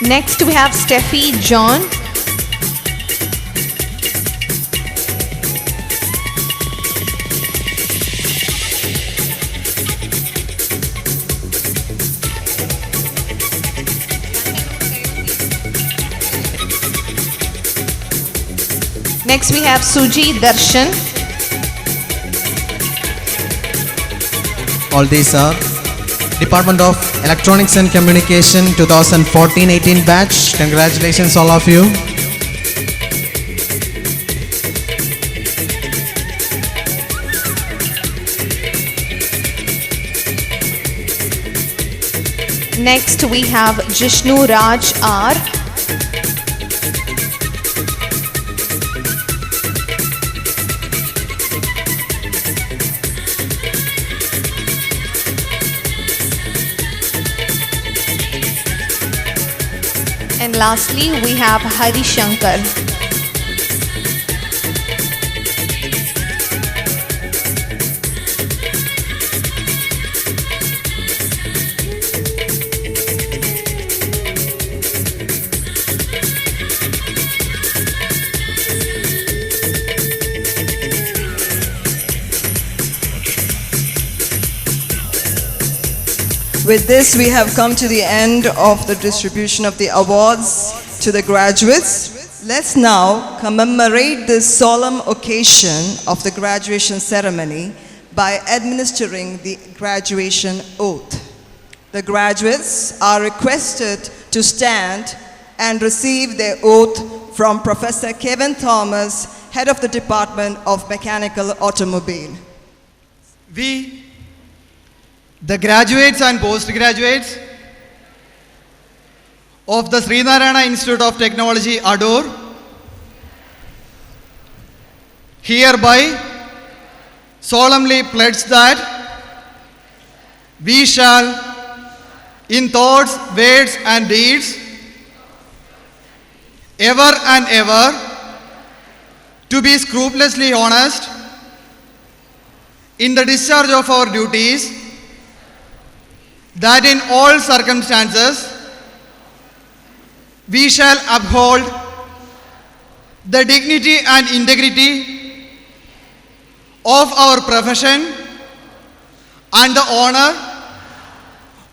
Next we have Steffi John. Next we have Suji Darshan. All these are Department of Electronics and Communication 2014-18 batch. Congratulations all of you. Next we have Jishnu Raj R. And lastly, we have Hari Shankar. With this, we have come to the end of the distribution of the awards to the graduates. Let's now commemorate this solemn occasion of the graduation ceremony by administering the graduation oath. The graduates are requested to stand and receive their oath from Professor Kevin Thomas, Head of the Department of Mechanical Automobile. We, the graduates and postgraduates of the Sree Narayana Institute of Technology, ADOOR, hereby solemnly pledge that we shall, in thoughts, words and deeds, ever and ever, to be scrupulously honest in the discharge of our duties, that in all circumstances we shall uphold the dignity and integrity of our profession and the honor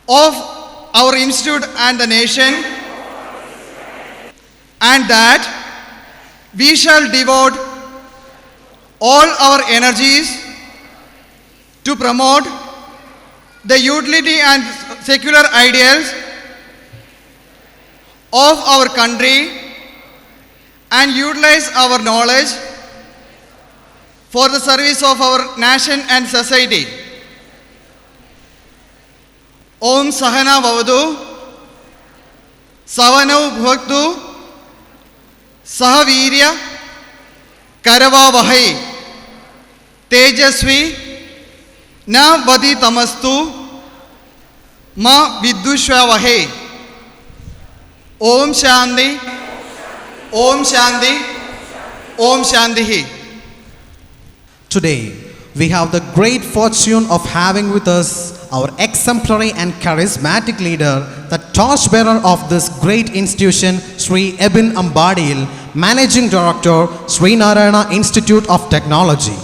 of our institute and the nation, and that we shall devote all our energies to promote the utility and secular ideals of our country and utilize our knowledge for the service of our nation and society. Om Sahana Vavadu, Savano Bhaktu, Sahavirya, Karava Vahai, Tejasvi, Na Vadi Tamastu, Ma Vidushva Vahe. Om Shanti, Om Shanti, Om Shantihi. Today, we have the great fortune of having with us our exemplary and charismatic leader, the torchbearer of this great institution, Sree Abyin Ambadiyil, Managing Director, Sree Narayana Institute of Technology.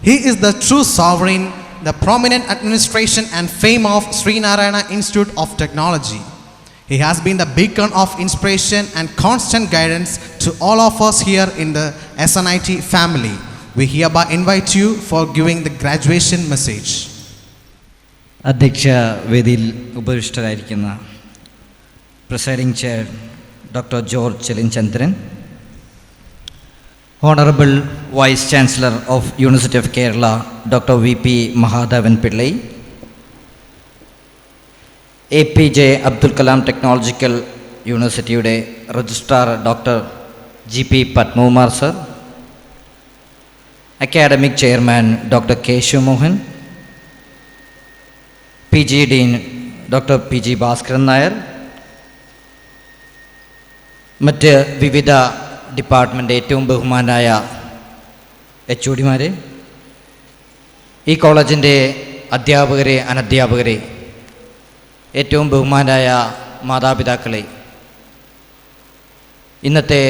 He is the true sovereign, the prominent administration and fame of Sree Narayana Institute of Technology. He has been the beacon of inspiration and constant guidance to all of us here in the SNIT family. We hereby invite you for giving the graduation message. അധ്യക്ഷ വേദിയിൽ ഉപവിഷ്ടരായിരിക്കുന്ന presiding chair Dr. Chellin Chandran, Honorable Vice Chancellor of University of Kerala Dr. V.P. Mahadevan Pillai, APJ Abdul Kalam Technological University Registrar Dr.G.P. Padmakumar sir, Academic Chairman Dr. Keshav Mohan, PG Dean Dr. P.G. Bhaskaran Nair, മറ്റ് വിവിധ department ഏറ്റവും ബഹുമാനായ HOD-മാരെ, ഈ കോളേജിൻ്റെ അധ്യാപകരെ, അനധ്യാപകരെ, ഏറ്റവും ബഹുമാനായ മാതാപിതാക്കളെ, ഇന്നത്തെ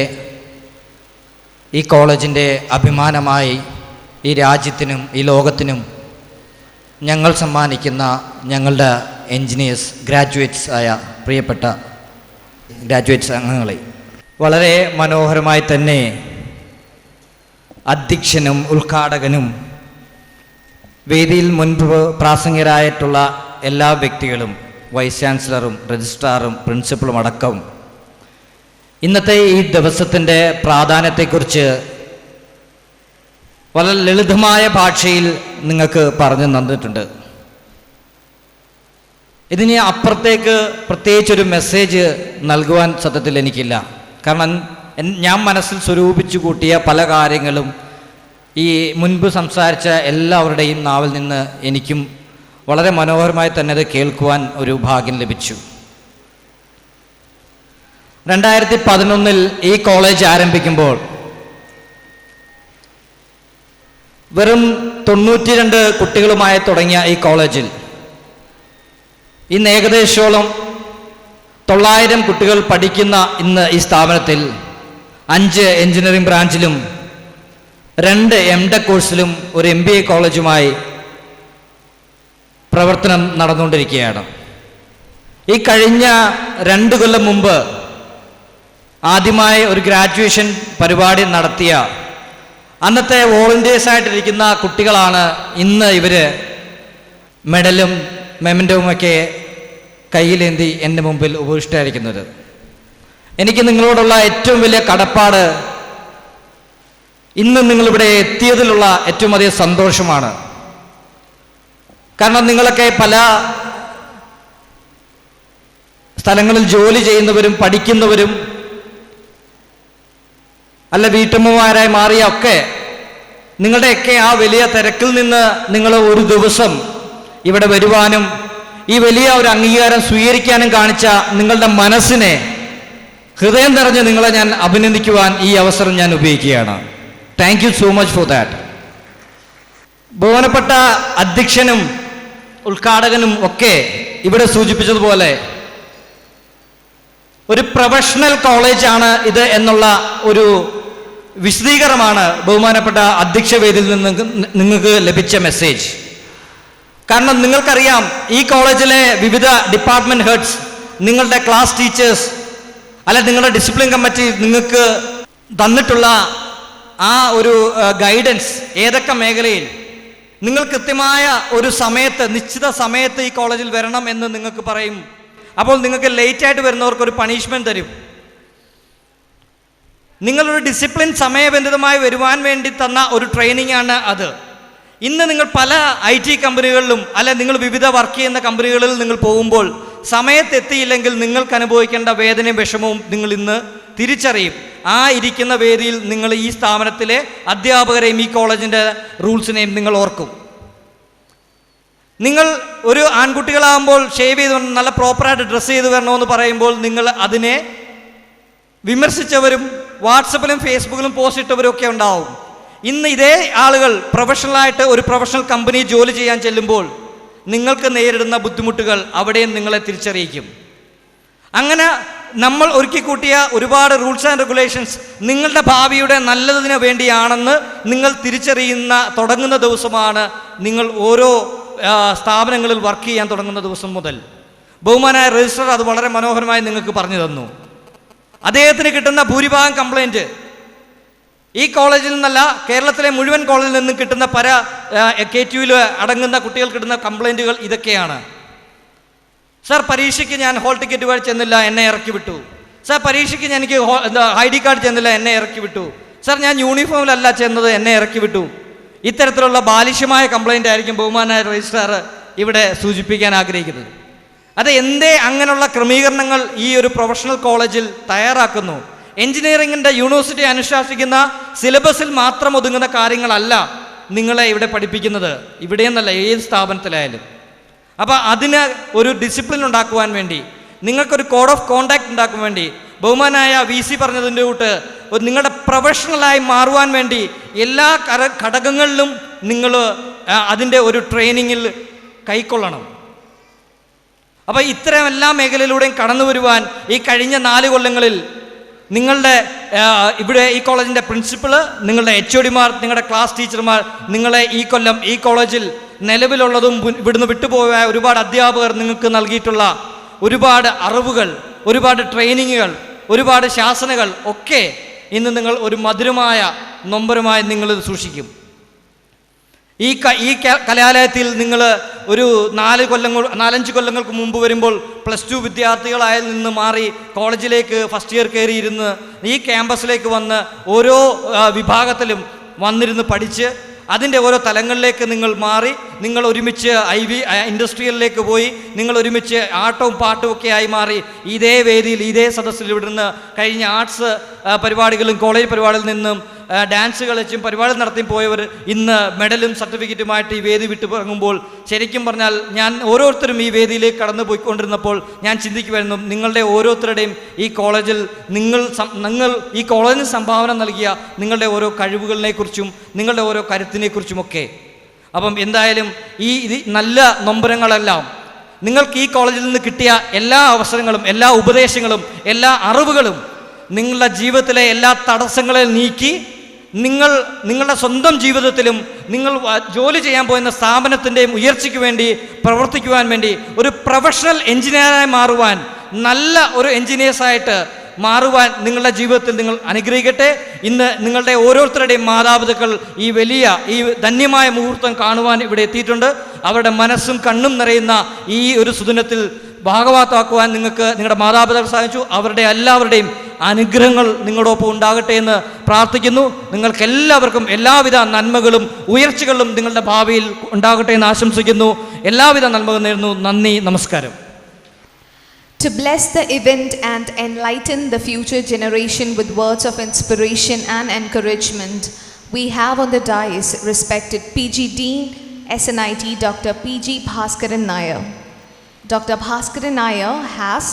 ഈ കോളേജിൻ്റെ അഭിമാനമായി ഈ രാജ്യത്തിനും ഈ ലോകത്തിനും ഞങ്ങൾ സമ്മാനിക്കുന്ന ഞങ്ങളുടെ എൻജിനീയേഴ്സ്, ഗ്രാജുവേറ്റ്സ് ആയ പ്രിയപ്പെട്ട ഗ്രാജുവേറ്റ്സ് അംഗങ്ങളെ, വളരെ മനോഹരമായി തന്നെ അധ്യക്ഷനും ഉദ്ഘാടകനും വേദിയിൽ മുൻപ് പ്രാസംഗികരായിട്ടുള്ള എല്ലാ വ്യക്തികളും, വൈസ് ചാൻസലറും രജിസ്ട്രാറും പ്രിൻസിപ്പളും അടക്കം ഇന്നത്തെ ഈ ദിവസത്തിൻ്റെ പ്രാധാന്യത്തെക്കുറിച്ച് വളരെ ലളിതമായ ഭാഷയിൽ നിങ്ങൾക്ക് പറഞ്ഞു തന്നിട്ടുണ്ട്. ഇതിന് അപ്പുറത്തേക്ക് പ്രത്യേകിച്ചൊരു മെസ്സേജ് നൽകുവാൻ സത്യത്തിൽ എനിക്കില്ല. കാരണം ഞാൻ മനസ്സിൽ സ്വരൂപിച്ചു കൂട്ടിയ പല കാര്യങ്ങളും ഈ മുൻപ് സംസാരിച്ച എല്ലാവരുടെയും നാവിൽ നിന്ന് എനിക്കും വളരെ മനോഹരമായി തന്നെ അത് കേൾക്കുവാൻ ഒരു ഭാഗ്യം ലഭിച്ചു. 2011 ഈ കോളേജ് ആരംഭിക്കുമ്പോൾ വെറും 92 കുട്ടികളുമായി തുടങ്ങിയ ഈ കോളേജിൽ ഇന്ന് ഏകദേശോളം 900 കുട്ടികൾ പഠിക്കുന്ന ഇന്ന് ഈ സ്ഥാപനത്തിൽ 5 എഞ്ചിനീയറിംഗ് ബ്രാഞ്ചിലും 2 MTech കോഴ്സിലും ഒരു MBA കോളേജുമായി പ്രവർത്തനം നടന്നുകൊണ്ടിരിക്കുകയാണ്. ഈ കഴിഞ്ഞ 2 കൊല്ലം മുമ്പ് ആദ്യമായി ഒരു ഗ്രാജുവേഷൻ പരിപാടി നടത്തിയ അന്നത്തെ വോളണ്ടിയേഴ്സായിട്ടിരിക്കുന്ന കുട്ടികളാണ് ഇന്ന് ഇവർ മെഡലും മെമൻറ്റോവുമൊക്കെ കയ്യിലേന്തി എൻ്റെ മുമ്പിൽ ഉപവിഷ്ടരായിരിക്കുന്നത്. എനിക്ക് നിങ്ങളോടുള്ള ഏറ്റവും വലിയ കടപ്പാട് ഇന്ന് നിങ്ങളിവിടെ എത്തിയതിലുള്ള ഏറ്റവും അധികം സന്തോഷമാണ്. കാരണം നിങ്ങളൊക്കെ പല സ്ഥലങ്ങളിൽ ജോലി ചെയ്യുന്നവരും പഠിക്കുന്നവരും അല്ല വീട്ടമ്മമാരായി മാറിയ ഒക്കെ നിങ്ങളുടെയൊക്കെ ആ വലിയ തിരക്കിൽ നിന്ന് നിങ്ങൾ ഒരു ദിവസം ഇവിടെ വരുവാനും ഈ വലിയ ഒരു അംഗീകാരം സ്വീകരിക്കാനും കാണിച്ച നിങ്ങളുടെ മനസ്സിനെ ഹൃദയം നിറഞ്ഞ് നിങ്ങളെ ഞാൻ അഭിനന്ദിക്കുവാൻ ഈ അവസരം ഞാൻ ഉപയോഗിക്കുകയാണ്. Thank you so much for that. ബഹുമാനപ്പെട്ട അധ്യക്ഷനും ഉദ്ഘാടകനും ഒക്കെ ഇവിടെ സൂചിപ്പിച്ചതുപോലെ ഒരു പ്രൊഫഷണൽ കോളേജാണ് ഇത് എന്നുള്ള ഒരു വിശദീകരണമാണ് ബഹുമാനപ്പെട്ട അധ്യക്ഷ വേദിയിൽ നിന്ന് നിങ്ങൾക്ക് ലഭിച്ച മെസ്സേജ്. കാരണം നിങ്ങൾക്കറിയാം, ഈ കോളേജിലെ വിവിധ ഡിപ്പാർട്ട്മെൻറ്റ് ഹെഡ്സ്, നിങ്ങളുടെ ക്ലാസ് ടീച്ചേഴ്സ് അല്ല നിങ്ങളുടെ ഡിസിപ്ലിൻ കമ്മിറ്റി നിങ്ങൾക്ക് തന്നിട്ടുള്ള ആ ഒരു ഗൈഡൻസ് ഏതൊക്കെ മേഖലയിൽ നിങ്ങൾ കൃത്യമായ ഒരു സമയത്ത്, നിശ്ചിത സമയത്ത് ഈ കോളേജിൽ വരണം എന്ന് നിങ്ങൾക്ക് പറയും. അപ്പോൾ നിങ്ങൾക്ക് ലേറ്റായിട്ട് വരുന്നവർക്കൊരു പണിഷ്മെൻറ്റ് തരും. നിങ്ങളൊരു ഡിസിപ്ലിൻ സമയബന്ധിതമായി വരുവാൻ വേണ്ടി തന്ന ഒരു ട്രെയിനിങ് ആണ് അത്. ഇന്ന് നിങ്ങൾ പല IT കമ്പനികളിലും അല്ല നിങ്ങൾ വിവിധ വർക്ക് ചെയ്യുന്ന കമ്പനികളിൽ നിങ്ങൾ പോകുമ്പോൾ സമയത്തെത്തിയില്ലെങ്കിൽ നിങ്ങൾക്ക് അനുഭവിക്കേണ്ട വേദനയും വിഷമവും നിങ്ങൾ ഇന്ന് തിരിച്ചറിയും. ആ ഇരിക്കുന്ന വേദിയിൽ നിങ്ങൾ ഈ സ്ഥാപനത്തിലെ അധ്യാപകരെയും ഈ കോളേജിൻ്റെ റൂൾസിനെയും നിങ്ങൾ ഓർക്കും. നിങ്ങൾ ഒരു ആൺകുട്ടികളാകുമ്പോൾ ഷേവ് ചെയ്ത് നല്ല പ്രോപ്പറായിട്ട് ഡ്രസ്സ് ചെയ്ത് വരണമെന്ന് പറയുമ്പോൾ നിങ്ങൾ അതിനെ വിമർശിച്ചവരും വാട്സപ്പിലും ഫേസ്ബുക്കിലും പോസ്റ്റ് ഇട്ടവരും ഒക്കെ ഉണ്ടാവും. ഇന്ന് ഇതേ ആളുകൾ പ്രൊഫഷണലായിട്ട് ഒരു പ്രൊഫഷണൽ കമ്പനി ജോലി ചെയ്യാൻ ചെല്ലുമ്പോൾ നിങ്ങൾക്ക് നേരിടുന്ന ബുദ്ധിമുട്ടുകൾ അവിടെയും നിങ്ങളെ തിരിച്ചറിയിക്കും. അങ്ങനെ നമ്മൾ ഒരുക്കി കൂട്ടിയ ഒരുപാട് റൂൾസ് ആൻഡ് റെഗുലേഷൻസ് നിങ്ങളുടെ ഭാവിയുടെ നല്ലതിന് വേണ്ടിയാണെന്ന് നിങ്ങൾ തിരിച്ചറിയുന്ന തുടങ്ങുന്ന ദിവസമാണ് നിങ്ങൾ ഓരോ സ്ഥാപനങ്ങളിൽ വർക്ക് ചെയ്യാൻ തുടങ്ങുന്ന ദിവസം മുതൽ. ബഹുമാനായ രജിസ്ട്രാർ അത് വളരെ മനോഹരമായി നിങ്ങൾക്ക് പറഞ്ഞു തന്നു. അദ്ദേഹത്തിന് കിട്ടുന്ന ഭൂരിഭാഗം കംപ്ലൈൻറ്റ് ഈ കോളേജിൽ നിന്നല്ല, കേരളത്തിലെ മുഴുവൻ കോളേജിൽ നിന്നും കിട്ടുന്ന KTUവിൽ അടങ്ങുന്ന കുട്ടികൾ കിട്ടുന്ന കംപ്ലൈൻറ്റുകൾ ഇതൊക്കെയാണ്. സാർ, പരീക്ഷയ്ക്ക് ഞാൻ ഹോൾ ടിക്കറ്റ് വഴി ചെന്നില്ല, എന്നെ ഇറക്കി വിട്ടു. സാർ, പരീക്ഷയ്ക്ക് എനിക്ക് ID കാർഡ് ചെന്നില്ല, എന്നെ ഇറക്കി വിട്ടു. സാർ, ഞാൻ യൂണിഫോമിലല്ല ചെന്നത്, എന്നെ ഇറക്കി വിട്ടു. ഇത്തരത്തിലുള്ള ബാലിശമായ കംപ്ലൈൻ്റ് ആയിരിക്കും ബഹുമാനായ രജിസ്ട്രാർ ഇവിടെ സൂചിപ്പിക്കാൻ ആഗ്രഹിക്കുന്നത്. അത് എന്തേ അങ്ങനെയുള്ള ക്രമീകരണങ്ങൾ ഈ ഒരു പ്രൊഫഷണൽ കോളേജിൽ തയ്യാറാക്കുന്നു? എഞ്ചിനീയറിംഗിൻ്റെ യൂണിവേഴ്സിറ്റി അനുശാസിക്കുന്ന സിലബസിൽ മാത്രം ഒതുങ്ങുന്ന കാര്യങ്ങളല്ല നിങ്ങളെ ഇവിടെ പഠിപ്പിക്കുന്നത്, ഇവിടെയെന്നല്ല ഏത് സ്ഥാപനത്തിലായാലും. അപ്പോൾ അതിന് ഒരു ഡിസിപ്ലിൻ ഉണ്ടാക്കുവാൻ വേണ്ടി, നിങ്ങൾക്കൊരു കോഡ് ഓഫ് കോണ്ടാക്ട് ഉണ്ടാക്കാൻ വേണ്ടി, ബഹുമാനായ VC പറഞ്ഞതിൻ്റെ കൂട്ട് നിങ്ങളുടെ പ്രൊഫഷണലായി മാറുവാൻ വേണ്ടി എല്ലാ ഘടകങ്ങളിലും നിങ്ങൾ അതിൻ്റെ ഒരു ട്രെയിനിങ്ങിൽ കൈക്കൊള്ളണം. അപ്പോൾ ഇത്തരം എല്ലാ മേഖലയിലൂടെയും കടന്നു വരുവാൻ ഈ കഴിഞ്ഞ 4 കൊല്ലങ്ങളിൽ നിങ്ങളുടെ ഇവിടെ ഈ കോളേജിൻ്റെ പ്രിൻസിപ്പൾ, നിങ്ങളുടെ HODമാർ, നിങ്ങളുടെ ക്ലാസ് ടീച്ചർമാർ, നിങ്ങളെ ഈ കൊല്ലം ഈ കോളേജിൽ നിലവിലുള്ളതും ഇവിടുന്ന് വിട്ടുപോയ ഒരുപാട് അധ്യാപകർ നിങ്ങൾക്ക് നൽകിയിട്ടുള്ള ഒരുപാട് അറിവുകൾ, ഒരുപാട് ട്രെയിനിങ്ങുകൾ, ഒരുപാട് ശാസനകൾ ഒക്കെ ഇന്ന് നിങ്ങൾ ഒരു മധുരമായ നൊമ്പരമായി നിങ്ങളിത് സൂക്ഷിക്കും. ഈ കലാലയത്തിൽ നിങ്ങൾ ഒരു 4-5 കൊല്ലങ്ങൾക്ക് മുമ്പ് വരുമ്പോൾ +2 വിദ്യാർത്ഥികളായതിൽ നിന്ന് മാറി കോളേജിലേക്ക് ഫസ്റ്റ് ഇയർ കയറിയിരുന്ന് ഈ ക്യാമ്പസിലേക്ക് വന്ന് ഓരോ വിഭാഗത്തിലും വന്നിരുന്ന് പഠിച്ച് അതിൻ്റെ ഓരോ തലങ്ങളിലേക്ക് നിങ്ങൾ മാറി, നിങ്ങൾ ഒരുമിച്ച് ഇൻഡസ്ട്രിയലിലേക്ക് പോയി, നിങ്ങൾ ഒരുമിച്ച് ആട്ടവും പാട്ടും ഒക്കെ ആയി മാറി ഇതേ വേദിയിൽ ഇതേ സദസ്സിൽ ഇവിടുന്ന് കഴിഞ്ഞ ആർട്സ് പരിപാടികളും കോളേജ് പരിപാടിയിൽ നിന്നും ഡാൻസ് കളിച്ചും പരിപാടി നടത്തിയും പോയവർ ഇന്ന് മെഡലും സർട്ടിഫിക്കറ്റുമായിട്ട് ഈ വേദി വിട്ടു ഇറങ്ങുമ്പോൾ ശരിക്കും പറഞ്ഞാൽ ഞാൻ ഓരോരുത്തരും ഈ വേദിയിലേക്ക് കടന്നു പോയിക്കൊണ്ടിരുന്നപ്പോൾ ഞാൻ ചിന്തിക്കുമായിരുന്നു, നിങ്ങളുടെ ഓരോരുത്തരുടെയും ഈ കോളേജിൽ നിങ്ങൾ ഈ കോളേജിന് സംഭാവന നൽകിയ നിങ്ങളുടെ ഓരോ കഴിവുകളിനെക്കുറിച്ചും നിങ്ങളുടെ ഓരോ കരുത്തിനെക്കുറിച്ചുമൊക്കെ. അപ്പം എന്തായാലും ഈ നല്ല നൊമ്പരങ്ങളെല്ലാം നിങ്ങൾക്ക് ഈ കോളേജിൽ നിന്ന് കിട്ടിയ എല്ലാ അവസരങ്ങളും, എല്ലാ ഉപദേശങ്ങളും, എല്ലാ അറിവുകളും നിങ്ങളുടെ ജീവിതത്തിലെ എല്ലാ തടസ്സങ്ങളെ നീക്കി നിങ്ങളുടെ സ്വന്തം ജീവിതത്തിലും നിങ്ങൾ ജോലി ചെയ്യാൻ പോകുന്ന സ്ഥാപനത്തിൻ്റെയും ഉയർച്ചയ്ക്ക് വേണ്ടി പ്രവർത്തിക്കുവാൻ വേണ്ടി ഒരു പ്രൊഫഷണൽ എഞ്ചിനീയറായി മാറുവാൻ, നല്ല ഒരു എഞ്ചിനീയേഴ്സായിട്ട് മാറുവാൻ നിങ്ങളുടെ ജീവിതത്തിൽ നിങ്ങൾ അനുഗ്രഹിക്കട്ടെ. ഇന്ന് നിങ്ങളുടെ ഓരോരുത്തരുടെയും മാതാപിതാക്കൾ ഈ ധന്യമായ മുഹൂർത്തം കാണുവാൻ ഇവിടെ എത്തിയിട്ടുണ്ട്. അവരുടെ മനസ്സും കണ്ണും നിറയുന്ന ഈ ഒരു സുദിനത്തിൽ ഭാഗവാക്കാക്കുവാൻ നിങ്ങൾക്ക് നിങ്ങളുടെ മാതാപിതാക്കൾ സാധിച്ചു. അവരുടെ എല്ലാവരുടെയും അനുഗ്രഹങ്ങൾ നിങ്ങളോടൊപ്പം ഉണ്ടാകട്ടെ എന്ന് പ്രാർത്ഥിക്കുന്നു. നിങ്ങൾക്കെല്ലാവർക്കും എല്ലാവിധ നന്മകളും ഉയർച്ചകളും നിങ്ങളുടെ ഭാവിയിൽ ഉണ്ടാകട്ടെ എന്ന് ആശംസിക്കുന്നു. എല്ലാവിധ നന്മകളും നേരുന്നു. നന്ദി, നമസ്കാരം. To bless the event and enlighten the future generation with words of inspiration and encouragement, we have on the dais respected PG Dean, SNIT Dr. PG Bhaskaran Nair. Dr. Bhaskaran Nair has,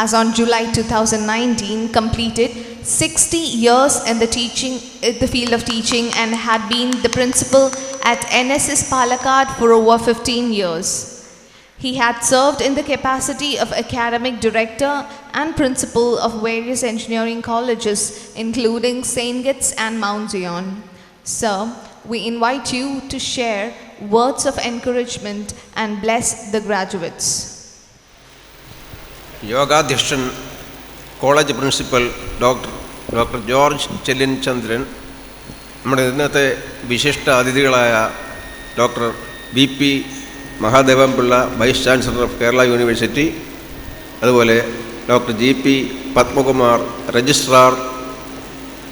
as on July 2019, completed 60 years in the field of teaching and had been the principal at NSS Palakkad for over 15 years. He had served in the capacity of academic director and principal of various engineering colleges, including St. Kitts and Mount Zion. Sir, we invite you to share words of encouragement and bless the graduates. യോഗാധ്യക്ഷൻ college principal doctor George Chellin Chandran, നമ്മുടെ ഇന്നത്തെ വിശിഷ്ട അതിഥികളായ doctor B.P. Mahadevan Pillai, vice chancellor of Kerala university, അതുപോലെ Dr.G.P. Padmakumar, registrar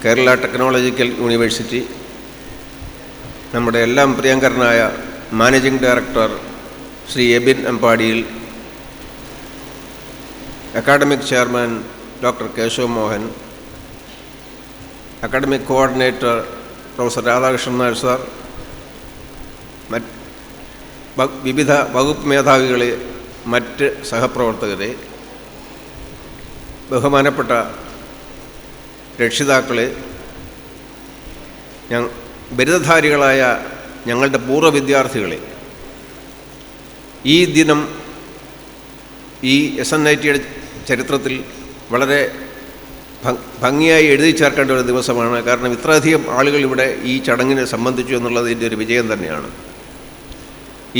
Kerala technological university, നമ്മുടെ എല്ലാം പ്രിയങ്കരനായ managing director Shri Abyin Ambadiyil, academic chairman doctor Keshav Mohan, academic coordinator Prof.N.Radhakrishnan Nair sir, വിവിധ വകുപ്പ് മേധാവികളെ, മറ്റ് സഹപ്രവർത്തകരെ, ബഹുമാനപ്പെട്ട രക്ഷിതാക്കളെ, ബിരുദധാരികളായ ഞങ്ങളുടെ പൂർവ്വ വിദ്യാർത്ഥികളെ, ഈ ദിനം ഈ SNITയുടെ ചരിത്രത്തിൽ വളരെ ഭംഗിയായി എഴുതി ചേർക്കേണ്ട ഒരു ദിവസമാണ്. കാരണം ഇത്രയധികം ആളുകൾ ഇവിടെ ഈ ചടങ്ങിനെ സംബന്ധിച്ചു എന്നുള്ളത് ഇതിൻ്റെ ഒരു വിജയം തന്നെയാണ്.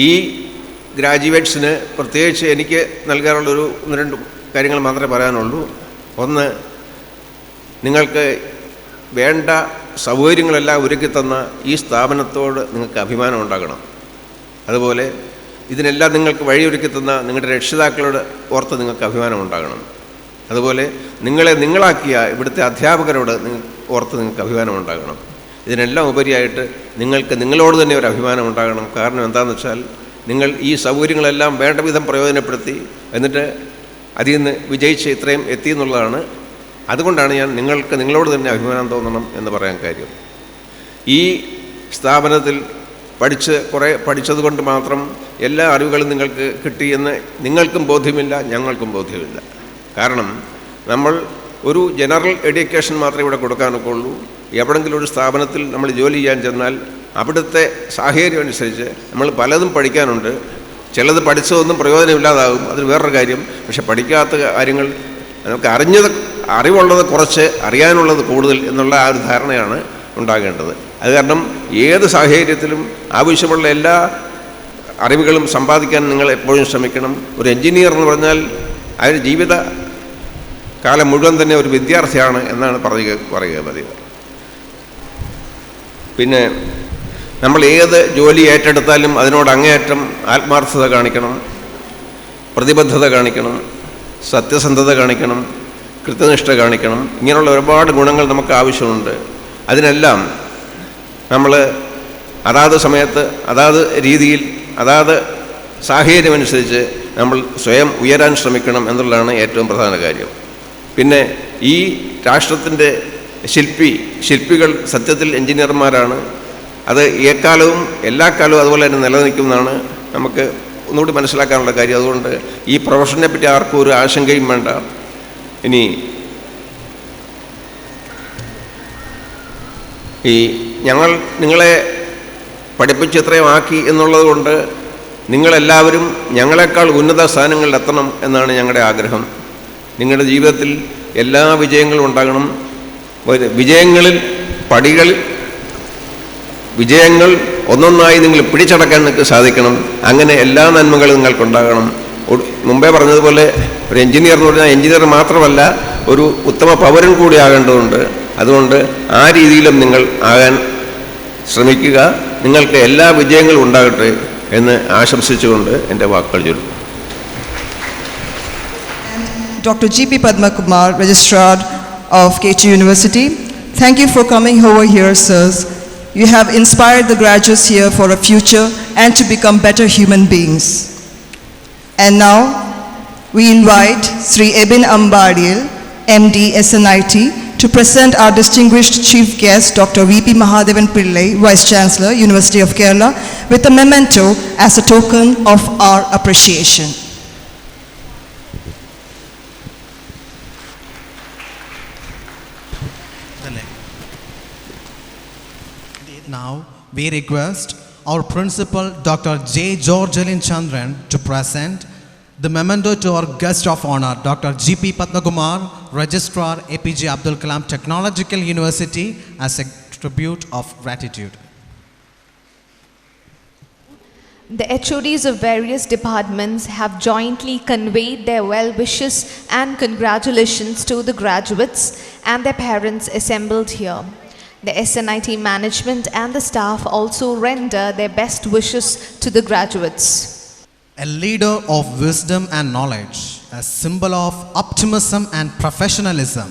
ഈ ഗ്രാജുവേറ്റ്സിന് പ്രത്യേകിച്ച് എനിക്ക് നൽകാനുള്ളൊരു 1-2 കാര്യങ്ങൾ മാത്രമേ പറയാനുള്ളൂ. ഒന്ന്, നിങ്ങൾക്ക് വേണ്ട സൗകര്യങ്ങളെല്ലാം ഒരുക്കിത്തന്ന ഈ സ്ഥാപനത്തോട് നിങ്ങൾക്ക് അഭിമാനം ഉണ്ടാകണം. അതുപോലെ ഇതിനെല്ലാം നിങ്ങൾക്ക് വഴിയൊരുക്കിത്തന്ന നിങ്ങളുടെ രക്ഷിതാക്കളോട് ഓർത്ത് നിങ്ങൾക്ക് അഭിമാനം ഉണ്ടാകണം. അതുപോലെ നിങ്ങളാക്കിയ ഇവിടുത്തെ അധ്യാപകരോട് ഓർത്ത് നിങ്ങൾക്ക് അഭിമാനം ഉണ്ടാകണം. ഇതിനെല്ലാം ഉപരിയായിട്ട് നിങ്ങൾക്ക് നിങ്ങളോട് തന്നെ ഒരു അഭിമാനം ഉണ്ടാകണം. കാരണം എന്താണെന്ന് വെച്ചാൽ നിങ്ങൾ ഈ സൗകര്യങ്ങളെല്ലാം വേണ്ട വിധം പ്രയോജനപ്പെടുത്തി എന്നിട്ട് അതിൽ നിന്ന് വിജയിച്ച് ഇത്രയും എത്തിയെന്നുള്ളതാണ്. അതുകൊണ്ടാണ് ഞാൻ നിങ്ങളോട് തന്നെ അഭിമാനം തോന്നണം എന്ന് പറയാൻ കാര്യം. ഈ സ്ഥാപനത്തിൽ പഠിച്ചതുകൊണ്ട് മാത്രം എല്ലാ അറിവുകളും നിങ്ങൾക്ക് കിട്ടിയെന്ന് നിങ്ങൾക്കും ബോധ്യമില്ല, ഞങ്ങൾക്കും ബോധ്യമില്ല. കാരണം നമ്മൾ ഒരു ജനറൽ എഡ്യൂക്കേഷൻ മാത്രമേ ഇവിടെ കൊടുക്കാനൊക്കെ ഉള്ളൂ. എവിടെങ്കിലും ഒരു സ്ഥാപനത്തിൽ നമ്മൾ ജോലി ചെയ്യാൻ ചെന്നാൽ അവിടുത്തെ സാഹചര്യം അനുസരിച്ച് നമ്മൾ പലതും പഠിക്കാനുണ്ട്. ചിലത് പഠിച്ചതൊന്നും പ്രയോജനമില്ലാതാകും, അത് വേറൊരു കാര്യം. പക്ഷെ പഠിക്കാത്ത കാര്യങ്ങൾ നമുക്ക് അറിവുള്ളത് കുറച്ച്, അറിയാനുള്ളത് കൂടുതൽ എന്നുള്ള ആ ഒരു ധാരണയാണ് ഉണ്ടാകേണ്ടത്. അത് കാരണം ഏത് സാഹചര്യത്തിലും ആവശ്യമുള്ള എല്ലാ അറിവുകളും സമ്പാദിക്കാൻ നിങ്ങൾ എപ്പോഴും ശ്രമിക്കണം. ഒരു എൻജിനീയർ എന്ന് പറഞ്ഞാൽ അതിന് ജീവിത കാലം മുഴുവൻ തന്നെ ഒരു വിദ്യാർത്ഥിയാണ് എന്നാണ് പറയുക പതിവ്. പിന്നെ നമ്മൾ ഏത് ജോലി ഏറ്റെടുത്താലും അതിനോട് അങ്ങേയറ്റം ആത്മാർത്ഥത കാണിക്കണം, പ്രതിബദ്ധത കാണിക്കണം, സത്യസന്ധത കാണിക്കണം, കൃത്യനിഷ്ഠ കാണിക്കണം. ഇങ്ങനെയുള്ള ഒരുപാട് ഗുണങ്ങൾ നമുക്ക് ആവശ്യമുണ്ട്. അതിനെല്ലാം നമ്മൾ അതാത് സമയത്ത് അതാത് രീതിയിൽ അതാത് സാഹചര്യമനുസരിച്ച് നമ്മൾ സ്വയം ഉയരാൻ ശ്രമിക്കണം എന്നുള്ളതാണ് ഏറ്റവും പ്രധാന കാര്യം. പിന്നെ ഈ രാഷ്ട്രത്തിൻ്റെ ശില്പികൾ സത്യത്തിൽ എൻജിനീയർമാരാണ്. അത് എക്കാലവും എല്ലാ കാലവും അതുപോലെ തന്നെ നിലനിൽക്കുന്നതാണ് നമുക്ക് ഒന്നുകൂടി മനസ്സിലാക്കാനുള്ള കാര്യം. അതുകൊണ്ട് ഈ പ്രൊഫഷനെ പറ്റി ആർക്കും ഒരു ആശങ്കയും വേണ്ട. ഇനി ഞങ്ങൾ നിങ്ങളെ പഠിപ്പിച്ച് ഇത്രയും ആക്കി എന്നുള്ളത് കൊണ്ട് നിങ്ങളെല്ലാവരും ഞങ്ങളെക്കാൾ ഉന്നത സ്ഥാനങ്ങളിൽ എത്തണം എന്നാണ് ഞങ്ങളുടെ ആഗ്രഹം. നിങ്ങളുടെ ജീവിതത്തിൽ എല്ലാ വിജയങ്ങളും ഉണ്ടാകണം. വിജയങ്ങൾ ഒന്നൊന്നായി നിങ്ങൾ പിടിച്ചടക്കാൻ നിങ്ങൾക്ക് സാധിക്കണം. അങ്ങനെ എല്ലാ നന്മകളും നിങ്ങൾക്കുണ്ടാകണം. മുമ്പേ പറഞ്ഞതുപോലെ ഒരു എൻജിനീയർ എന്ന് പറഞ്ഞാൽ എൻജിനീയർ മാത്രമല്ല, ഒരു ഉത്തമ പൗരൻ കൂടി ആകേണ്ടതുണ്ട്. അതുകൊണ്ട് ആ രീതിയിലും നിങ്ങൾ ആകാൻ ശ്രമിക്കുക. നിങ്ങൾക്ക് എല്ലാ വിജയങ്ങളും ഉണ്ടാകട്ടെ എന്ന് ആശംസിച്ചുകൊണ്ട് എൻ്റെ വാക്കുകൾ ചൊല്ലും. Dr.G.P. Padmakumar, Registrar of KT University. Thank you for coming over here, sirs. You have inspired the graduates here for a future and to become better human beings. And now, we invite Sree Abyin Ambadiyil, MD, SNIT, to present our distinguished chief guest, Dr. V.P. Mahadevan Pillai, Vice Chancellor, University of Kerala, with a memento as a token of our appreciation. Now, we request our principal, Dr. Chellin Chandran, to present the memento to our guest of honor, Dr.G.P. Padmakumar, Registrar, APJ Abdul Kalam Technological University, as a tribute of gratitude. The HODs of various departments have jointly conveyed their well wishes and congratulations to the graduates and their parents assembled here. The SNIT management and the staff also render their best wishes to the graduates. A leader of wisdom and knowledge, a symbol of optimism and professionalism,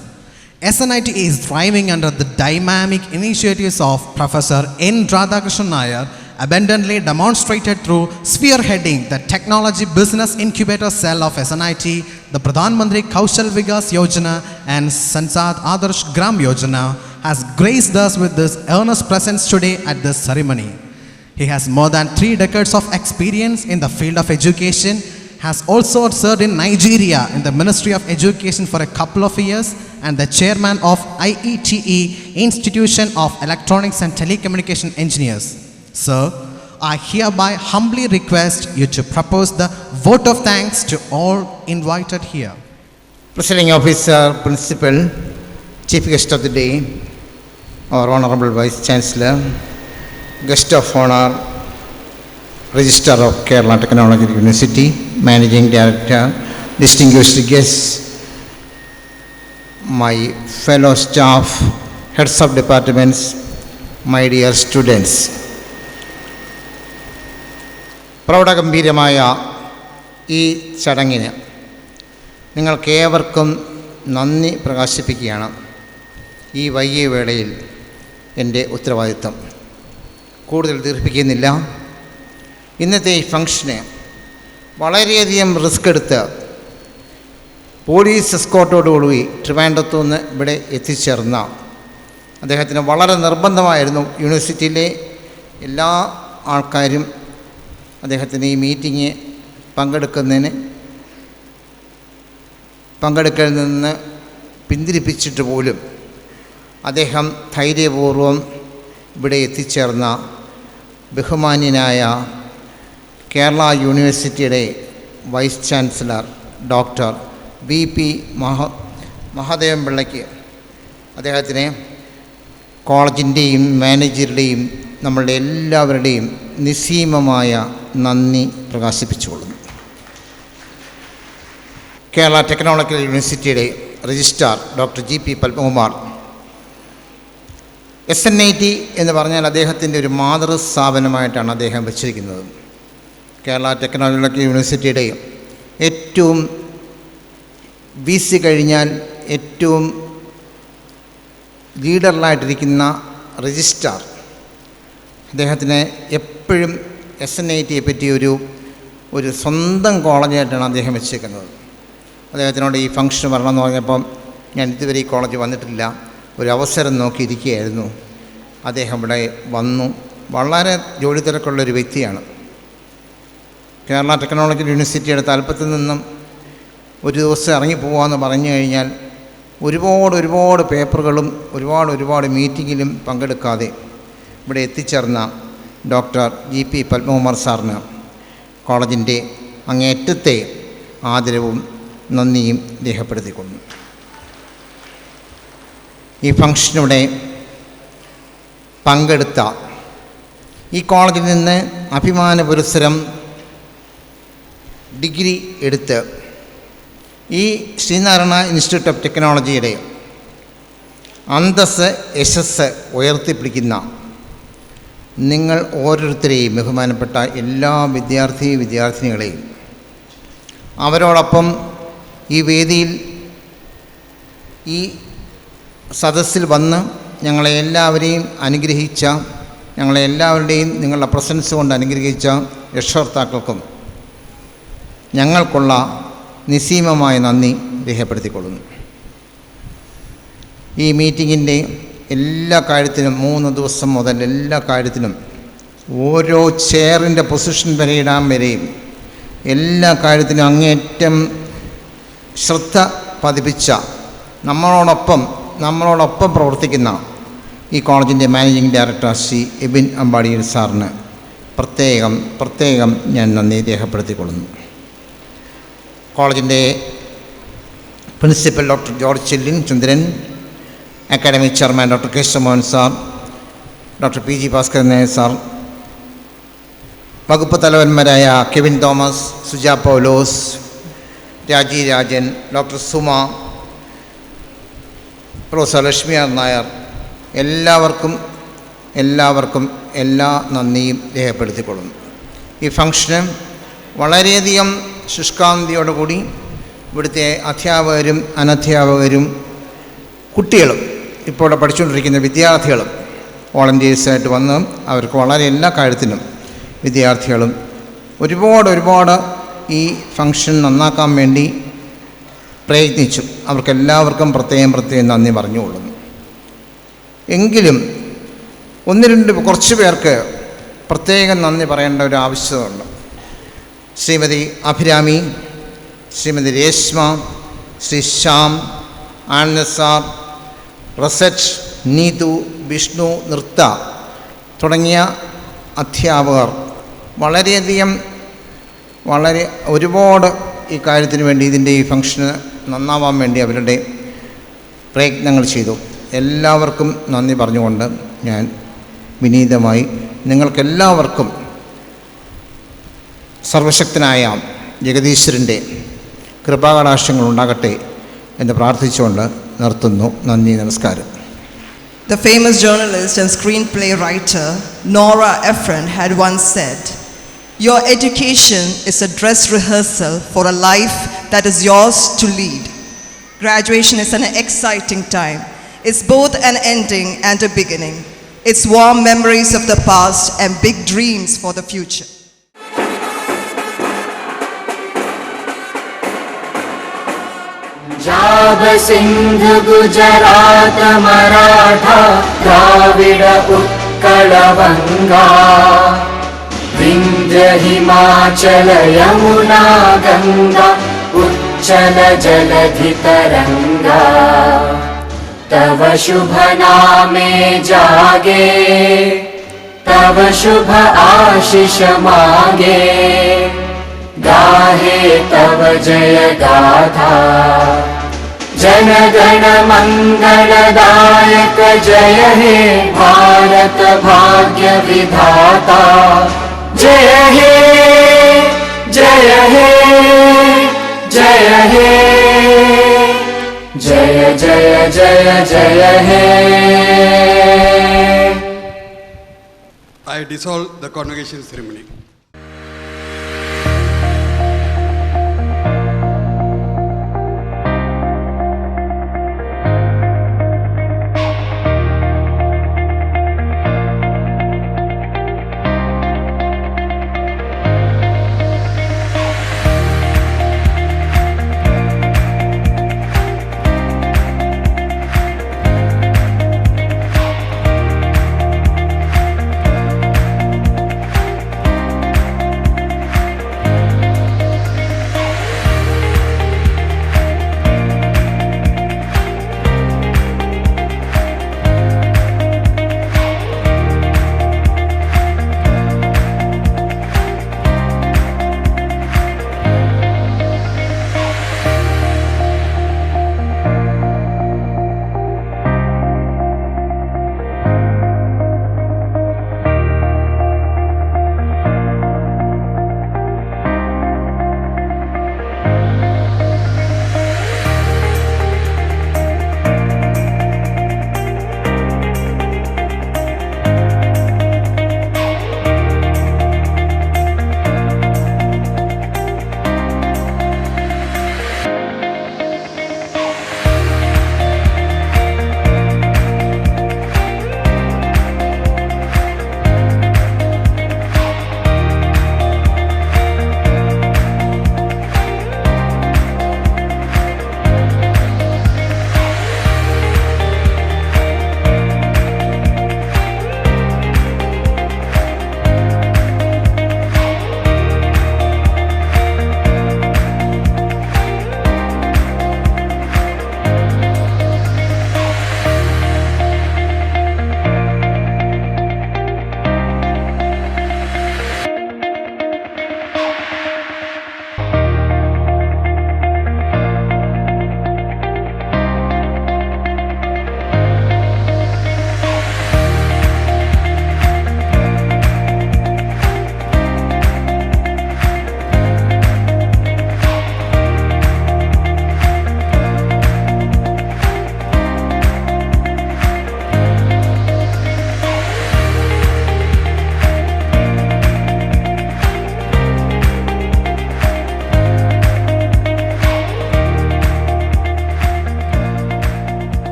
SNIT is thriving under the dynamic initiatives of Prof.N.Radhakrishnan Nair, abundantly demonstrated through spearheading the technology business incubator cell of SNIT, the Pradhan Mantri Kaushal Vikas Yojana and Sansad Adarsh Gram Yojana, has graced us with this earnest presence today at this ceremony. He has more than 3 decades of experience in the field of education, has also served in Nigeria in the Ministry of Education for a couple of years, and the chairman of IETE, Institution of Electronics and Telecommunication Engineers. Sir, I hereby humbly request you to propose the vote of thanks to all invited here. Presiding Officer, Principal, Chief Guest of the Day, our Honorable Vice Chancellor, Guest of Honor, Registrar of Kerala Technological University, Managing Director, distinguished guests, my fellow staff, heads of departments, my dear students. പ്രൗഢഗംഭീരമായ ഈ ചടങ്ങിന് നിങ്ങൾക്കേവർക്കും നന്ദി പ്രകാശിപ്പിക്കുകയാണ് ഈ വൈകിയ വേളയിൽ എൻ്റെ ഉത്തരവാദിത്വം. കൂടുതൽ ദീർഘിപ്പിക്കുന്നില്ല. ഇന്നത്തെ ഈ ഫംഗ്ഷന് വളരെയധികം റിസ്ക് എടുത്ത് പോലീസ് എസ്കോർട്ടോടുകൂടി ട്രിവാൻഡ്രത്തു നിന്ന് ഇവിടെ എത്തിച്ചേർന്ന അദ്ദേഹത്തിന് വളരെ നിർബന്ധമായിരുന്നു യൂണിവേഴ്സിറ്റിയിലെ എല്ലാ ആൾക്കാരും അദ്ദേഹത്തിന് ഈ മീറ്റിംഗ് പങ്കെടുക്കലിൽ നിന്ന് പിന്തിരിപ്പിച്ചിട്ട് പോലും അദ്ദേഹം ധൈര്യപൂർവം ഇവിടെ എത്തിച്ചേർന്ന ബഹുമാന്യനായ കേരള യൂണിവേഴ്സിറ്റിയുടെ വൈസ് ചാൻസലർ Dr.G.P. മഹാദേവൻ പിള്ളയ്ക്ക് അദ്ദേഹത്തിന് കോളേജിൻ്റെയും മാനേജറുടെയും നമ്മളുടെ എല്ലാവരുടെയും നിസ്സീമമായ നന്ദി പ്രകാശിപ്പിച്ചുകൊള്ളുന്നു. കേരള ടെക്നോളജിക്കൽ യൂണിവേഴ്സിറ്റിയുടെ രജിസ്ട്രാർ Dr.G.P. പത്മകുമാർ, SNIT എന്ന് പറഞ്ഞാൽ അദ്ദേഹത്തിൻ്റെ ഒരു മാതൃസ്ഥാപനമായിട്ടാണ് അദ്ദേഹം വച്ചിരിക്കുന്നത്. കേരള ടെക്നോളജിക്കൽ യൂണിവേഴ്സിറ്റിയുടെ ഏറ്റവും BC കഴിഞ്ഞാൽ ഏറ്റവും ലീഡറിലായിട്ടിരിക്കുന്ന രജിസ്ട്രാർ അദ്ദേഹത്തിന് എപ്പോഴും SNITയെ പറ്റി ഒരു സ്വന്തം കോളേജായിട്ടാണ് അദ്ദേഹം വെച്ചേക്കുന്നത്. അദ്ദേഹത്തിനോട് ഈ ഫംഗ്ഷൻ വരണമെന്ന് പറഞ്ഞപ്പം ഞാൻ ഇതുവരെ ഈ കോളേജ് വന്നിട്ടില്ല, ഒരു അവസരം നോക്കിയിരിക്കുകയായിരുന്നു. അദ്ദേഹം ഇവിടെ വന്നു. വളരെ ജോലി തിരക്കുള്ളൊരു വ്യക്തിയാണ്. കേരള ടെക്നോളജിക്കൽ യൂണിവേഴ്സിറ്റിയുടെ തലപ്പത്തിൽ നിന്നും ഒരു ദിവസം ഇറങ്ങി പോകാമെന്ന് പറഞ്ഞു കഴിഞ്ഞാൽ ഒരുപാട് പേപ്പറുകളും ഒരുപാട് മീറ്റിങ്ങിലും പങ്കെടുക്കാതെ ഇവിടെ എത്തിച്ചേർന്ന Dr.G.P. പത്മകുമാർ സാറിന് കോളേജിൻ്റെ അങ്ങേയറ്റത്തെ ആദരവും നന്ദിയും രേഖപ്പെടുത്തിക്കൊള്ളുന്നു. ഈ ഫംഗ്ഷനിവിടെ പങ്കെടുത്ത ഈ കോളേജിൽ നിന്ന് അഭിമാന പുരസ്സരം ഡിഗ്രി എടുത്ത് ഈ ശ്രീനാരായണ ഇൻസ്റ്റിറ്റ്യൂട്ട് ഓഫ് ടെക്നോളജിയുടെ അന്തസ്സ് യശസ്സ് ഉയർത്തിപ്പിടിക്കുന്ന നിങ്ങൾ ഓരോരുത്തരെയും, ബഹുമാനപ്പെട്ട എല്ലാ വിദ്യാർത്ഥിനികളെയും, അവരോടൊപ്പം ഈ വേദിയിൽ ഈ സദസ്സിൽ വന്ന് ഞങ്ങളെല്ലാവരെയും അനുഗ്രഹിച്ച, ഞങ്ങളെല്ലാവരുടെയും നിങ്ങളുടെ പ്രസൻസ് കൊണ്ട് അനുഗ്രഹിച്ച രക്ഷകർത്താക്കൾക്കും ഞങ്ങൾക്കുള്ള നിസ്സീമമായ നന്ദി രേഖപ്പെടുത്തിക്കൊള്ളുന്നു. ഈ മീറ്റിങ്ങിൻ്റെ എല്ലാ കാര്യത്തിനും 3 ദിവസം മുതൽ എല്ലാ കാര്യത്തിനും ഓരോ ചെയറിൻ്റെ പൊസിഷൻ വരെ ഇടാൻ വരെയും എല്ലാ കാര്യത്തിനും അങ്ങേറ്റം ശ്രദ്ധ പതിപ്പിച്ച നമ്മളോടൊപ്പം പ്രവർത്തിക്കുന്ന ഈ കോളേജിൻ്റെ മാനേജിംഗ് ഡയറക്ടർ ശ്രീ അബിൻ അമ്പാടിയിൽ സാറിന് പ്രത്യേകം ഞാൻ നന്ദി രേഖപ്പെടുത്തിക്കൊള്ളുന്നു. കോളേജിൻ്റെ principal Dr. Chellin Chandran, academic chairman Dr. Keshav Mohan sir, Dr. P.G. Bhaskaran Nair sir, വകുപ്പ് തലവന്മാരായ കെവിൻ തോമസ്, സുജ പൗലോസ്, രാജി രാജൻ, Dr. സുമ, പ്രൊഫസർ ലക്ഷ്മി നായർ, എല്ലാവർക്കും എല്ലാ നന്ദിയും രേഖപ്പെടുത്തിക്കൊള്ളുന്നു. ഈ ഫംഗ്ഷന് വളരെയധികം ശുഷ്കാന്തിയോടുകൂടി ഇവിടുത്തെ അധ്യാപകരും അനധ്യാപകരും കുട്ടികളും ഇപ്പോൾ പഠിച്ചുകൊണ്ടിരിക്കുന്ന വിദ്യാർത്ഥികളും വോളണ്ടിയേഴ്സായിട്ട് വന്ന് അവർക്ക് വളരെ എല്ലാ കാര്യത്തിനും വിദ്യാർത്ഥികളും ഒരുപാട് ഈ ഫംഗ്ഷൻ നന്നാക്കാൻ വേണ്ടി പ്രയത്നിച്ചു. അവർക്കെല്ലാവർക്കും പ്രത്യേകം നന്ദി പറഞ്ഞുകൊള്ളുന്നു. എങ്കിലും കുറച്ച് പേർക്ക് പ്രത്യേകം നന്ദി പറയേണ്ട ഒരു ആവശ്യമുണ്ട്. ശ്രീമതി അഭിരാമി, ശ്രീമതി രേഷ്മ, ശ്രീ ശ്യാം, ആനന്ദ് സാർ, റസറ്റ്, നീതു, വിഷ്ണു, നൃത്ത തുടങ്ങിയ അധ്യാപകർ ഒരുപാട് ഈ കാര്യത്തിന് വേണ്ടി, ഇതിൻ്റെ ഈ ഫംഗ്ഷന് നന്നാവാൻ വേണ്ടി അവരുടെ പ്രയത്നങ്ങൾ ചെയ്തു. എല്ലാവർക്കും നന്ദി പറഞ്ഞുകൊണ്ട് ഞാൻ വിനീതമായി നിങ്ങൾക്കെല്ലാവർക്കും സർവശക്തനായ ജഗദീശ്വരൻ്റെ കൃപാകടാക്ഷങ്ങൾ ഉണ്ടാകട്ടെ എന്ന് പ്രാർത്ഥിച്ചുകൊണ്ട് നിർത്തുന്നു. നന്ദി, നമസ്കാരം. The famous journalist and screenplay writer Nora Ephron had once said, "Your education is a dress rehearsal for a life that is yours to lead." Graduation is an exciting time. It's both an ending and a beginning. It's warm memories of the past and big dreams for the future. Punjab Sindh Gujarat Maratha Dravid Utkal बंगा विंध्य हिमाचल यमुना गंगा उच्चल जलधि तरंगा तव शुभ नामे जागे तव शुभ आशीष मांगे गाहे तव जय गाथा जन गण मंगलदायक जय हे भारत भाग्य विधाता जय हे जय हे जय हे जय जय जय जय हे. I dissolve the convocation ceremony.